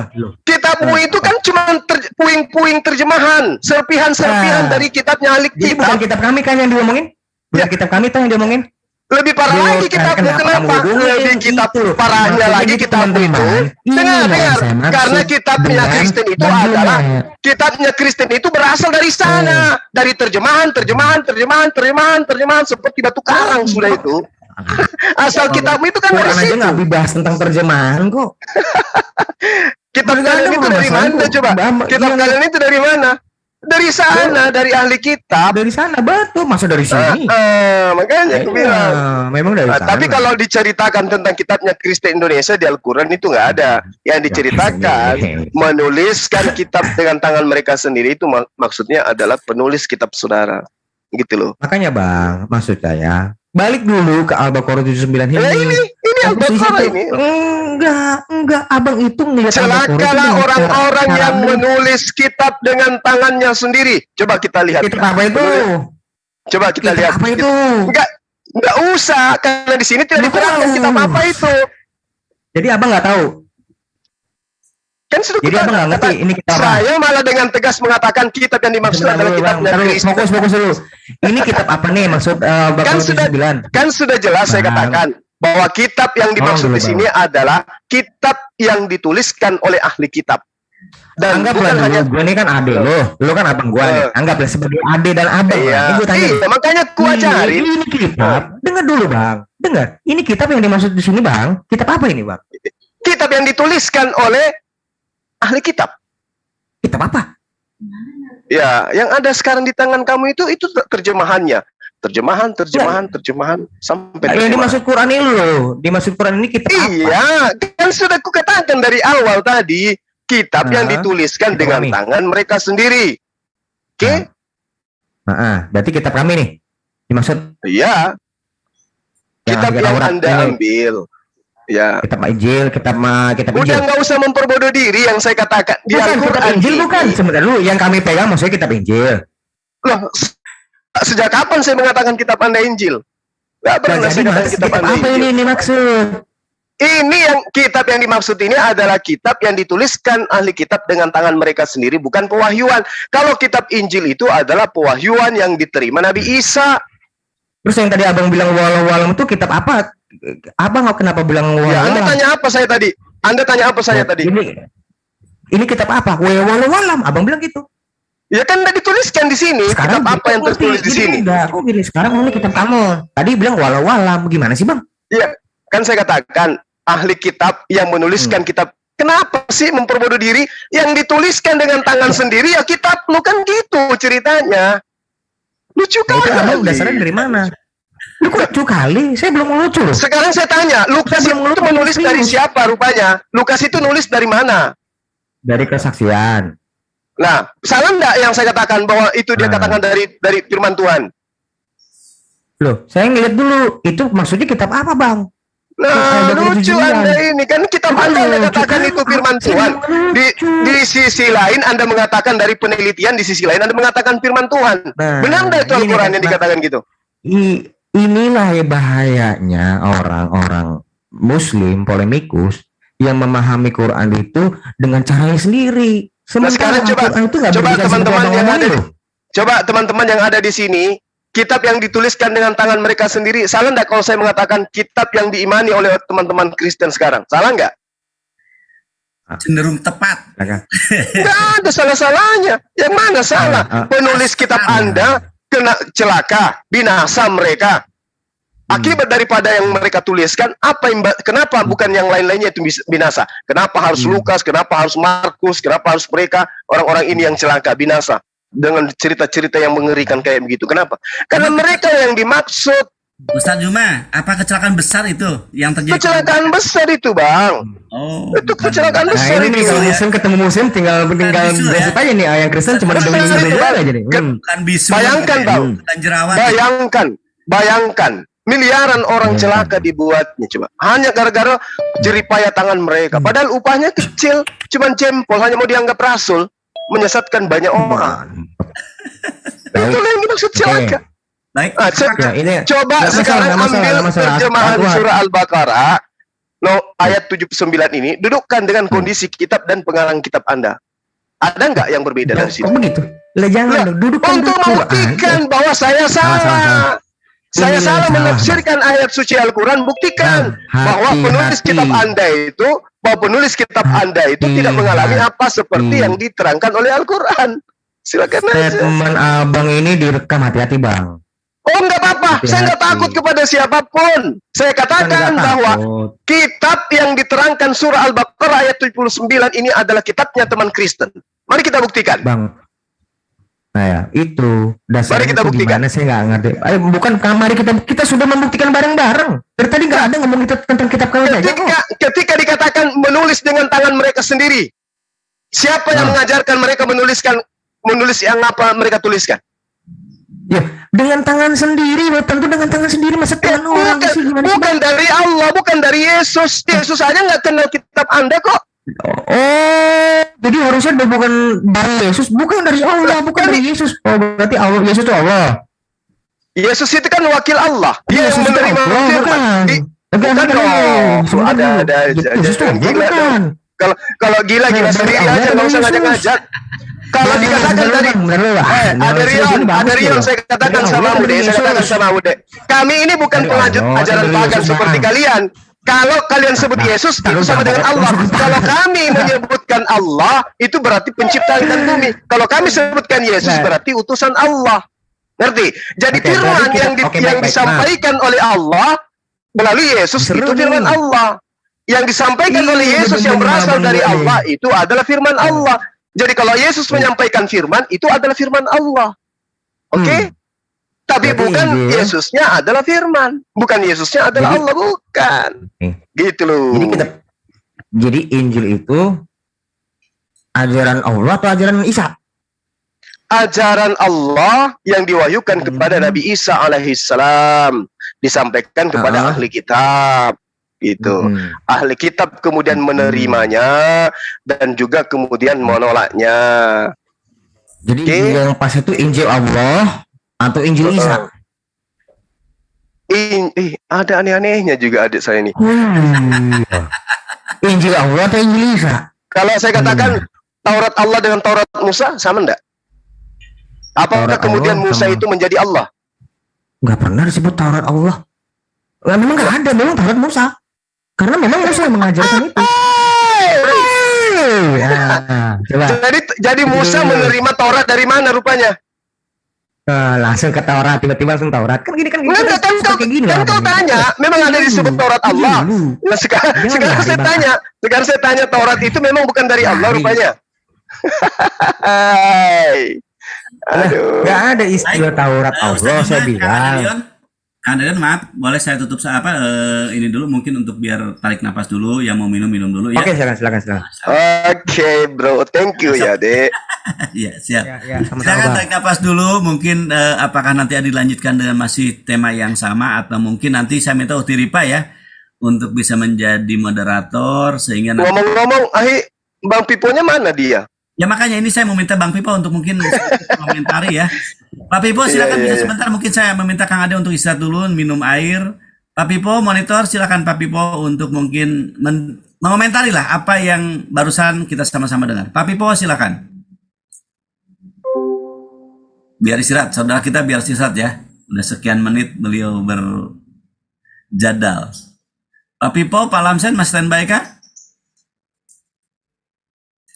Kitabmu itu kan cuma puing-puing terjemahan, serpihan-serpihan dari kitabnya ahli kitab. Jadi bukan kitab kami kan yang diomongin? Bukan kitab kami kan yang diomongin? Lebih parah lagi kitabmu, kenapa? Lebih kitab parahnya lagi kitabmu itu. Dengar. Karena kitabnya Kristen itu adalah kitabnya Kristen itu berasal dari sana, dari terjemahan seperti batu karang sudah itu. Asal kitabmu itu kan dari situ. Nggak dibahas tentang terjemahan kok. Kitab kalian itu dari mana coba? Kitab kalian itu dari mana? Dari sana, dari ahli kitab. Dari sana, betul. Masa dari sini? Makanya aku bilang. Memang dari sana. Tapi kalau diceritakan tentang kitabnya Kristen Indonesia di Al-Quran itu nggak ada. Yang diceritakan menuliskan kitab dengan tangan mereka sendiri itu maksudnya adalah penulis kitab saudara. Gitu loh. Makanya Bang, maksud saya balik dulu ke Al-Baqarah 79 ini. Ini Al-Baqarah ini. Enggak, Abang itu ngelihat celakalah orang-orang yang menulis kitab dengan tangannya sendiri. Coba kita lihat. Kitab apa itu? Coba kita lihat. Apa itu? Enggak usah, karena di sini tidak diterangkan kitab apa itu. Jadi Abang nggak tahu. Kan sudah jadi Abang nggak ngerti ini kitab apa? Saya malah dengan tegas mengatakan kitab yang dimaksud adalah kitabnya Kristen. Fokus dulu. Ini kitab apa nih maksud kan sudah jelas saya katakan bahwa kitab yang dimaksud di sini adalah kitab yang dituliskan oleh ahli kitab. Dan anggaplah gue ini kan ade lo kan abang gue nih. Anggaplah sebagai ade dan abang. Iya, makanya ku ajarin. Ini kitab. Dengar dulu Bang. Dengar. Ini kitab yang dimaksud di sini Bang. Kitab apa ini Bang? Kitab yang dituliskan oleh ahli kitab. Kitab apa? Ya, yang ada sekarang di tangan kamu itu terjemahannya. Terjemahan sampai yang dimaksud Quran ini loh. Dimaksud Quran ini kitab apa? Iya, kan sudah kukatakan dari awal tadi, kitab yang dituliskan dengan tangan mereka sendiri. Oke? Berarti kitab kami nih. Dimaksud? Iya. Kitab yang Anda ambil. Ya. Kitab Injil, kitab Injil. Udah nggak usah memperbodoh diri yang saya katakan. Bukan kitab Injil bukan. Sebentar dulu, yang kami pegang maksudnya kitab Injil. Loh, sejak kapan saya mengatakan kitab Anda Injil? Nggak pernah saya katakan kitab Anda Injil. Apa ini maksud? Ini yang kitab yang dimaksud ini adalah kitab yang dituliskan ahli kitab dengan tangan mereka sendiri, bukan pewahyuan. Kalau kitab Injil itu adalah pewahyuan yang diterima Nabi Isa. Terus yang tadi abang bilang walau itu kitab apa? Abang kenapa bilang walau? Ya, Anda tanya apa saya tadi? Anda tanya apa saya tadi? Ini kitab apa? Walau abang bilang gitu. Ya kan udah dituliskan di sini. Sekarang kitab apa yang tertulis di sini? Aku gini, sekarang ini kitab kamu. Tadi bilang walau gimana sih bang? Iya, kan saya katakan ahli kitab yang menuliskan kitab. Kenapa sih memperbodoh diri? Yang dituliskan dengan tangan sendiri ya kitab lu kan gitu ceritanya. Lucu kan? Abang dasarnya dari mana? Lu kok lucu kali? Saya belum lucu loh. Sekarang saya tanya, Lukas itu menulis dari siapa rupanya? Lukas itu nulis dari mana? Dari kesaksian. Nah, salah enggak yang saya katakan bahwa itu dia katakan dari firman Tuhan? Loh, saya ngeliat dulu, itu maksudnya kitab apa, Bang? Nah, lucu Anda ini, kan kitab Anda katakan itu firman Tuhan. Di sisi lain Anda mengatakan dari penelitian, di sisi lain Anda mengatakan firman Tuhan. Benar enggak itu Al-Quran yang dikatakan gitu? Inilah ya bahayanya orang-orang Muslim polemikus yang memahami Quran itu dengan caranya sendiri. Sementara sekarang coba teman-teman yang ada di sini, kitab yang dituliskan dengan tangan mereka sendiri, salah enggak kalau saya mengatakan kitab yang diimani oleh teman-teman Kristen sekarang? Salah enggak? Cenderung tepat. Enggak ada salah-salahnya. Yang mana salah? Penulis kitab Anda kena celaka, binasa mereka. Akibat daripada yang mereka tuliskan, kenapa bukan yang lain-lainnya itu binasa? Kenapa harus Lukas, kenapa harus Markus, kenapa harus mereka, orang-orang ini yang celaka, binasa? Dengan cerita-cerita yang mengerikan kayak begitu. Kenapa? Karena mereka yang dimaksud. Ustaz Juma, apa kecelakaan besar itu yang terjadi? Kecelakaan besar itu, Bang. Oh, itu kecelakaan besar. Nah, ini kalau Muslim ketemu Muslim tinggal besok aja nih. Yang Kristen cuma dengar aja nih. Bayangkan, Bang. Bayangkan. Miliaran orang celaka dibuatnya coba. Hanya gara-gara jeripaya tangan mereka. Padahal upahnya kecil, cuma jempol, hanya mau dianggap rasul, menyesatkan banyak orang. Itulah yang dimaksud celaka. Baik. Coba sekarang ambil terjemahan surah Al-Baqarah ayat 79 ini, dudukkan dengan kondisi kitab dan pengarang kitab Anda. Ada nggak yang berbeda dari situ? Begitu. Lah jangan dudukkan untuk membuktikan bahwa saya salah. Saya salah menafsirkan ayat suci Al-Quran, buktikan bahwa penulis kitab Anda itu tidak mengalami apa seperti yang diterangkan oleh Al-Quran. Silakan aja. Statement Abang ini direkam, hati-hati, Bang. Oh, enggak apa-apa. Saya enggak takut kepada siapapun. Saya katakan bahwa kitab yang diterangkan surah Al-Baqarah ayat 79 ini adalah kitabnya teman Kristen. Mari kita buktikan. Bang. Nah ya, itu dasarnya itu gimana, saya nggak ngerti. Bukan mari kita sudah membuktikan bareng-bareng. Dari tadi nggak ada ngomong tentang kitab kalian aja. Ketika dikatakan menulis dengan tangan mereka sendiri, siapa yang mengajarkan mereka menulis yang apa mereka tuliskan? Ya, dengan tangan sendiri, tentu dengan tangan sendiri, masa tangan orang sih gimana? Bukan dari Allah, bukan dari Yesus. Yesus aja nggak kenal kitab Anda kok. Oh, jadi harusnya bukan dari Yesus, bukan dari Allah, bukan dari Yesus. Oh, berarti Allah, Yesus itu Allah. Yesus itu kan wakil Allah. Dia yang menerima firman. Bukan dong. Ada gila dong. Kalau gila sendiri aja, nggak usah ngajak-ngajak. Kalau dikatakan tadi, ada Rion, saya katakan sama Bude. Kami ini bukan pengajar ajaran pagan seperti kalian. Kalau kalian sebut Yesus itu sama dengan Allah. Kalau kami menyebutkan Allah, itu berarti pencipta langit dan bumi. Kalau kami sebutkan Yesus berarti utusan Allah. Ngerti? Jadi firman yang disampaikan oleh Allah melalui Yesus itu firman Allah. Yang disampaikan oleh Yesus yang berasal dari Allah itu adalah firman Allah. Jadi kalau Yesus menyampaikan firman, itu adalah firman Allah. Oke? Tapi bukan Yesusnya adalah firman. Bukan Yesusnya adalah Allah, bukan. Gitu loh. Jadi Injil itu ajaran Allah atau ajaran Isa? Ajaran Allah yang diwahyukan kepada Nabi Isa alaihissalam, disampaikan kepada ahli kitab. Itu ahli kitab kemudian menerimanya dan juga kemudian menolaknya. Jadi yang pas itu Injil Allah atau Injil Isa? Ada aneh-anehnya juga adik saya ini. Injil Allah atau Injil Isa? Kalau saya katakan Taurat Allah dengan Taurat Musa sama enggak? Apakah kemudian Musa itu menjadi Allah? Enggak pernah disebut Taurat Allah. Memang enggak ada, memang Taurat Musa. Karena memang Musa yang mengajarkan itu. Jadi Musa menerima Taurat dari mana rupanya? Langsung ke Taurat, tiba-tiba langsung Taurat. Kan gini kan kau tanya, memang ada disebut Taurat Allah. Nah, sekarang saya tanya Taurat itu memang bukan dari Allah rupanya. Aduh. Gak ada istilah Taurat Allah, saya bilang. Kang Deden, maaf, boleh saya tutup ini dulu mungkin untuk biar tarik napas dulu, yang mau minum dulu ya. Oke, silakan. Oke, bro, thank you ya, Dek. Iya, siap. Ya, Silakan tarik napas dulu, mungkin apakah nanti dilanjutkan dengan masih tema yang sama atau mungkin nanti saya minta Uti Ripa ya untuk bisa menjadi moderator sehingga nanti... Ngomong-ngomong, Bang Piponya mana dia? Ya makanya ini saya meminta Bang Pipo untuk mungkin komentari ya. Pak Pipo silakan bisa sebentar, mungkin saya meminta Kang Ade untuk istirahat dulu, minum air. Pak Pipo monitor, silakan Pak Pipo untuk mungkin mengomentari lah apa yang barusan kita sama-sama dengar. Pak Pipo silakan. Biar istirahat, saudara kita biar istirahat ya. Udah sekian menit beliau berjadal. Pak Pipo, Pak Lamsen masih standby kah?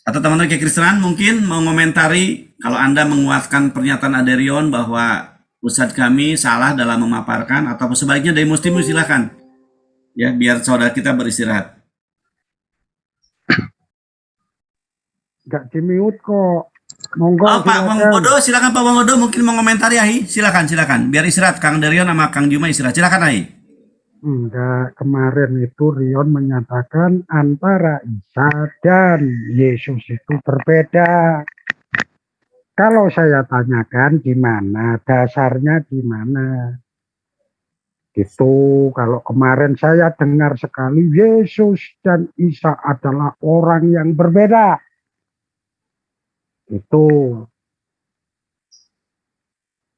Atau teman-teman kekristenan mungkin mau ngomentari kalau Anda menguatkan pernyataan Aderion bahwa Ustadz kami salah dalam memaparkan atau sebaliknya dari Muslim, silakan. Ya, biar saudara kita beristirahat. Gak di-mute kok. Monggo. Pak Wonggodo, silakan Pak Wonggodo mungkin mau ngomentari Ahi. Silakan. Biar istirahat Kang Derion sama Kang Juma istirahat. Silakan Ahi. Enggak, kemarin itu Rion menyatakan antara Isa dan Yesus itu berbeda. Kalau saya tanyakan di mana, dasarnya di mana? Itu kalau kemarin saya dengar sekali Yesus dan Isa adalah orang yang berbeda.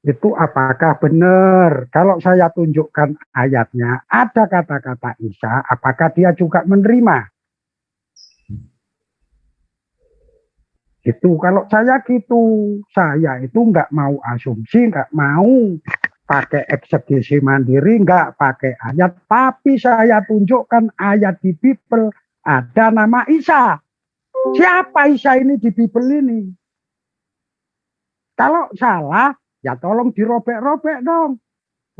Itu apakah benar? Kalau saya tunjukkan ayatnya, ada kata-kata Isa, apakah dia juga menerima? Itu kalau saya gitu, saya itu nggak mau asumsi, nggak mau pakai eksegesi mandiri, nggak pakai ayat, tapi saya tunjukkan ayat di Bible, ada nama Isa. Siapa Isa ini di Bible ini? Kalau salah, ya tolong dirobek-robek dong.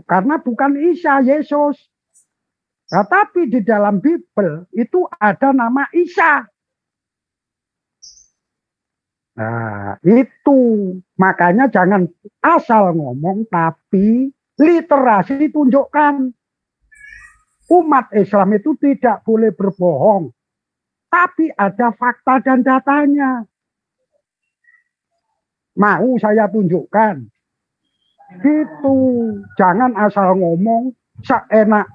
Karena bukan Isa, Yesus. Nah, tapi di dalam Bible itu ada nama Isa. Nah, itu. Makanya jangan asal ngomong, tapi literasi tunjukkan. Umat Islam itu tidak boleh berbohong. Tapi ada fakta dan datanya. Mau saya tunjukkan. Gitu, jangan asal ngomong seenak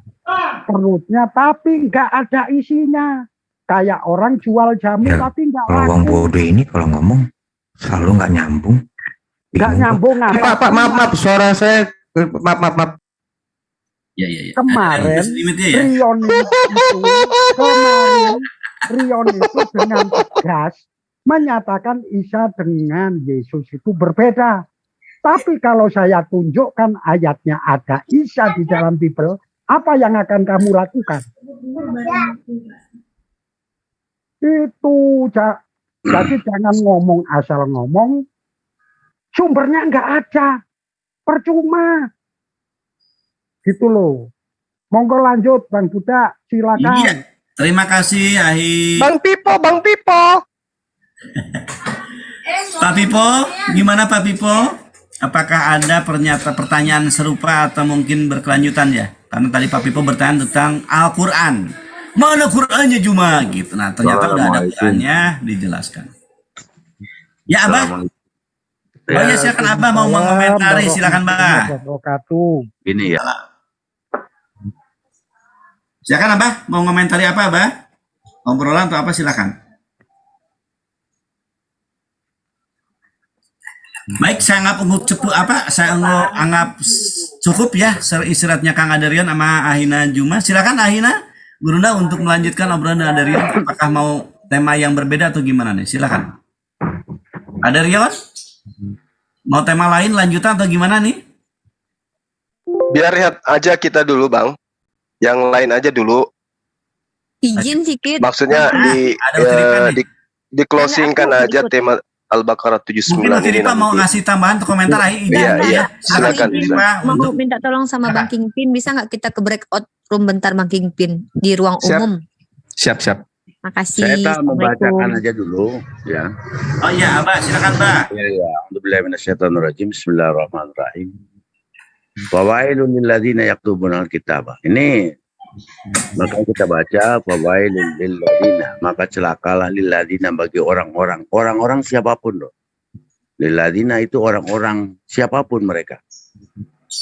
perutnya tapi nggak ada isinya. Kayak orang jual jamu Ya, tapi nggak Kalau Wong laku. Bodo ini kalau ngomong selalu nggak nyambung. Nggak Bingung, nyambung Pak. Pak, maaf, suara saya maaf. Ya. Kemarin Limitnya ya. Rion itu dengan tegas menyatakan Isa dengan Yesus itu berbeda. Tapi kalau saya tunjukkan ayatnya ada Isa di dalam Bible, apa yang akan kamu lakukan? Itu jadi jangan ngomong asal ngomong, sumbernya nggak ada, percuma. Gitu loh. Monggo lanjut Bang Budak, silakan. Iya. Terima kasih Ahi. Bang Pipo. Pak Pipo, gimana Pak Pipo? Apakah ada pertanyaan serupa atau mungkin berkelanjutan ya? Karena tadi Pak Pipo bertanya tentang Al-Quran. Mana Qurannya Juma? Gitu. Nah ternyata udah ada Qurannya dijelaskan. Ya Abah? Oh ya silakan Abah mau mengomentari, silakan Abah. Ini ya. Silakan Abah mau ngomentari apa Abah? Obrolan atau apa silakan. Baik, saya anggap cukup ya istirahatnya Kang Aderion sama Ahina Juma. Silakan Ahina, Gurunda untuk melanjutkan obrolan dengan Aderion. Apakah mau tema yang berbeda atau gimana nih? Silakan. Aderion, mau tema lain lanjutan atau gimana nih? Biar lihat aja kita dulu Bang. Yang lain aja dulu. Izin sedikit. Maksudnya di closing kan aja tema Al-Baqarah 79 mungkin ini Pak mau ngasih tambahan atau komentar Iya, silakan. Mau minta tolong sama Bang Kingpin, bisa nggak kita ke breakout room bentar Bang Kingpin di ruang umum? Siap. Makasih. Saya membacakan aja dulu ya. Oh iya, Abah, silakan Mbak. Ya. Bismillahirrahmanirrahim. Fawailun lil ladzina yaktubuna al-kitaba. Ini maka kita baca fawailun lil ladzina, maka celakalah lil ladzina bagi orang-orang. Orang-orang siapapun loh. Lil ladzina itu orang-orang siapapun mereka.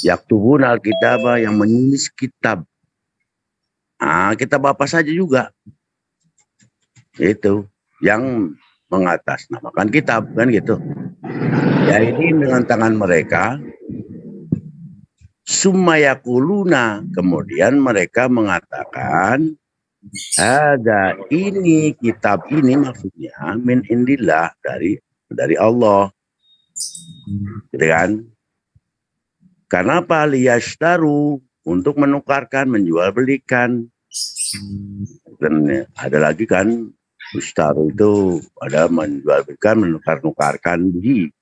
Yaktubuna al-kitaba, yang menulis kitab. Kitab apa saja juga. Itu yang mengatasnamakan kitab kan gitu. Ya ini dengan tangan mereka. Summa yakuluna, kemudian mereka mengatakan ada ini kitab ini maksudnya min indillah, dari Allah. Gitu kan? Karena apa? Liyashtaru, untuk menukarkan, menjual belikan. Dan ada lagi kan, ishtaru itu ada menjual belikan, menukar-nukarkan bihi.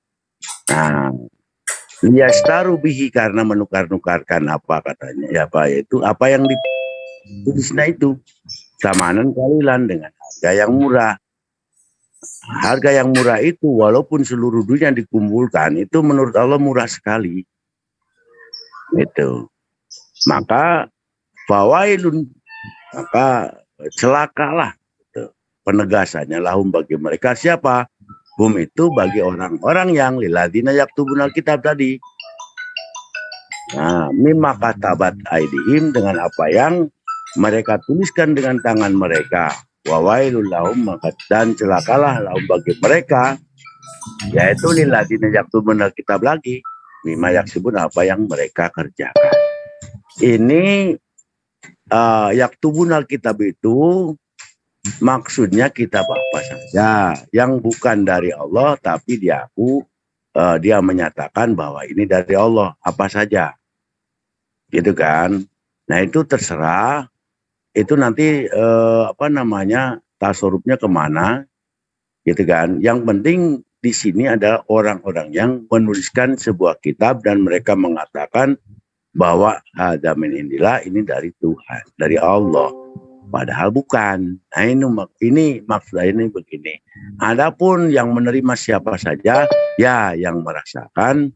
Nah, liyashtaru bihi, karena menukar-nukarkan apa katanya? Ya apa itu? Apa yang ditulisnya itu? Samanan kalilan, dengan harga yang murah. Harga yang murah itu walaupun seluruh dunia dikumpulkan, itu menurut Allah murah sekali. Itu. Maka fawailun, maka celakalah, gitu. Penegasannya lahum bagi mereka. Siapa? Hum itu bagi orang-orang yang lilladzina yaktubunal kitab tadi. Nah, mimma katabat aidihim, dengan apa yang mereka tuliskan dengan tangan mereka. Wawailul lahum, maka dan celakalah lahum bagi mereka, yaitu lilladzina yaktubunal kitab lagi. Mimma yaksubun, apa yang mereka kerjakan. Ini yaktubunal kitab itu maksudnya kitab apa saja yang bukan dari Allah, tapi dia menyatakan bahwa ini dari Allah, apa saja. Gitu kan. Nah itu terserah, itu nanti tasarrufnya kemana, gitu kan. Yang penting di sini adalah orang-orang yang menuliskan sebuah kitab dan mereka mengatakan bahwa hadza min indillah, ini dari Tuhan, dari Allah. Padahal bukan. Nah ini maksudnya ini begini. Adapun yang menerima siapa saja, ya yang merasakan.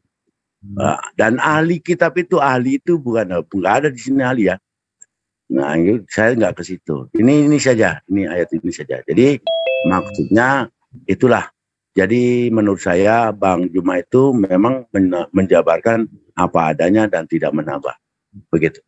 Dan ahli kitab itu, ahli itu bukan ada di sini ahli ya. Nah saya nggak ke situ. Ini saja, ini ayat ini saja. Jadi maksudnya itulah. Jadi menurut saya Bang Juma itu memang menjabarkan apa adanya dan tidak menambah. Begitu.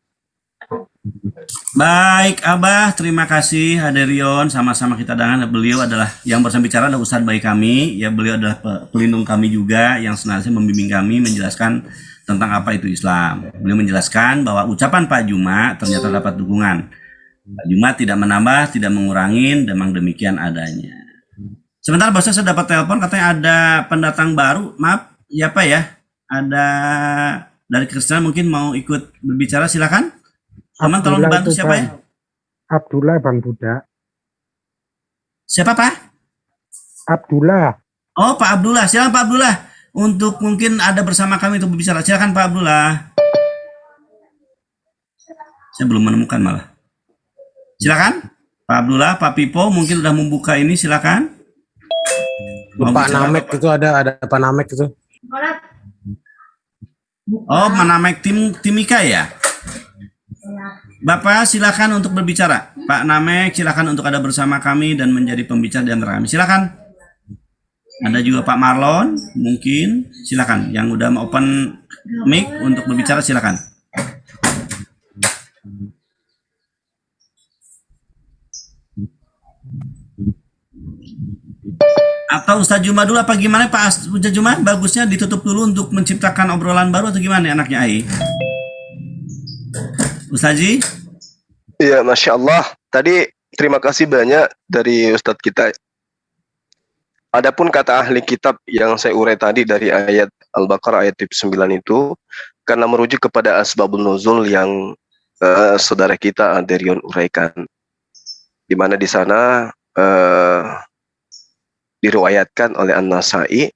Baik Abah, terima kasih Haderion. Sama-sama kita dengan beliau adalah yang berbicara adalah Ustadz baik kami. Ya, beliau adalah pelindung kami juga yang senantiasa membimbing kami menjelaskan tentang apa itu Islam. Beliau menjelaskan bahwa ucapan Pak Juma ternyata dapat dukungan. Pak Juma tidak menambah, tidak mengurangi, memang demikian adanya. Sebentar bos, saya dapat telepon katanya ada pendatang baru. Maaf, ya Pak ya. Ada dari Kristen mungkin mau ikut berbicara, silakan. Teman tolong dibantu siapa ya? Abdullah Bang Buddha. Siapa Pak? Abdullah. Oh Pak Abdullah, silakan Pak Abdullah. Untuk mungkin ada bersama kami untuk berbicara. Silakan Pak Abdullah. Saya belum menemukan malah. Silakan Pak Abdullah, Pak Pipo mungkin sudah membuka ini, silakan. Pak Namek itu ada Pak Namek itu. Oh, Namek Timika ya? Bapak silakan untuk berbicara. Pak Namek silakan untuk ada bersama kami dan menjadi pembicara di antara kami. Silakan. Ada juga Pak Marlon mungkin. Silakan. Yang udah open mic untuk berbicara silakan. Atau Ustaz Juma dulu apa gimana Pak Ustaz Juma? Bagusnya ditutup dulu untuk menciptakan obrolan baru atau gimana anaknya Ai? Ustazi? Iya, Masya Allah. Tadi terima kasih banyak dari Ustadz kita. Adapun kata ahli kitab yang saya urai tadi dari ayat Al-Baqarah ayat 9 itu, karena merujuk kepada asbabun nuzul yang saudara kita Aderion uraikan. Di mana di sana diriwayatkan oleh An-Nasai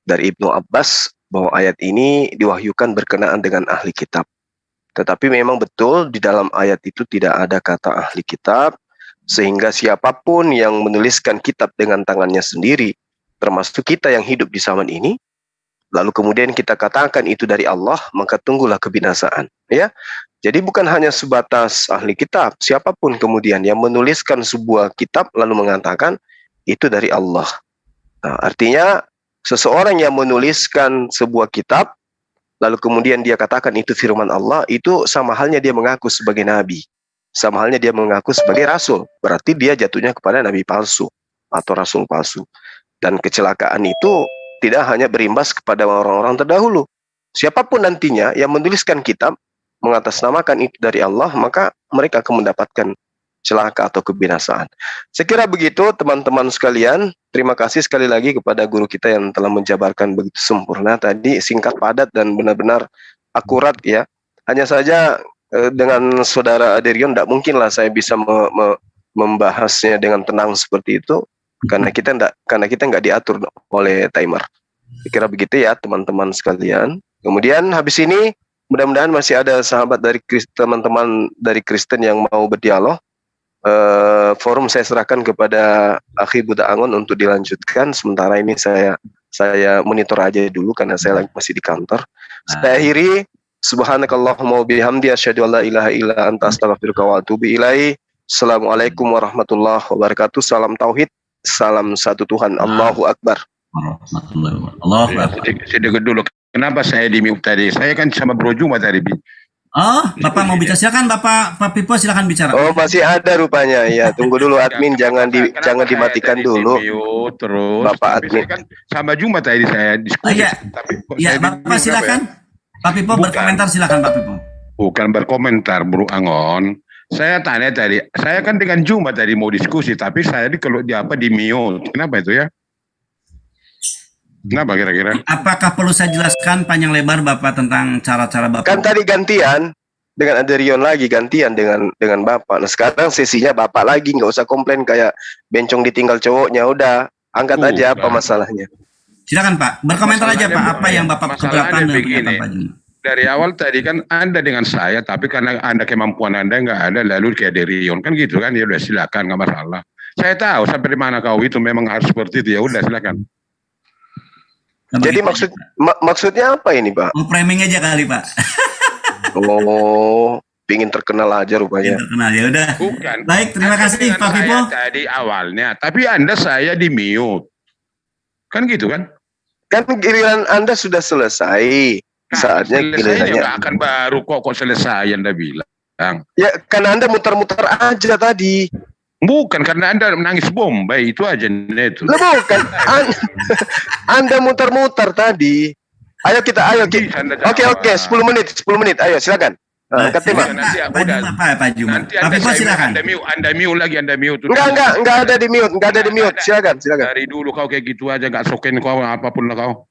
dari Ibnu Abbas bahwa ayat ini diwahyukan berkenaan dengan ahli kitab. Tetapi memang betul di dalam ayat itu tidak ada kata ahli kitab, sehingga siapapun yang menuliskan kitab dengan tangannya sendiri, termasuk kita yang hidup di zaman ini, lalu kemudian kita katakan itu dari Allah, maka tunggulah kebinasaan. Ya, jadi bukan hanya sebatas ahli kitab, siapapun kemudian yang menuliskan sebuah kitab lalu mengatakan itu dari Allah. Nah, artinya seseorang yang menuliskan sebuah kitab lalu kemudian dia katakan itu firman Allah, itu sama halnya dia mengaku sebagai nabi, sama halnya dia mengaku sebagai rasul. Berarti dia jatuhnya kepada nabi palsu atau rasul palsu. Dan kecelakaan itu tidak hanya berimbas kepada orang-orang terdahulu. Siapapun nantinya yang menuliskan kitab mengatasnamakan itu dari Allah, maka mereka akan mendapatkan celaka atau kebinasaan. Saya kira begitu teman-teman sekalian. Terima kasih sekali lagi kepada guru kita yang telah menjabarkan begitu sempurna tadi, singkat, padat, dan benar-benar akurat ya. Hanya saja dengan saudara Aderion tidak mungkinlah saya bisa membahasnya dengan tenang seperti itu karena kita nggak diatur oleh timer. Saya kira begitu ya teman-teman sekalian. Kemudian habis ini mudah-mudahan masih ada sahabat dari teman-teman dari Kristen yang mau berdialog. Forum saya serahkan kepada Akhi Buddha Angon untuk dilanjutkan. Sementara ini saya monitor aja dulu karena saya masih di kantor. Saya akhiri. Subhanakallahumma wa bihamdi asyhadu an la ilaha illa anta astaghfiruka wa atubu ilaik. Assalamualaikum warahmatullahi wabarakatuh. Salam tauhid, salam satu Tuhan. Allahu akbar. Allahu akbar. Sedikit dulu. Kenapa saya di-mute tadi? Saya kan sama Bro Juma tadi. Oh, Bapak mau bicara, silakan Pak Pipo, silakan bicara. Oh, masih ada rupanya. Ya, tunggu dulu admin, jangan dimatikan dulu. Terus Bapak admin. Kan sama Juma tadi saya diskusi. Iya, Bapak silakan. Pak Pipo berkomentar, silakan Pak Pipo. Bukan berkomentar, Bro Angon. Saya tanya tadi, saya kan dengan Juma tadi mau diskusi, tapi saya kalau di mute. Kenapa itu ya? Kenapa kira-kira? Apakah perlu saya jelaskan panjang lebar Bapak tentang cara-cara Bapak? Kan tadi gantian dengan Aderion lagi, gantian dengan Bapak. Nah sekarang sesinya Bapak lagi, nggak usah komplain kayak bencong ditinggal cowoknya. Udah angkat aja apa masalahnya. Silakan Pak, berkomentar aja Pak. Apa yang Bapak keberatan dan pernyataan Pak Juma? Dari awal tadi kan Anda dengan saya, tapi karena Anda kemampuan Anda nggak ada, lalu kayak Aderion kan gitu kan, ya udah silakan nggak masalah. Saya tahu sampai di mana kau itu memang harus seperti itu, ya udah silakan. Jadi maksudnya apa ini Pak? Mau framing aja kali Pak. Oh, pingin terkenal aja rupanya. Terkenal ya udah. Bukan. Baik, terima kasih Pak Pipo. Tadi awalnya, tapi Anda saya di mute. Kan gitu kan? Kan giliran Anda sudah selesai. Saatnya gilirannya. Nggak akan baru kok selesai Anda bilang. Ya, karena Anda muter-muter aja tadi. Bukan karena Anda menangis Bombay itu aja itu. Lah bukan. Anda muter-muter tadi. Ayo kita. Oke, 10 menit. Ayo silakan. Angkat tema. Pak Juma. Pak Pipo silakan. Anda mute lagi. Enggak ada di mute. Silakan. Dari dulu kau kayak gitu aja, enggak soken kau apapun lah kau.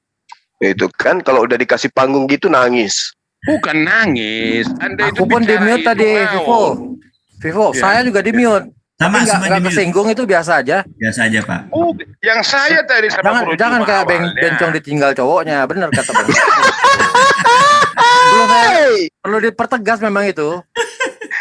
Itu kan kalau udah dikasih panggung gitu nangis. Bukan nangis. Aku pun di mute tadi, Vivo. Saya juga di mute. Sama nggak kesinggung itu biasa aja. Biasa aja Pak. Yang saya tadi sama jangan kayak bencong ditinggal cowoknya, bener kata Bang. Perlu dipertegas memang itu.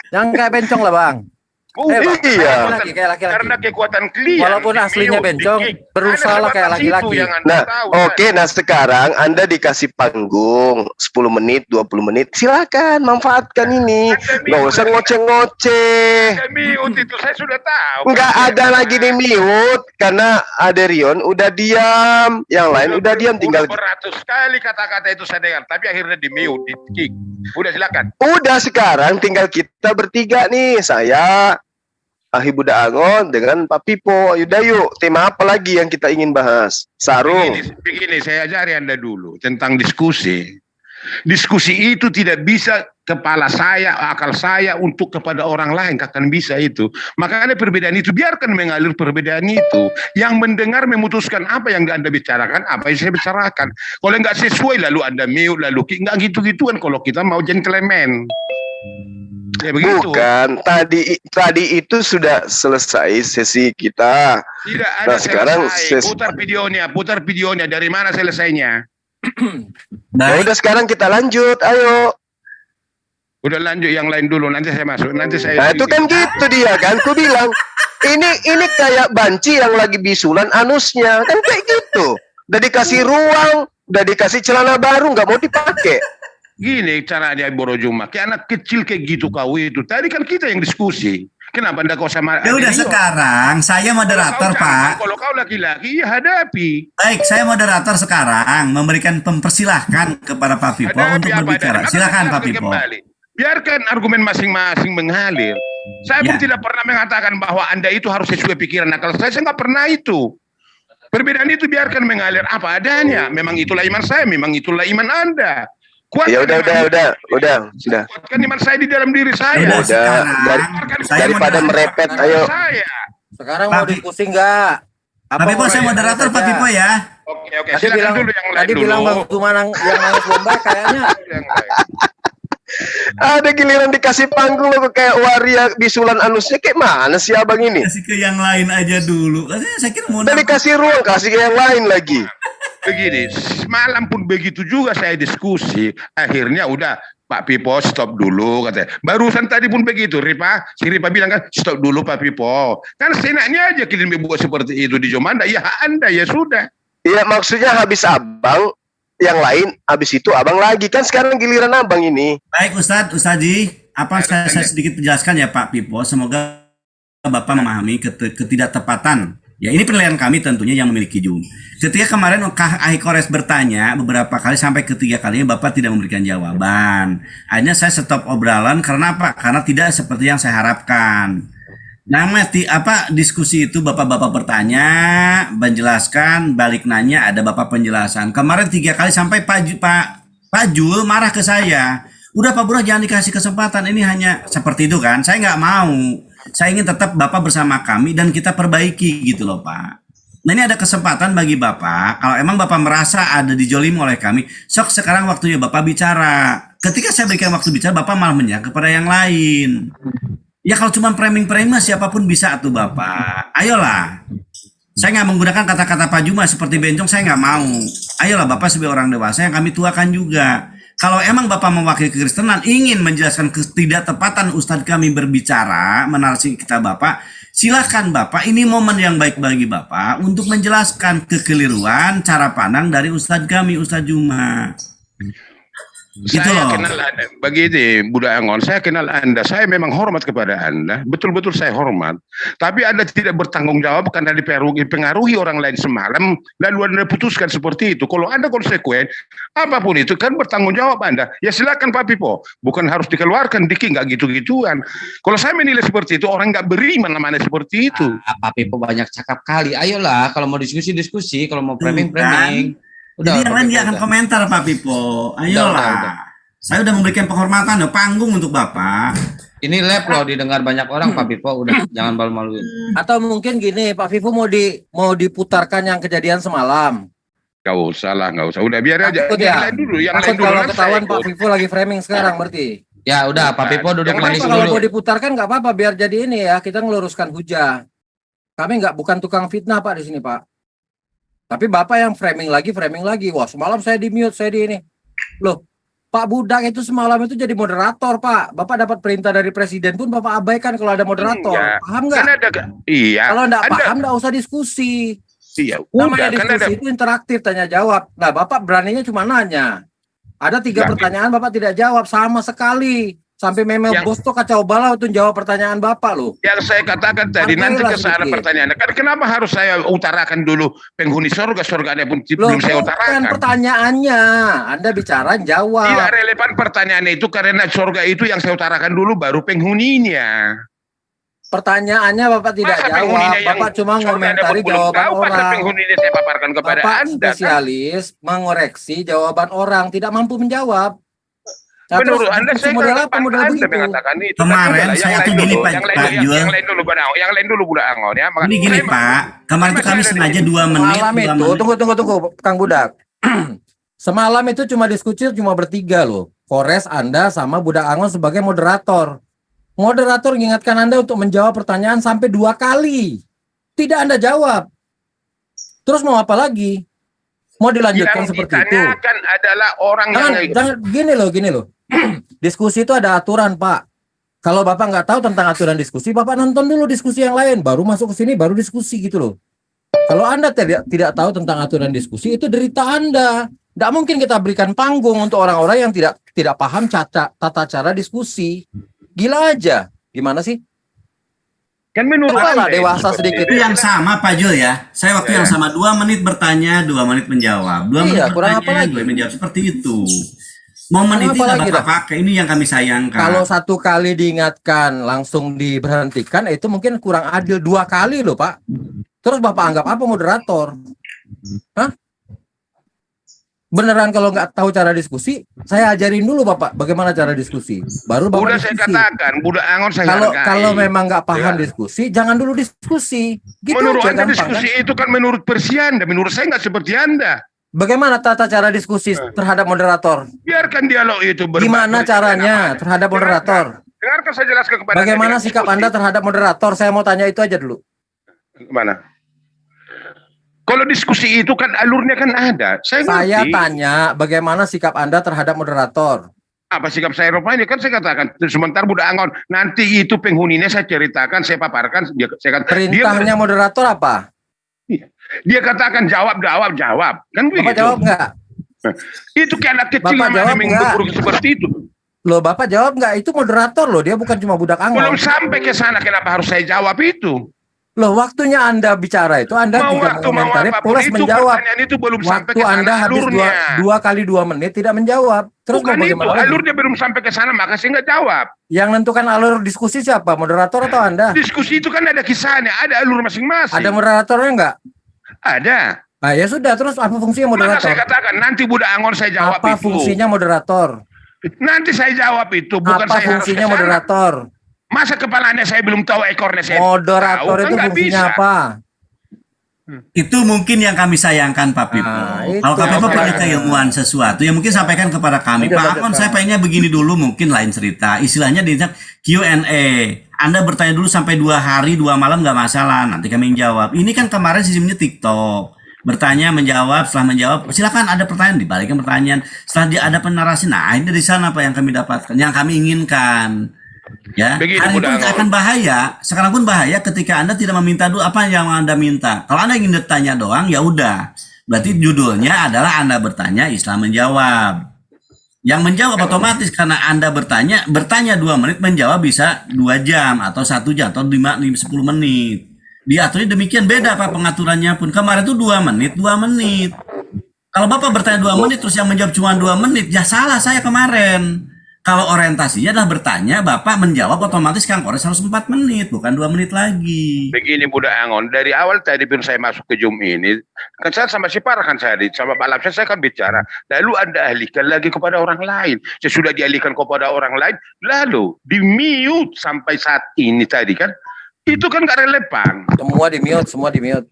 Jangan kayak bencong lah Bang. Iya. Karena kekuatan klien. Walaupun aslinya bencong, berusaha lah kayak laki-laki. Nah, sekarang Anda dikasih panggung 10 menit, 20 menit. Silakan manfaatkan ini. Nggak usah ngoceh-ngoceh. Mute itu saya sudah tahu. Nggak ada lagi di mute karena Aderion udah diam, yang lain udah diam, tinggal beratus kali kata-kata itu saya dengar, tapi akhirnya di mute, di kick. Udah silakan. Udah sekarang tinggal kita bertiga nih, saya Akhi Buddha Angon dengan Pak Pipo. Yuk, tema apa lagi yang kita ingin bahas? Sarung. Begini, saya ajari Anda dulu tentang diskusi. Diskusi itu tidak bisa kepala saya, akal saya untuk kepada orang lain, akan bisa itu. Makanya perbedaan itu biarkan mengalir perbedaan itu. Yang mendengar memutuskan apa yang Anda bicarakan, apa yang saya bicarakan. Kalau nggak sesuai lalu Anda mute, lalu nggak gitu-gituan kalau kita mau gentleman. Ya, bukan, tadi itu sudah selesai sesi kita. Tidak ada sekarang putar videonya dari mana selesainya? Ya udah sekarang kita lanjut, ayo. Udah lanjut yang lain dulu, nanti saya masuk, nanti saya. Nah itu kan gitu dia kan, ku bilang ini kayak banci yang lagi bisulan anusnya kan kayak gitu. Udah dikasih ruang udah dikasih celana baru nggak mau dipakai. Gini cara dia Bro Juma, kayak anak kecil kayak gitu kau itu. Tadi kan kita yang diskusi. Kenapa anda kau sama? Ya udah sekarang saya moderator Pak. Kalau kau laki-laki ya hadapi. Baik, saya moderator sekarang memberikan mempersilahkan kepada Pak Pipo untuk berbicara. Silakan Pak Pipo. Biarkan argumen masing-masing mengalir. Saya pun tidak pernah mengatakan bahwa anda itu harus sesuai pikiran akal saya nggak pernah itu. Perbedaan itu biarkan mengalir apa adanya. Memang itulah iman saya, memang itulah iman anda. Ya udah. Kuatkan iman saya di dalam diri saya. Daripada merepet, ayo. Sekarang mau diskusi nggak? Pak Pipo, saya moderator Pak Pipo ya. Oke. Tadi bilang, dulu yang lain bilang Bang Tumanang yang nangis lomba kayaknya. Ada giliran dikasih panggung loh kayak waria bisulan anusnya, kayak mana sih abang ini? Kasih ke yang lain aja dulu. Saya kira mau dikasih ruang, kasih ke yang lain lagi. Begini, semalam pun begitu juga saya diskusi. Akhirnya udah Pak Pipo stop dulu katanya. Barusan tadi pun begitu, si Ripa bilang kan stop dulu Pak Pipo. Kan senaknya aja kita membuat seperti itu di Jomanda. Ya anda ya sudah. Iya maksudnya habis abang, yang lain habis itu abang lagi. Kan sekarang giliran abang ini. Baik Ustadzi, apa saya sedikit menjelaskan ya Pak Pipo. Semoga Bapak memahami ketidaktepatan. Ya ini penilaian kami tentunya yang memiliki Zoom. Ketika kemarin Kak Ahikores bertanya beberapa kali sampai ketiga kalinya Bapak tidak memberikan jawaban. Akhirnya saya stop obrolan karena apa? Karena tidak seperti yang saya harapkan. Nah, diskusi itu Bapak-bapak bertanya, menjelaskan, balik nanya, ada Bapak penjelasan. Kemarin 3 kali sampai Pak Jul marah ke saya. Udah Pak Bro jangan dikasih kesempatan, ini hanya seperti itu kan. Saya nggak mau. Saya ingin tetap Bapak bersama kami dan kita perbaiki gitu loh Pak. Nah ini ada kesempatan bagi Bapak, kalau emang Bapak merasa ada dijolim oleh kami, sok sekarang waktunya Bapak bicara. Ketika saya berikan waktu bicara, Bapak malah menyerang kepada yang lain. Ya kalau cuma framing-framing siapapun bisa tuh Bapak. Ayolah. Saya nggak menggunakan kata-kata Pak Juma seperti bencong, saya nggak mau. Ayolah Bapak sebagai orang dewasa yang kami tuakan juga. Kalau emang Bapak mewakili kekristenan ingin menjelaskan ketidaktepatan Ustadz kami berbicara, menarasi kita Bapak, silakan Bapak, ini momen yang baik bagi Bapak untuk menjelaskan kekeliruan cara pandang dari Ustadz kami, Ustadz Juma. Gitu Saya loh. kenal Anda, begini Budak Angon, saya kenal Anda, saya memang hormat kepada Anda, betul-betul saya hormat. Tapi Anda tidak bertanggung jawab karena dipengaruhi orang lain semalam, lalu Anda putuskan seperti itu. Kalau Anda konsekuen, apapun itu kan bertanggung jawab Anda. Ya silakan Pak Pipo, bukan harus dikeluarkan, Diki nggak gitu-gituan. Kalau saya menilai seperti itu, orang nggak beriman namanya seperti itu. Pak Pipo banyak cakap kali, ayolah kalau mau diskusi, kalau mau framing. Jadi yang lain dia akan komentar Pak Pipo. Ayolah. Saya udah memberikan penghormatan, panggung untuk Bapak. Ini lab loh didengar banyak orang Pak Pipo, udah jangan malu-maluin. Atau mungkin gini, Pak Pipo mau diputarkan yang kejadian semalam. Gak usah lah, gak usah. Udah biar aja. Takut ya? Yang lain dulu, yang lain Takut dulu. kalau Nanti ketahuan saya Pak ikut. Pipo lagi framing sekarang berarti. Ya udah Pak Pipo duduk manis Kalau mau dulu. diputarkan nggak apa-apa, biar jadi ini ya, kita ngeluruskan hujah. Kami bukan tukang fitnah Pak di sini Pak. Tapi Bapak yang framing lagi. Wah semalam saya di mute, saya di ini. Loh, Pak Budak itu semalam itu jadi moderator Pak. Bapak dapat perintah dari Presiden pun Bapak abaikan kalau ada moderator. Iya. Paham nggak? Iya. Kalau nggak Anda- paham nggak usah diskusi. Iya, Namanya udah kan diskusi ada. itu interaktif, tanya jawab. Nah Bapak beraninya cuma nanya. Ada 3 Nggak. pertanyaan Bapak tidak jawab sama sekali. Sampai Memel Bos tuh kacau balau untuk jawab pertanyaan Bapak loh. Yang saya katakan tadi, nanti ke sana sedikit. pertanyaannya. Kan kenapa harus saya utarakan dulu penghuni surganya pun Loh, belum saya bukan utarakan. pertanyaannya. Anda bicara jawab. Tidak relevan pertanyaannya itu karena surga itu yang saya utarakan dulu baru penghuninya. Pertanyaannya Bapak tidak Masa jawab. penghuninya yang Bapak cuma surga ngomentari Anda pun belum jawaban tahu, masa orang. penghuninya saya paparkan kepada Bapak Anda. spesialis mengoreksi jawaban orang, tidak mampu menjawab. Nah, Menurut terus Anda diskusi saya model kan apa model Anda begitu? mengatakan itu. Kemarin Tapi saya yang tuh lain gini, dulu, Pak- yang lain Pak dulu, Jual. yang lain dulu Budak Angon, yang lain dulu Budak Angon ya. Ini gini Pak, kemarin itu kami sengaja 2 menit. Semalam 2 itu, menit. tunggu, Kang Budak. Semalam itu cuma diskusi cuma bertiga loh. Forest, Anda sama Budak Angon sebagai moderator. Moderator mengingatkan Anda untuk menjawab pertanyaan sampai 2 kali. Tidak Anda jawab. Terus mau apa lagi? Mau dilanjutkan Yang seperti itu? ditanyakan adalah orang Jangan, gini loh. Diskusi itu ada aturan, Pak. Kalau Bapak nggak tahu tentang aturan diskusi, Bapak nonton dulu diskusi yang lain, baru masuk ke sini, baru diskusi gitu loh. Kalau Anda tidak tahu tentang aturan diskusi, itu derita Anda. Tidak mungkin kita berikan panggung untuk orang-orang yang tidak paham tata cara diskusi. Gila aja. Gimana sih? Kan menurut Anda dewasa sedikit. Itu yang sama Pak Jul ya. Saya waktu yang sama 2 menit bertanya, 2 menit menjawab. 2 menit kurang apa bertanya, lagi? 2 menit menjawab. Seperti itu. Momen Kurang itu apa nggak lagi Bapak pakai. Ini yang kami sayangkan. Kalau 1 kali diingatkan langsung diberhentikan, itu mungkin kurang adil. 2 kali loh Pak. Terus Bapak anggap apa moderator? Hah? Beneran kalau nggak tahu cara diskusi, saya ajarin dulu Bapak bagaimana cara diskusi. Baru Bapak Udah diskusi. saya katakan, Budak Angon saya hargai. Kalau memang nggak paham Ya. diskusi, jangan dulu diskusi. Gitu Menurut aja Anda gampang, diskusi kan? itu kan menurut versi Anda, menurut saya nggak seperti Anda. Bagaimana tata cara diskusi terhadap moderator? Biarkan dialog itu Gimana caranya terhadap moderator? Dengarkan saya jelaskan kepada Bagaimana Anda. sikap Anda terhadap moderator? Saya mau tanya itu aja dulu. Gimana? Kalau diskusi itu kan alurnya kan ada. Saya ngerti. Tanya bagaimana sikap Anda terhadap moderator? Apa sikap saya Eropa ini? Kan saya katakan sebentar Budak Angon, nanti itu penghuninya saya ceritakan, saya paparkan. Saya katakan, Perintahnya moderator apa? dia katakan jawab. Kan begitu. Bapak jawab nggak? Itu kayak anak kecil Bapak yang jawab nggak? seperti itu. Loh, Bapak jawab nggak? Itu moderator loh, dia bukan cuma budak Angon. Belum sampai ke sana, kenapa harus saya jawab itu? Loh, waktunya Anda bicara itu, Anda tidak mengomentari plus menjawab. Pertanyaan itu belum sampai Waktu ke sana Anda habis alurnya. 2 kali 2 menit tidak menjawab. Terus Bukan mau itu, bagaimana lagi? alurnya belum sampai ke sana, maka saya nggak jawab. Yang menentukan alur diskusi siapa? Moderator atau Anda? Diskusi itu kan ada kisahnya, ada alur masing-masing. Ada moderatornya nggak? Ada. Nah ya sudah, terus apa fungsinya Maka moderator? saya katakan, nanti Budak Angon saya jawab Apa itu. fungsinya moderator? Nanti saya jawab itu, bukan Apa saya harus fungsinya ke sana. moderator? Masa kepalanya saya belum tahu, ekornya saya Moderator tahu, kan itu nggak fungsinya bisa. apa? Itu mungkin yang kami sayangkan Pak Pipo. Kalau Pak Pipo punya keilmuan sesuatu, ya mungkin sampaikan kepada kami. Pak Angon, saya pengennya begini dulu, mungkin lain cerita. Istilahnya di Q&A. Anda bertanya dulu sampai 2 hari, 2 malam nggak masalah. Nanti kami jawab. Ini kan kemarin sistemnya TikTok. Bertanya, menjawab, setelah menjawab, silakan ada pertanyaan, dibalikin pertanyaan. Setelah dia ada penarasi, nah ini dari sana apa yang kami dapatkan, yang kami inginkan. Ya, Begini, hari itu Budak Angon. akan bahaya. Sekarang pun bahaya ketika Anda tidak meminta dulu apa yang Anda minta. Kalau Anda ingin bertanya doang, ya udah. Berarti judulnya adalah Anda bertanya, Islam menjawab. Yang menjawab otomatis karena Anda bertanya 2 menit, menjawab bisa 2 jam atau 1 jam atau 10 menit. Diaturnya demikian, beda Pak pengaturannya pun. Kemarin itu 2 menit. Kalau Bapak bertanya 2 menit terus yang menjawab cuma 2 menit, ya salah saya kemarin. Kalau orientasinya adalah bertanya, Bapak menjawab, otomatis Kang Kores harus 4 menit, bukan 2 menit lagi. Begini Budak Angon, dari awal tadi pun saya masuk ke Zoom ini, kan saya sama si Parah kan sama Pak Lapsen saya kan bicara. Lalu Anda alihkan lagi kepada orang lain. Sesudah dialihkan kepada orang lain, lalu di-mute sampai saat ini tadi kan. Itu kan gak relevan. Semua di mute.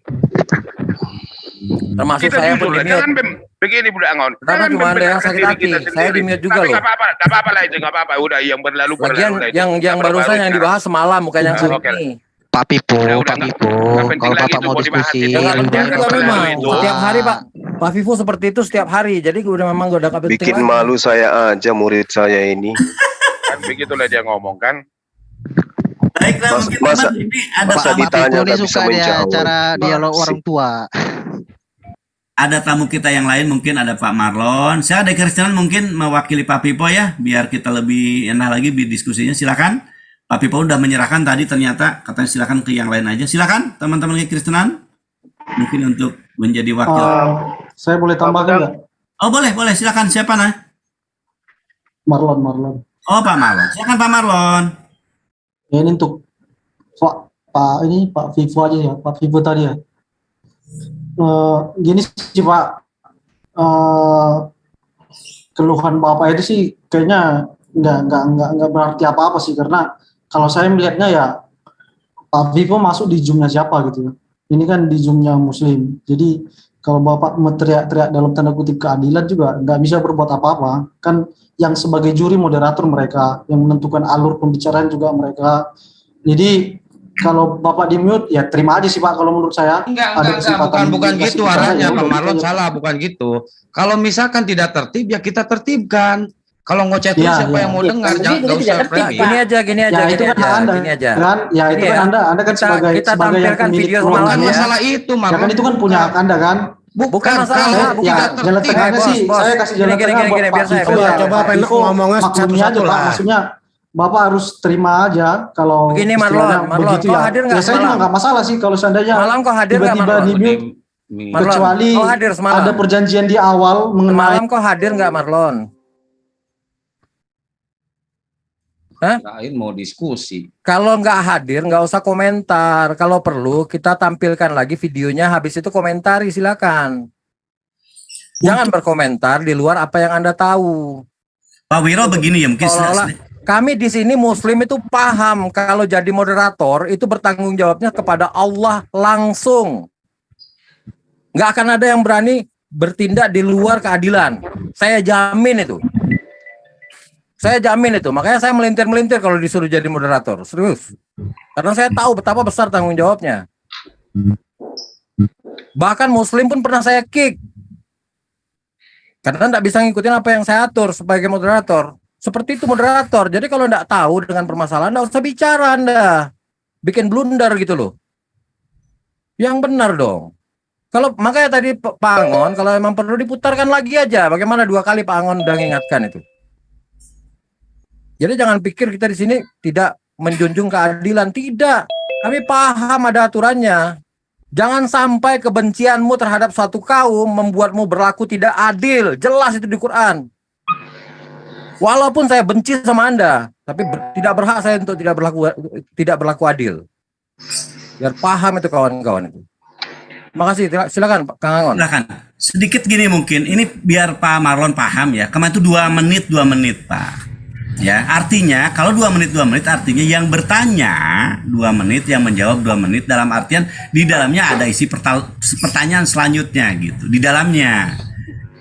Termasuk Kita saya jujur pun lah, di jangan mute. begini Budak Angon. Kenapa Jangan cuma Anda yang membenarkan sakit diri hati? kita Saya sendiri. di mute juga Tapi loh. nggak apa-apa lah itu, nggak apa-apa. Udah yang berlalu Lagian lah itu. yang Nggak barusan perlu yang dibahas semalam, bukan yang hari Oke. ini. Pak Pipo, Udah, Pak nggak Pipo, penting kalau lagi Bapak itu mau mau dibahas diskusi, itu. Yang nggak lebih penting baik juga Bapak memang. itu. Setiap hari Pak Vivo seperti itu setiap hari. Jadi udah memang udah nggak penting Bikin lagi. malu saya aja murid saya ini. Kan begitulah dia ngomong kan. Baiklah, mungkin masa- teman ini ada masa tamu. ditanya Pipo ini nggak bisa suka dia menjawab. cara dialog orang tua. Ada tamu kita yang lain, mungkin ada Pak Marlon. Saya ada Kristian mungkin mewakili Pak Pipo ya, biar kita lebih enak lagi diskusinya. Silakan. Pak Pipo udah menyerahkan tadi, ternyata katanya silakan ke yang lain aja. Silakan teman-teman Kristenan, mungkin untuk menjadi wakil. Saya boleh tambahkan nggak? Oh boleh, silakan. Siapa nah? Marlon. Oh Pak Marlon, silakan Pak Marlon. Ya, ini untuk Pak Vivo aja ya, Pak Vivo tadi ya. Gini sih Pak, keluhan Bapak itu sih kayaknya nggak berarti apa-apa sih, karena kalau saya melihatnya ya Pak Vivo masuk di Zoom-nya siapa gitu ya. Ini kan di Zoom-nya Muslim. Jadi kalau Bapak teriak-teriak dalam tanda kutip keadilan juga nggak bisa berbuat apa-apa. Kan yang sebagai juri moderator mereka, yang menentukan alur pembicaraan juga mereka. Jadi kalau Bapak di mute ya terima aja sih Pak, kalau menurut saya. Enggak, bukan gitu arahnya Pak Marlon, salah, bukan gitu. Kalau misalkan tidak tertib ya kita tertibkan. Kalau ngoceh terus siapa yang mau dengar? Jangan usah framing. Gini aja. Ya, itu kan Anda. Gini aja. Kan, ya itu kan Anda kan kita sebagai tampilkan pemilik video program. Bukan semalam ya. masalah itu, Ya Marlon. kan itu kan punya hak Anda kan. Bukan Ya, masalah, jalan tengahnya sih, saya kasih jalan tengah buat Pak Vivo. Coba pengen ngomongnya maklumnya aja satu-satu Pak, lah. maksudnya Bapak harus terima aja kalau Begini, istilahnya Marlon, begitu kau ya. hadir nggak Ya saya juga semalam? nggak masalah sih kalau seandainya Malam kau hadir nggak, tiba-tiba Marlon? di mute, Marlon, kecuali kau hadir semalam? ada perjanjian di awal mengenai Malam kau hadir nggak, Marlon? Hah? Kirain mau diskusi. Kalau nggak hadir, nggak usah komentar. Kalau perlu, kita tampilkan lagi videonya. Habis itu komentari, silakan. Jangan berkomentar di luar apa yang Anda tahu. Pak Wiro begini ya, mungkin Seolah-olah kami di sini Muslim itu paham kalau jadi moderator itu bertanggung jawabnya kepada Allah langsung. Nggak akan ada yang berani bertindak di luar keadilan. Saya jamin itu. Saya jamin itu. Makanya saya melintir-melintir kalau disuruh jadi moderator. Serius. Karena saya tahu betapa besar tanggung jawabnya. Bahkan Muslim pun pernah saya kick. Karena tidak bisa ngikutin apa yang saya atur sebagai moderator. Seperti itu moderator. Jadi kalau tidak tahu dengan permasalahan, tidak usah bicara Anda. Bikin blunder gitu loh. Yang benar dong. Kalau makanya tadi Pak Angon, kalau memang perlu diputarkan lagi aja. Bagaimana 2 kali Pak Angon udah mengingatkan itu. Jadi jangan pikir kita di sini tidak menjunjung keadilan. Tidak. Kami paham ada aturannya. Jangan sampai kebencianmu terhadap suatu kaum membuatmu berlaku tidak adil. Jelas itu di Quran. Walaupun saya benci sama Anda, tapi tidak berhak saya untuk tidak berlaku adil. Biar paham itu kawan-kawan itu. Makasih. Silakan Pak Kang Angon. Silakan. Sedikit gini mungkin. Ini biar Pak Marlon paham ya. Kemarin itu 2 menit Pak. Ya, artinya kalau 2 menit artinya yang bertanya 2 menit, yang menjawab 2 menit, dalam artian di dalamnya ada isi pertanyaan selanjutnya gitu. Di dalamnya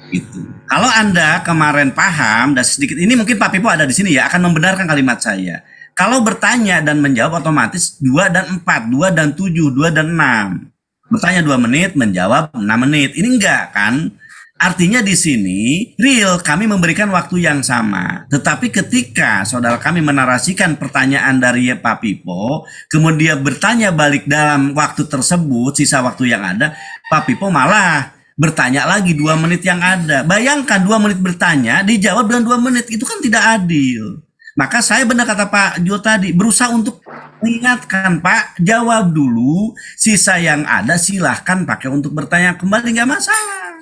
gitu. Kalau Anda kemarin paham dan sedikit ini mungkin Pak Pipo ada di sini ya akan membenarkan kalimat saya. Kalau bertanya dan menjawab otomatis 2 dan 4, 2 dan 7, 2 dan 6. Bertanya 2 menit, menjawab 6 menit. Ini enggak kan? Artinya di sini real kami memberikan waktu yang sama. Tetapi ketika saudara kami menarasikan pertanyaan dari Pak Pipo, kemudian bertanya balik dalam waktu tersebut, sisa waktu yang ada, Pak Pipo malah bertanya lagi 2 menit yang ada. Bayangkan 2 menit bertanya, dijawab dengan 2 menit. Itu kan tidak adil. Maka saya benar kata Pak Jo tadi, berusaha untuk mengingatkan Pak, jawab dulu, sisa yang ada silahkan pakai untuk bertanya kembali, nggak masalah.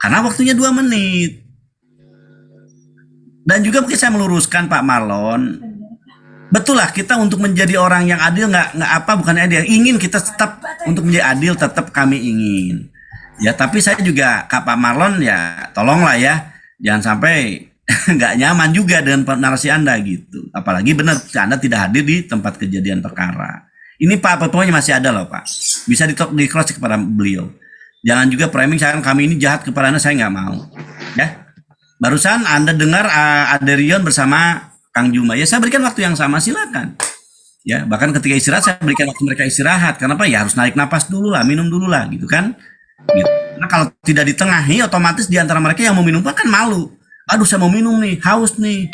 Karena waktunya 2 menit. Dan juga mungkin saya meluruskan Pak Marlon. Betul lah kita untuk menjadi orang yang adil bukan adil. Ingin kita tetap untuk menjadi adil tetap kami ingin. Ya tapi saya juga Pak Marlon ya tolonglah ya. Jangan sampai nggak nyaman juga dengan narasi Anda gitu. Apalagi benar Anda tidak hadir di tempat kejadian perkara. Ini Pak pokoknya masih ada loh Pak. Bisa di cross kepada beliau. Jangan juga framing kami ini jahat kepada Anda, saya nggak mau. Ya, barusan Anda dengar Aderion bersama Kang Juma. Ya, saya berikan waktu yang sama, silakan. Ya, bahkan ketika istirahat saya berikan waktu mereka istirahat. Kenapa? Ya harus naik napas dulu lah, minum dulu lah, gitu kan? Gitu. Nah, kalau tidak ditengahi, otomatis di antara mereka yang mau minum kan malu. Aduh, saya mau minum nih, haus nih.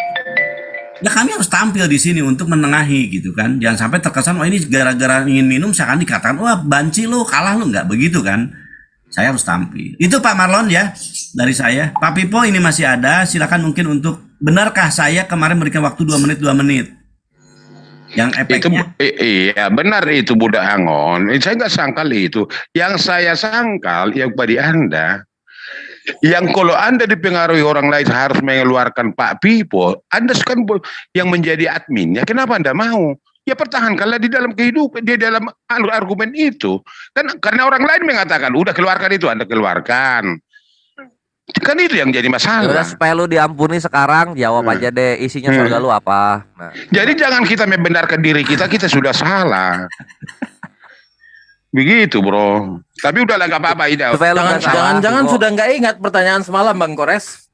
Ya kami harus tampil di sini untuk menengahi gitu kan. Jangan sampai terkesan, oh ini gara-gara ingin minum, seakan dikatakan, wah banci lo, kalah lo, nggak begitu kan? Saya harus tampil. Itu Pak Marlon ya dari saya. Pak Pipo ini masih ada. Silakan mungkin untuk benarkah saya kemarin berikan waktu 2 menit. Yang efeknya. Iya benar itu Budak Angon. Saya nggak sangkal itu. Yang saya sangkal yang pada Anda. Yang kalau Anda dipengaruhi orang lain harus mengeluarkan Pak Pipo. Anda kan yang menjadi adminnya. Kenapa Anda mau? Ya pertahankanlah di dalam kehidupan, di dalam argumen itu. Kan karena orang lain mengatakan, udah keluarkan itu, Anda keluarkan. Kan itu yang jadi masalah. Udah supaya lu diampuni sekarang, jawab aja deh isinya surga lu apa. Nah. Jadi jangan kita membenarkan diri kita sudah salah. Begitu bro. Tapi udahlah nggak apa-apa. Jangan sudah nggak ingat pertanyaan semalam Bang Kores.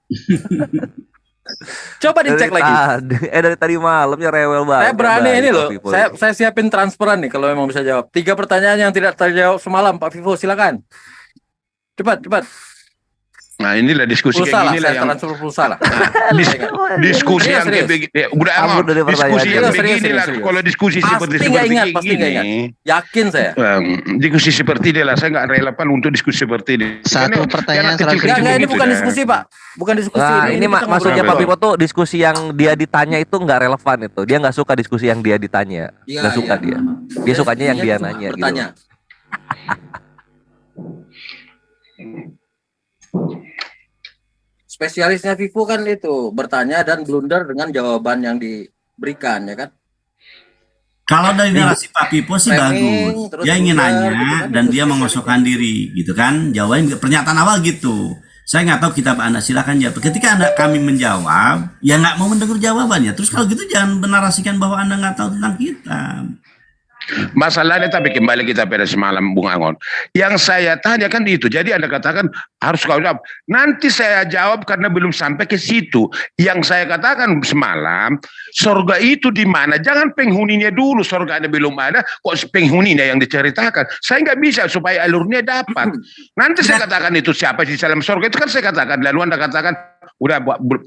Coba dicek lagi. Dari tadi malamnya rewel banget. Saya berani ini loh. Saya siapin transferan nih kalau memang bisa jawab. 3 pertanyaan yang tidak terjawab semalam Pak Vivo, silakan. Cepat. Nah, inilah diskusi Pulsa lah, kayak gini saya yang transfer pulsa lah. diskusi yang kayak Serius. begini. Udah Kabur dari diskusi yang Serius, begini lah. serius. Kalau diskusi seperti Pasti nggak ingat, kayak pasti nggak ingat. gini, Yakin saya. diskusi seperti ini lah. Saya nggak relevan untuk diskusi seperti ini. Satu pertanyaan Enggak, ini bukan diskusi, Pak. Bukan diskusi. Nah, ini kita maksudnya ngobrol. Pak Pipo tuh diskusi yang dia ditanya itu nggak relevan itu. Dia nggak suka diskusi yang dia ditanya. Iya, Nggak suka iya. dia. Dia sukanya yang dia cuma nanya gitu. bertanya. Spesialisnya Vivo kan itu bertanya dan blunder dengan jawaban yang diberikan, ya kan? Kalau dari narasi Pak Pipo sih Framing, bagus. terus Dia ingin blunder, nanya gitu kan, dan itu dia mengosokkan diri, gitu kan? Jawabannya pernyataan awal gitu. Saya nggak tahu kitab Anda, silakan jawab. Ketika kami menjawab, ya nggak mau mendengar jawabannya. Terus kalau gitu jangan menarasikan bahwa Anda nggak tahu tentang kitab. Masalahnya tapi kembali kita pada semalam Bung Angon. Yang saya tanya kan itu. Jadi Anda katakan harus kau jawab. Nanti saya jawab karena belum sampai ke situ. Yang saya katakan semalam, surga itu di mana? Jangan penghuninya dulu. Surga ada belum ada, kok penghuninya yang diceritakan. Saya nggak bisa supaya alurnya dapat. Nanti saya katakan itu siapa di dalam surga itu kan saya katakan. Lalu Anda katakan udah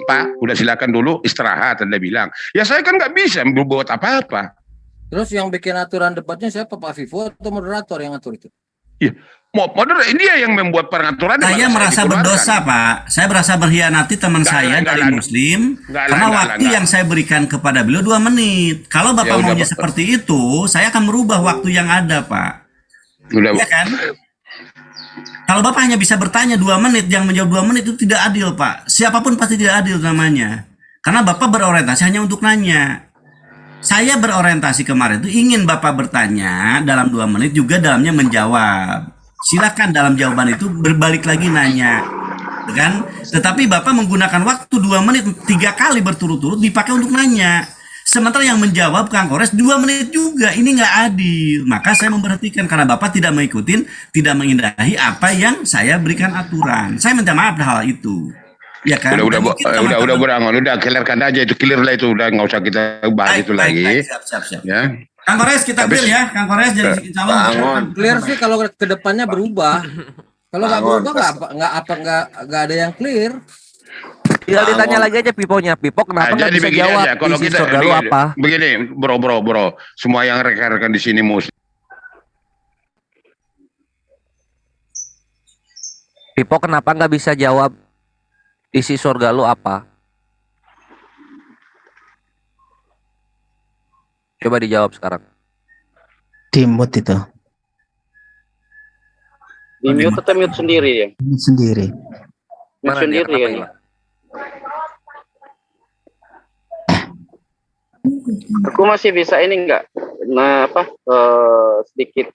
Pak, udah silakan dulu istirahat. Anda bilang. Ya saya kan nggak bisa berbuat apa-apa. Terus yang bikin aturan debatnya siapa, Pak Vivo atau moderator yang atur itu? Iya, moderator dia yang membuat peraturan. Saya merasa berdosa, Pak. Saya merasa berkhianati teman saya dari Muslim karena waktu yang saya berikan kepada beliau 2 menit. Kalau Bapak maunya seperti itu, saya akan merubah waktu yang ada, Pak. Iya kan? Kalau Bapak hanya bisa bertanya 2 menit, yang menjawab 2 menit itu tidak adil, Pak. Siapapun pasti tidak adil namanya. Karena Bapak berorientasi hanya untuk nanya. Saya berorientasi kemarin itu ingin Bapak bertanya dalam 2 menit juga dalamnya menjawab. Silakan dalam jawaban itu berbalik lagi nanya, kan? Tetapi Bapak menggunakan waktu 2 menit 3 kali berturut-turut dipakai untuk nanya. Sementara yang menjawab Kang Kores 2 menit juga, ini nggak adil. Maka saya memberhentikan karena Bapak tidak mengikuti, tidak mengindahi apa yang saya berikan aturan. Saya minta maaf hal itu. Ya kan? Udah clearkan aja itu, clear lah itu, udah nggak usah kita bahas itu lagi. Siap. Ya. Kang Kores kita clear ya, Kang Kores jadi calon. Clear sih kalau ke depannya berubah. Kalau nggak berubah nggak ada yang clear. Tinggal ditanya lagi aja Piponya, Pipo kenapa nggak bisa jawab kalau isi kita surga lu apa? Begini, bro, semua yang rekan-rekan di sini Pipo kenapa nggak bisa jawab isi surga lu apa? Coba dijawab sekarang. Di mute itu. Di mute atau mute sendiri ya? Mute sendiri. Mute sendiri ya. Aku masih bisa ini enggak? Nah, sedikit.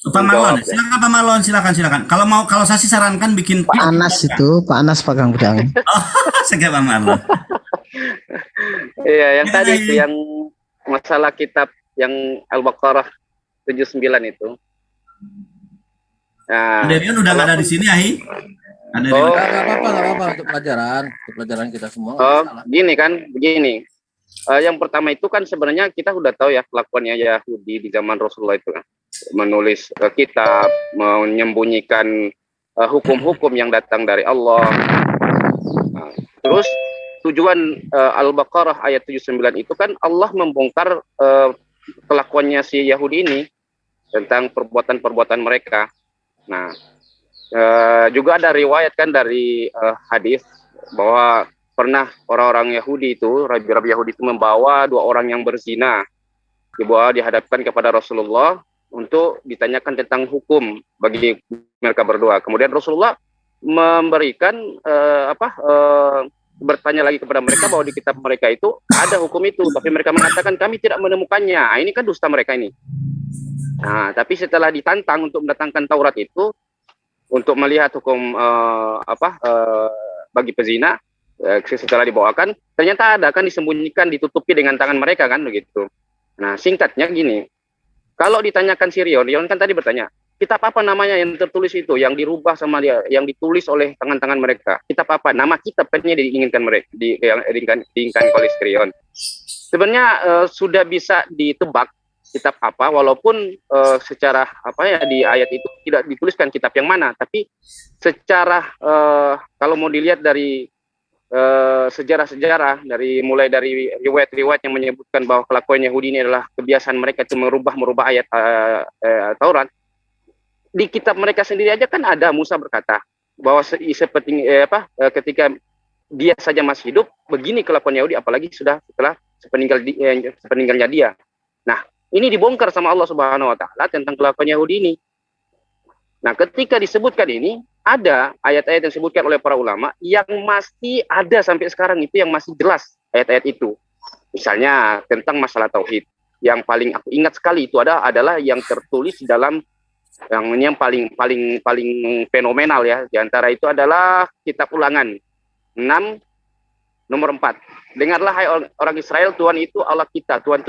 Pak Malon, silakan Pak Malon, silakan. Kalau saya sih sarankan bikin Pak Anas itu, Pak Anas Pak Kang Budang. Oh, saya Pak Malon. Iya, yang tadi itu yang masalah kitab yang Al-Baqarah 79 itu. Nah, Demian udah nggak ada di sini, Ahi. Ada di Nggak apa-apa untuk pelajaran kita semua. Begini. Yang pertama itu kan sebenarnya kita udah tahu ya kelakuannya Yahudi di zaman Rasulullah itu kan. Menulis kitab, menyembunyikan hukum-hukum yang datang dari Allah. Nah, terus tujuan Al-Baqarah ayat 79 itu kan Allah membongkar kelakuannya si Yahudi ini tentang perbuatan-perbuatan mereka. Nah, juga ada riwayat kan dari hadis bahwa pernah orang-orang Yahudi itu, rabi-rabi Yahudi itu membawa 2 orang yang berzina, dihadapkan kepada Rasulullah untuk ditanyakan tentang hukum bagi mereka berdua. Kemudian Rasulullah memberikan bertanya lagi kepada mereka bahwa di kitab mereka itu ada hukum itu, tapi mereka mengatakan kami tidak menemukannya. Nah, ini kan dusta mereka ini. Nah, tapi setelah ditantang untuk mendatangkan Taurat itu untuk melihat hukum bagi pezina, setelah dibawakan ternyata ada kan disembunyikan, ditutupi dengan tangan mereka kan begitu. Nah, singkatnya gini. Kalau ditanyakan si Rion kan tadi bertanya, kitab apa namanya yang tertulis itu, yang dirubah sama dia, yang ditulis oleh tangan-tangan mereka? Kitab apa? Nama kitabnya diinginkan mereka, diinginkan oleh Rion. Sebenarnya sudah bisa ditebak kitab apa, walaupun secara apa ya di ayat itu tidak dituliskan kitab yang mana, tapi secara kalau mau dilihat dari sejarah-sejarah, mulai dari riwayat-riwayat yang menyebutkan bahwa kelakuan Yahudi ini adalah kebiasaan mereka itu merubah ayat Taurat. Di kitab mereka sendiri aja kan ada Musa berkata bahwa seperti ketika dia saja masih hidup, begini kelakuan Yahudi, apalagi setelah sepeninggalnya dia. Nah, ini dibongkar sama Allah Subhanahu wa taala tentang kelakuan Yahudi ini. Nah, ketika disebutkan ini, ada ayat-ayat yang disebutkan oleh para ulama yang masih ada sampai sekarang, itu yang masih jelas ayat-ayat itu. Misalnya tentang masalah tauhid. Yang paling aku ingat sekali itu adalah yang tertulis di dalam yang paling fenomenal ya. Di antara itu adalah kitab Ulangan 6 nomor 4. Dengarlah hai orang Israel, Tuhan itu Allah kita, Tuhan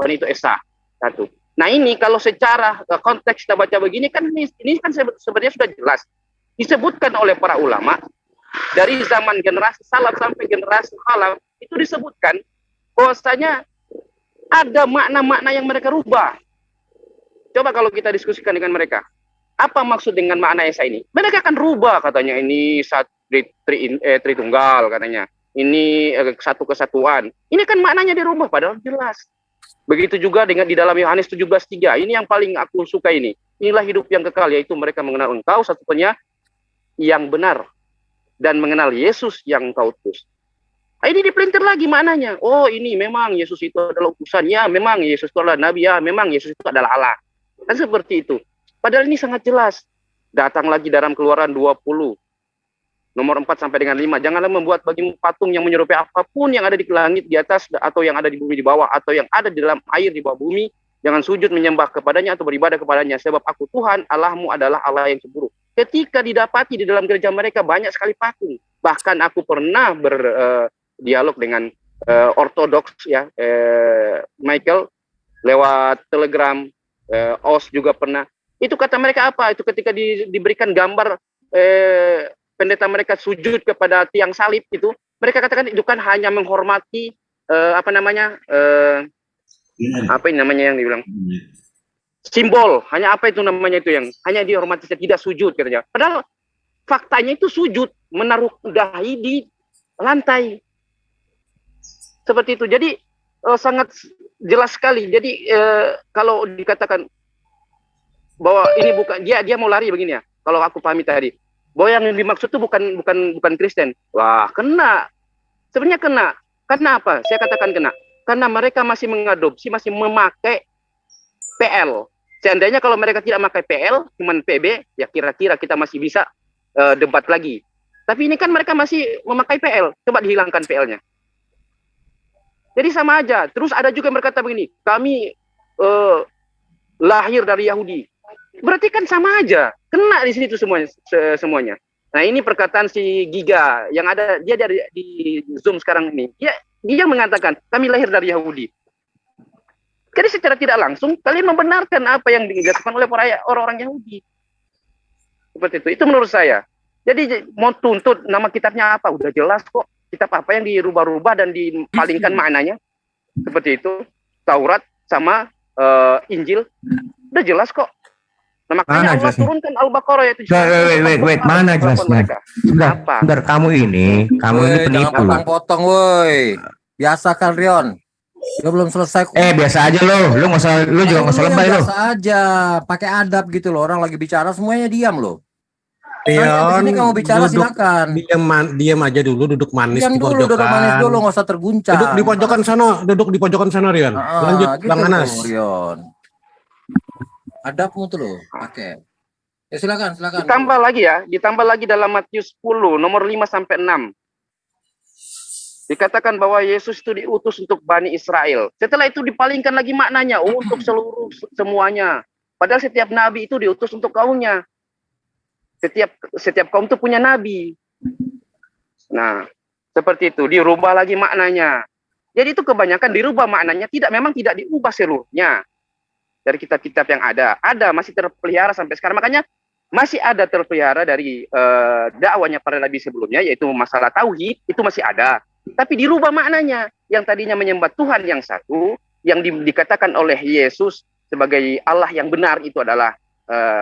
itu Esa. Satu. Nah, ini kalau secara konteks kita baca begini kan ini kan sebenarnya sudah jelas disebutkan oleh para ulama dari zaman generasi salaf sampai generasi khalaf, itu disebutkan bahwasanya ada makna-makna yang mereka rubah. Coba kalau kita diskusikan dengan mereka, apa maksud dengan makna Esa ini? Mereka akan rubah, katanya ini Tritunggal, katanya ini satu kesatuan. Ini kan maknanya dirubah padahal jelas. Begitu juga dengan di dalam Yohanes 17:3. Ini yang paling aku suka ini. Inilah hidup yang kekal, yaitu mereka mengenal Engkau satu-satunya yang benar dan mengenal Yesus yang Engkau utus. Nah, ini dipelintir lagi maknanya. Oh, ini memang Yesus itu adalah utusan. Ya, memang Yesus itu adalah nabi. Ya, memang Yesus itu adalah Allah. Kan seperti itu. Padahal ini sangat jelas. Datang lagi dalam Keluaran 20 nomor 4 sampai dengan 5. Janganlah membuat bagimu patung yang menyerupai apapun yang ada di langit di atas, atau yang ada di bumi di bawah, atau yang ada di dalam air di bawah bumi. Jangan sujud menyembah kepadanya atau beribadah kepadanya, sebab aku Tuhan Allahmu adalah Allah yang cemburu. Ketika didapati di dalam gereja mereka banyak sekali patung. Bahkan aku pernah berdialog dengan ortodoks ya, Michael lewat Telegram, OS juga pernah. Itu kata mereka apa? Itu ketika diberikan gambar pendeta mereka sujud kepada tiang salib itu, mereka katakan itu kan hanya menghormati apa ini namanya yang dibilang simbol, hanya apa itu namanya itu yang hanya dihormati, tidak sujud katanya. Padahal faktanya itu sujud, menaruh dahi di lantai seperti itu. Jadi sangat jelas sekali. Jadi kalau dikatakan bahwa ini bukan dia mau lari begini ya, kalau aku pahami tadi, bahwa yang dimaksud itu bukan Kristen. Wah, kena. Sebenarnya kena. Karena apa? Saya katakan kena. Karena mereka masih mengadopsi, masih memakai PL. Seandainya kalau mereka tidak memakai PL, cuman PB, ya kira-kira kita masih bisa debat lagi. Tapi ini kan mereka masih memakai PL. Coba dihilangkan PL-nya. Jadi sama aja. Terus ada juga yang berkata begini, kami lahir dari Yahudi. Berarti kan sama aja, kena di sini tuh semuanya. Nah, ini perkataan si Giga yang ada dia di Zoom sekarang ini. Dia mengatakan kami lahir dari Yahudi. Jadi secara tidak langsung kalian membenarkan apa yang digagaskan oleh orang-orang Yahudi. Seperti itu. Itu menurut saya. Jadi mau tuntut nama kitabnya apa? Udah jelas kok. Kitab apa yang dirubah-rubah dan dipalingkan maknanya. Seperti itu. Taurat sama Injil. Udah jelas kok. Nah, makanya Allah turunkan Al-Baqarah itu. Wait, mana jelasnya? Bentar, kamu ini penipu. Jangan potong, woi. Biasa kan, Rion. Lu belum selesai. Biasa aja lo. Lu juga nggak usah lebay lo. Biasa aja, pakai adab gitu loh. Orang lagi bicara semuanya diam lo. Rion, ini kamu bicara silakan. Diam aja dulu, duduk manis diam di dulu, pojokan. duduk manis dulu, nggak usah terguncang. Duduk di pojokan sana, Rion. Lanjut, gitu Bang Anas. Rion. Adabmu tuh loh, pakai. Ya silakan. Ditambah lagi dalam Matius 10 nomor 5 sampai 6. Dikatakan bahwa Yesus itu diutus untuk Bani Israel. Setelah itu dipalingkan lagi maknanya untuk semuanya. Padahal setiap nabi itu diutus untuk kaumnya. Setiap kaum itu punya nabi. Nah, seperti itu dirubah lagi maknanya. Jadi itu kebanyakan dirubah maknanya, memang tidak diubah seluruhnya. Dari kitab-kitab yang ada masih terpelihara sampai sekarang. Makanya masih ada terpelihara dari dakwanya para nabi sebelumnya, yaitu masalah tauhid itu masih ada. Tapi dirubah maknanya. Yang tadinya menyembah Tuhan yang satu, yang dikatakan oleh Yesus sebagai Allah yang benar itu adalah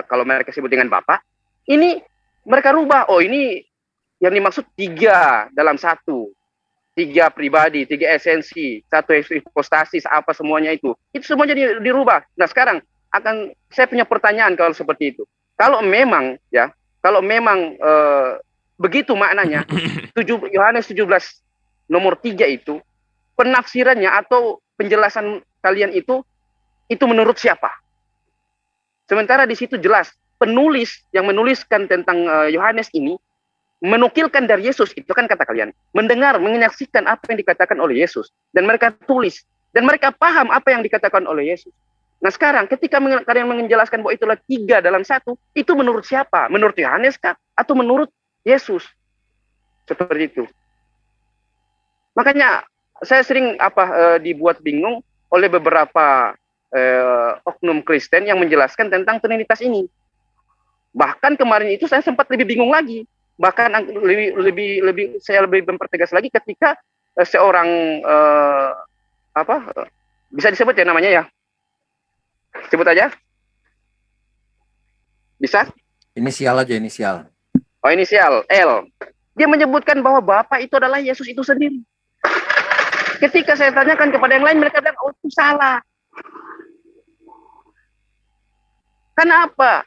kalau mereka sebut dengan Bapa, ini mereka rubah. Oh, ini yang dimaksud 3 dalam 1. 3 pribadi, 3 esensi, 1 hipostasi, apa semuanya itu semuanya dirubah. Nah, sekarang saya punya pertanyaan kalau seperti itu. Kalau memang begitu maknanya, Yohanes 17 nomor 3 itu penafsirannya atau penjelasan kalian itu menurut siapa? Sementara di situ jelas penulis yang menuliskan tentang Yohanes ini menukilkan dari Yesus, itu kan kata kalian, mendengar, menyaksikan apa yang dikatakan oleh Yesus, dan mereka tulis, dan mereka paham apa yang dikatakan oleh Yesus. Nah, sekarang ketika kalian menjelaskan bahwa itulah 3 dalam 1, itu menurut siapa? Menurut Yohanes kah? Atau menurut Yesus? Seperti itu. Makanya saya sering dibuat bingung oleh beberapa oknum Kristen yang menjelaskan tentang Trinitas ini. Bahkan kemarin itu saya sempat lebih bingung lagi. Bahkan saya lebih mempertegas lagi ketika seorang bisa disebut ya namanya ya, sebut aja, bisa? Inisial aja, inisial. Oh, inisial L. Dia menyebutkan bahwa Bapa itu adalah Yesus itu sendiri. Ketika saya tanyakan kepada yang lain, mereka bilang, oh, itu salah. Kenapa?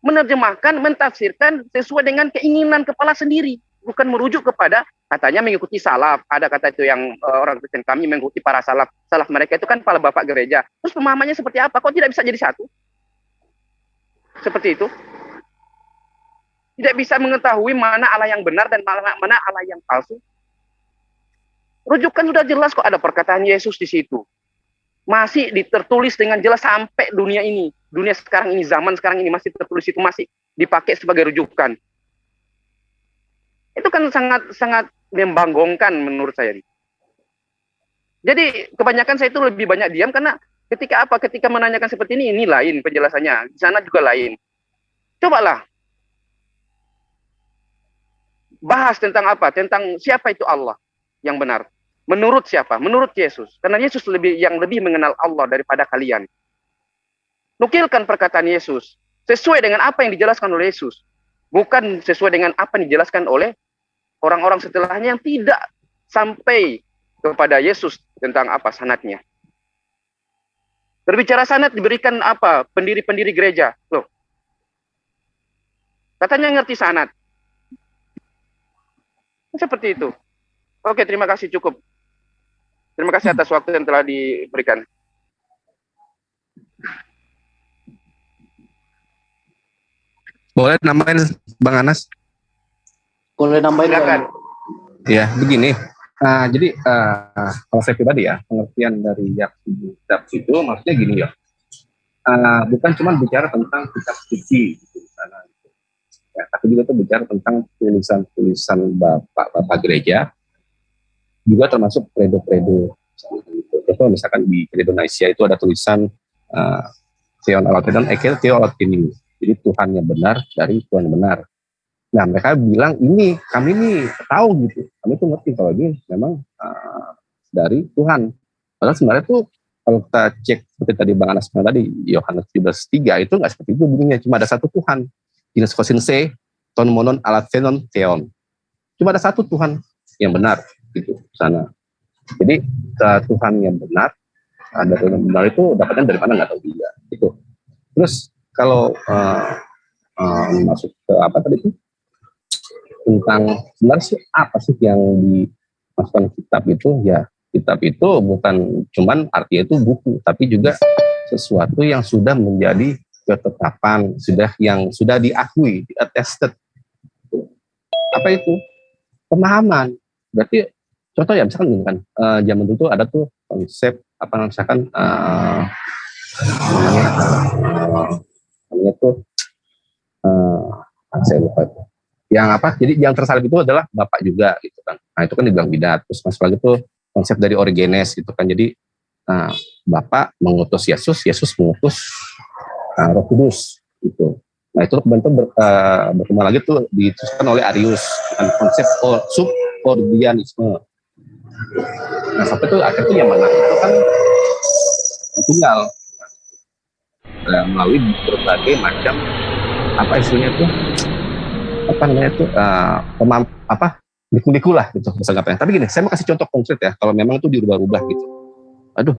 Menerjemahkan, mentafsirkan sesuai dengan keinginan kepala sendiri, bukan merujuk kepada katanya mengikuti salaf. Ada kata itu yang orang Kristen kami mengikuti para salaf. Salaf mereka itu kan kepala bapak gereja. Terus pemahamannya seperti apa? Kok tidak bisa jadi satu? Seperti itu. Tidak bisa mengetahui mana Allah yang benar dan mana Allah yang palsu. Rujukan sudah jelas kok, ada perkataan Yesus di situ. Masih tertulis dengan jelas sampai dunia ini. Dunia sekarang ini, zaman sekarang ini masih tertulis itu, masih dipakai sebagai rujukan. Itu kan sangat membanggakan menurut saya. Jadi kebanyakan saya itu lebih banyak diam karena ketika menanyakan seperti ini lain penjelasannya, di sana juga lain. Cobalah bahas tentang apa? Tentang siapa itu Allah yang benar. Menurut siapa? Menurut Yesus. Karena Yesus yang lebih mengenal Allah daripada kalian. Nukilkan perkataan Yesus sesuai dengan apa yang dijelaskan oleh Yesus, bukan sesuai dengan apa yang dijelaskan oleh orang-orang setelahnya yang tidak sampai kepada Yesus tentang apa sanadnya. Berbicara sanad diberikan apa? Pendiri-pendiri gereja. Loh. Katanya ngerti sanad. Seperti itu. Oke, terima kasih, cukup. Terima kasih atas waktu yang telah diberikan. Boleh nambahin Bang Anas? Boleh nambahin. Silakan. Ya, begini. Jadi kalau saya pribadi ya, pengertian dari kitab itu maksudnya gini ya. Bukan cuma bicara tentang kitab suci gitu, ya, tapi juga tuh bicara tentang tulisan-tulisan bapak gereja, juga termasuk kredo-kredo. Contoh misalkan di kredo Nicea itu ada tulisan Theon Alatenon Ekel Theo Alatini. Jadi Tuhan yang benar dari Tuhan yang benar. Nah, mereka bilang kami ini tahu gitu. Kami tuh ngerti kalau ini memang dari Tuhan. Padahal sebenarnya tuh kalau kita cek seperti tadi Bang Anas bilang tadi, Yohanes 17:3 itu nggak seperti itu bunyinya. Cuma ada satu Tuhan. Jenis kosinse, ton monon alatenon theon. Cuma ada satu Tuhan yang benar gitu sana. Jadi Tuhan yang benar, ada Tuhan yang benar itu dapatnya dari mana nggak tahu juga. Gitu. Terus kalau masuk ke apa tadi itu tentang sebenarnya sih apa sih yang dimasukkan kitab itu, ya kitab itu bukan cuman artinya itu buku, tapi juga sesuatu yang sudah menjadi ketetapan, yang sudah diakui, attested. Apa itu? Pemahaman. Berarti contoh ya misalkan gini kan, zaman dulu ada tuh konsep apa misalkan namanya tuh saya lupa itu. Yang apa? Jadi yang tersalib itu adalah Bapak juga gitu kan. Nah, itu kan dibilang bidat. Terus masuk lagi tuh konsep dari Origenes gitu kan. Jadi Bapak mengutus Yesus, Yesus mengutus Roh Kudus gitu. Nah, itu berkembang lagi tuh diteruskan oleh Arius dengan konsep subordianisme. Nah, sampai itu akhirnya yang mana itu kan tunggal melalui berbagai macam apa istilahnya itu apa namanya itu liku-liku lah gitu misalnya. Tapi gini, saya mau kasih contoh konkret ya, kalau memang itu dirubah-rubah gitu.